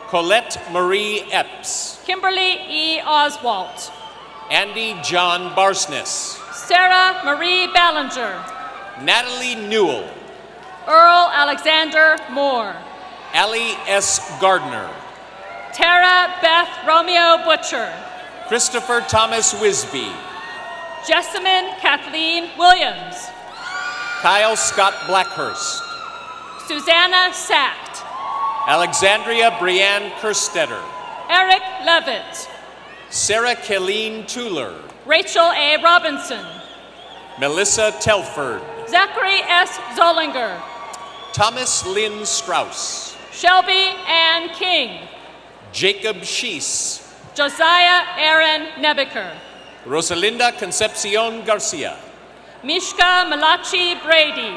Colette Marie Epps. Kimberly E. Oswalt. Andy John Barsness. Sarah Marie Ballinger. Natalie Newell. Earl Alexander Moore. Allie S. Gardner. Tara Beth Romeo Butcher. Christopher Thomas Wisby. Jessamine Kathleen Williams. Kyle Scott Blackhurst. Susanna Sacht. Alexandria Brianne Kerstetter. Eric Levitt. Sarah Kelleen Tuller. Rachel A. Robinson. Melissa Telford. Zachary S. Zollinger. Thomas Lynn Strauss. Shelby Ann King. Jacob Shees. Josiah Aaron Nebeker. Rosalinda Concepcion Garcia. Mishka Malachi Brady.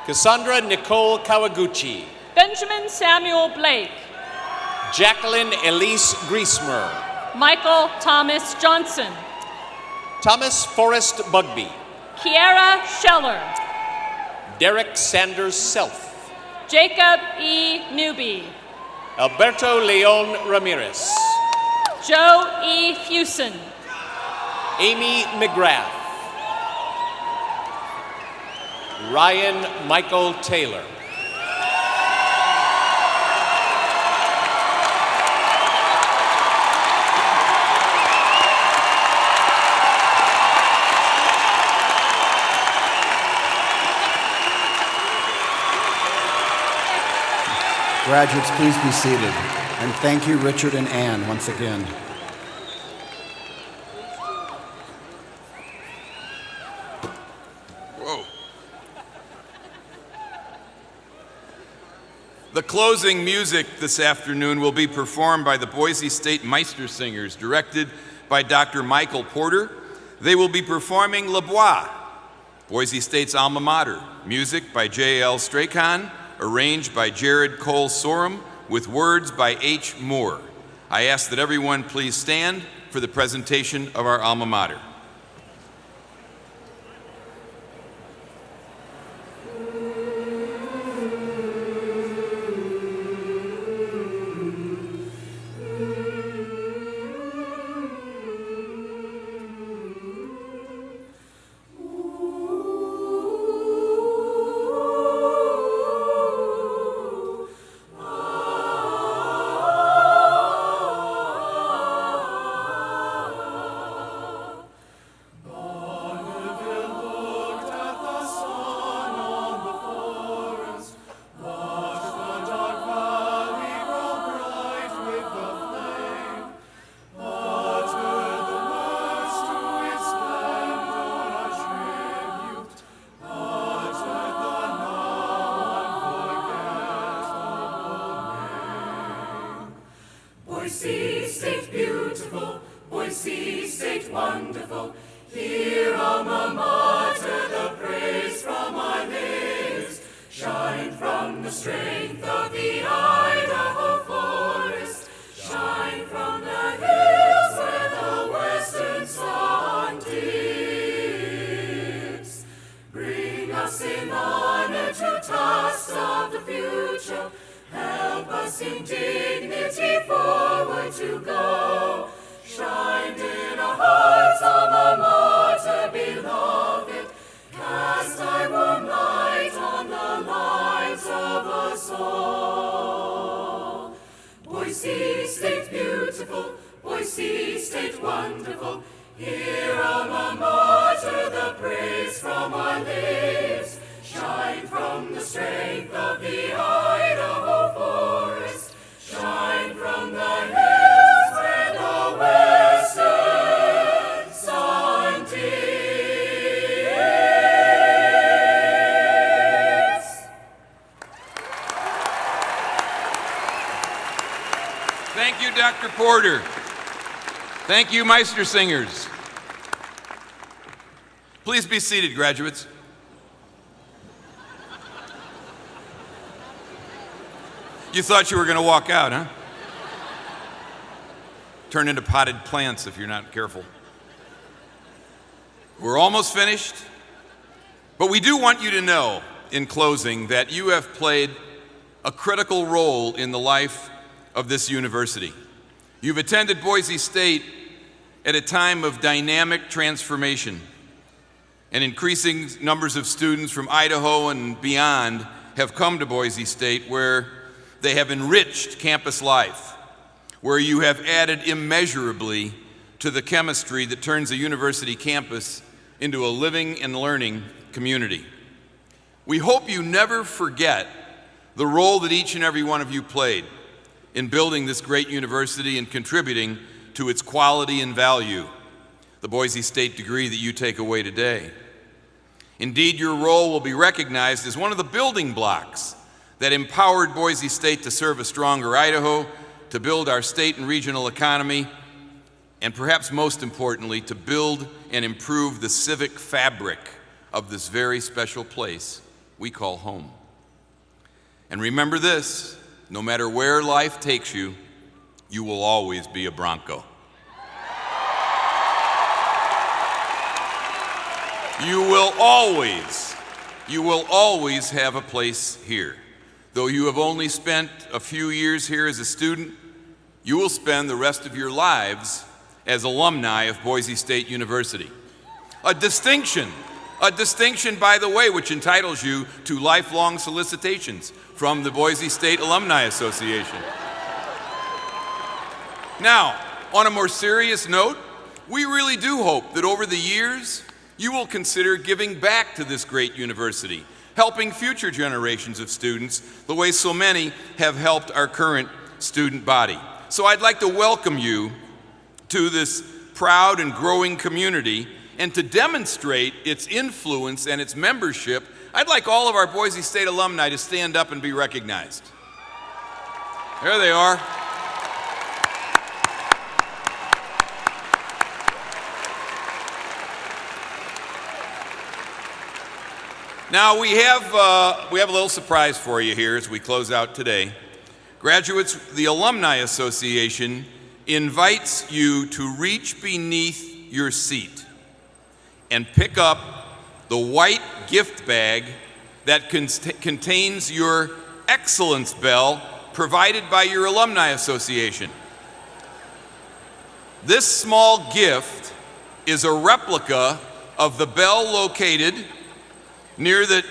Cassandra Nicole Kawaguchi. Benjamin Samuel Blake. Jacqueline Elise Griesmer. Michael Thomas Johnson. Thomas Forrest Bugby. Kiara Scheller. Derek Sanders Self. Jacob E. Newby. Alberto Leon Ramirez. Joe E. Fusen. Amy McGrath. Ryan Michael Taylor. Graduates, please be seated. And thank you, Richard and Ann, once again. Whoa. The closing music this afternoon will be performed by the Boise State Meistersingers, directed by Dr. Michael Porter. They will be performing Le Bois, Boise State's alma mater, music by J.L. Strachan, arranged by Jared Cole Sorum, with words by H. Moore. I ask that everyone please stand for the presentation of our alma mater. Boise State beautiful, Boise State wonderful, here alma mater, the praise from our lips. Shine from the strength of the Idaho forest, shine from the hills where the western sun dips. Bring us in honor to tasks of the future, help us in dignity forward to go. Shine in our hearts, alma mater beloved. Cast thy warm light on the lives of us all. Boise State beautiful, Boise State wonderful. Hear alma mater, the praise from our lips. Shine from the strength of the Idaho forest. Shine from the hills where the western sun dips. Thank you, Dr. Porter. Thank you, Meistersingers. Please be seated, graduates. You thought you were going to walk out, huh? Turn into potted plants if you're not careful. We're almost finished, but we do want you to know, in closing, that you have played a critical role in the life of this university. You've attended Boise State at a time of dynamic transformation, and increasing numbers of students from Idaho and beyond have come to Boise State, where they have enriched campus life, where you have added immeasurably to the chemistry that turns a university campus into a living and learning community. We hope you never forget the role that each and every one of you played in building this great university and contributing to its quality and value, the Boise State degree that you take away today. Indeed, your role will be recognized as one of the building blocks that empowered Boise State to serve a stronger Idaho, to build our state and regional economy, and perhaps most importantly, to build and improve the civic fabric of this very special place we call home. And remember this, no matter where life takes you, you will always be a Bronco. You will always have a place here. Though you have only spent a few years here as a student, you will spend the rest of your lives as alumni of Boise State University. A distinction, by the way, which entitles you to lifelong solicitations from the Boise State Alumni Association. Now, on a more serious note, we really do hope that over the years, you will consider giving back to this great university, helping future generations of students the way so many have helped our current student body. So I'd like to welcome you to this proud and growing community, and to demonstrate its influence and its membership, I'd like all of our Boise State alumni to stand up and be recognized. There they are. Now we have a little surprise for you here as we close out today. Graduates, the Alumni Association invites you to reach beneath your seat and pick up the white gift bag that contains your Excellence Bell provided by your Alumni Association. This small gift is a replica of the bell located near the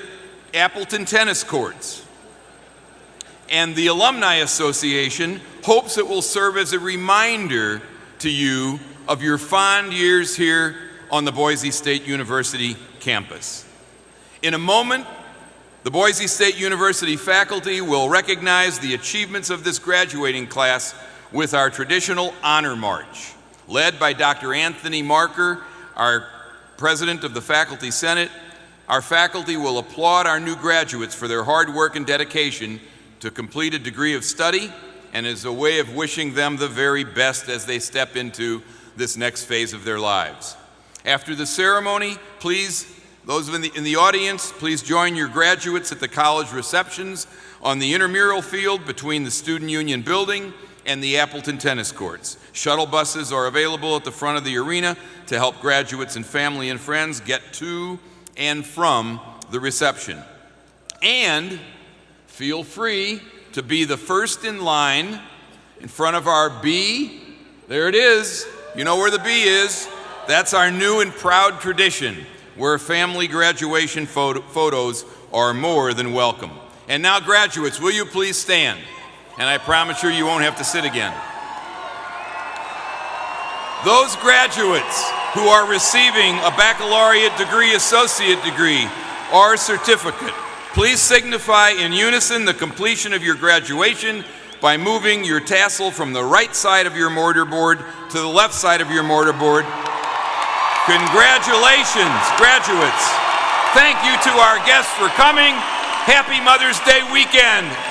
Appleton tennis courts. And the Alumni Association hopes it will serve as a reminder to you of your fond years here on the Boise State University campus. In a moment, the Boise State University faculty will recognize the achievements of this graduating class with our traditional honor march. Led by Dr. Anthony Marker, our president of the Faculty Senate, our faculty will applaud our new graduates for their hard work and dedication to complete a degree of study, and as a way of wishing them the very best as they step into this next phase of their lives. After the ceremony, please, those in the audience, please join your graduates at the college receptions on the intramural field between the Student Union building and the Appleton tennis courts. Shuttle buses are available at the front of the arena to help graduates and family and friends get to and from the reception. And feel free to be the first in line in front of our B. There it is. You know where the B is. That's our new and proud tradition, where family graduation photos are more than welcome. And now, graduates, will you please stand? And I promise you won't have to sit again. Those graduates who are receiving a baccalaureate degree, associate degree, or certificate, please signify in unison the completion of your graduation by moving your tassel from the right side of your mortarboard to the left side of your mortarboard. Congratulations, graduates. Thank you to our guests for coming. Happy Mother's Day weekend.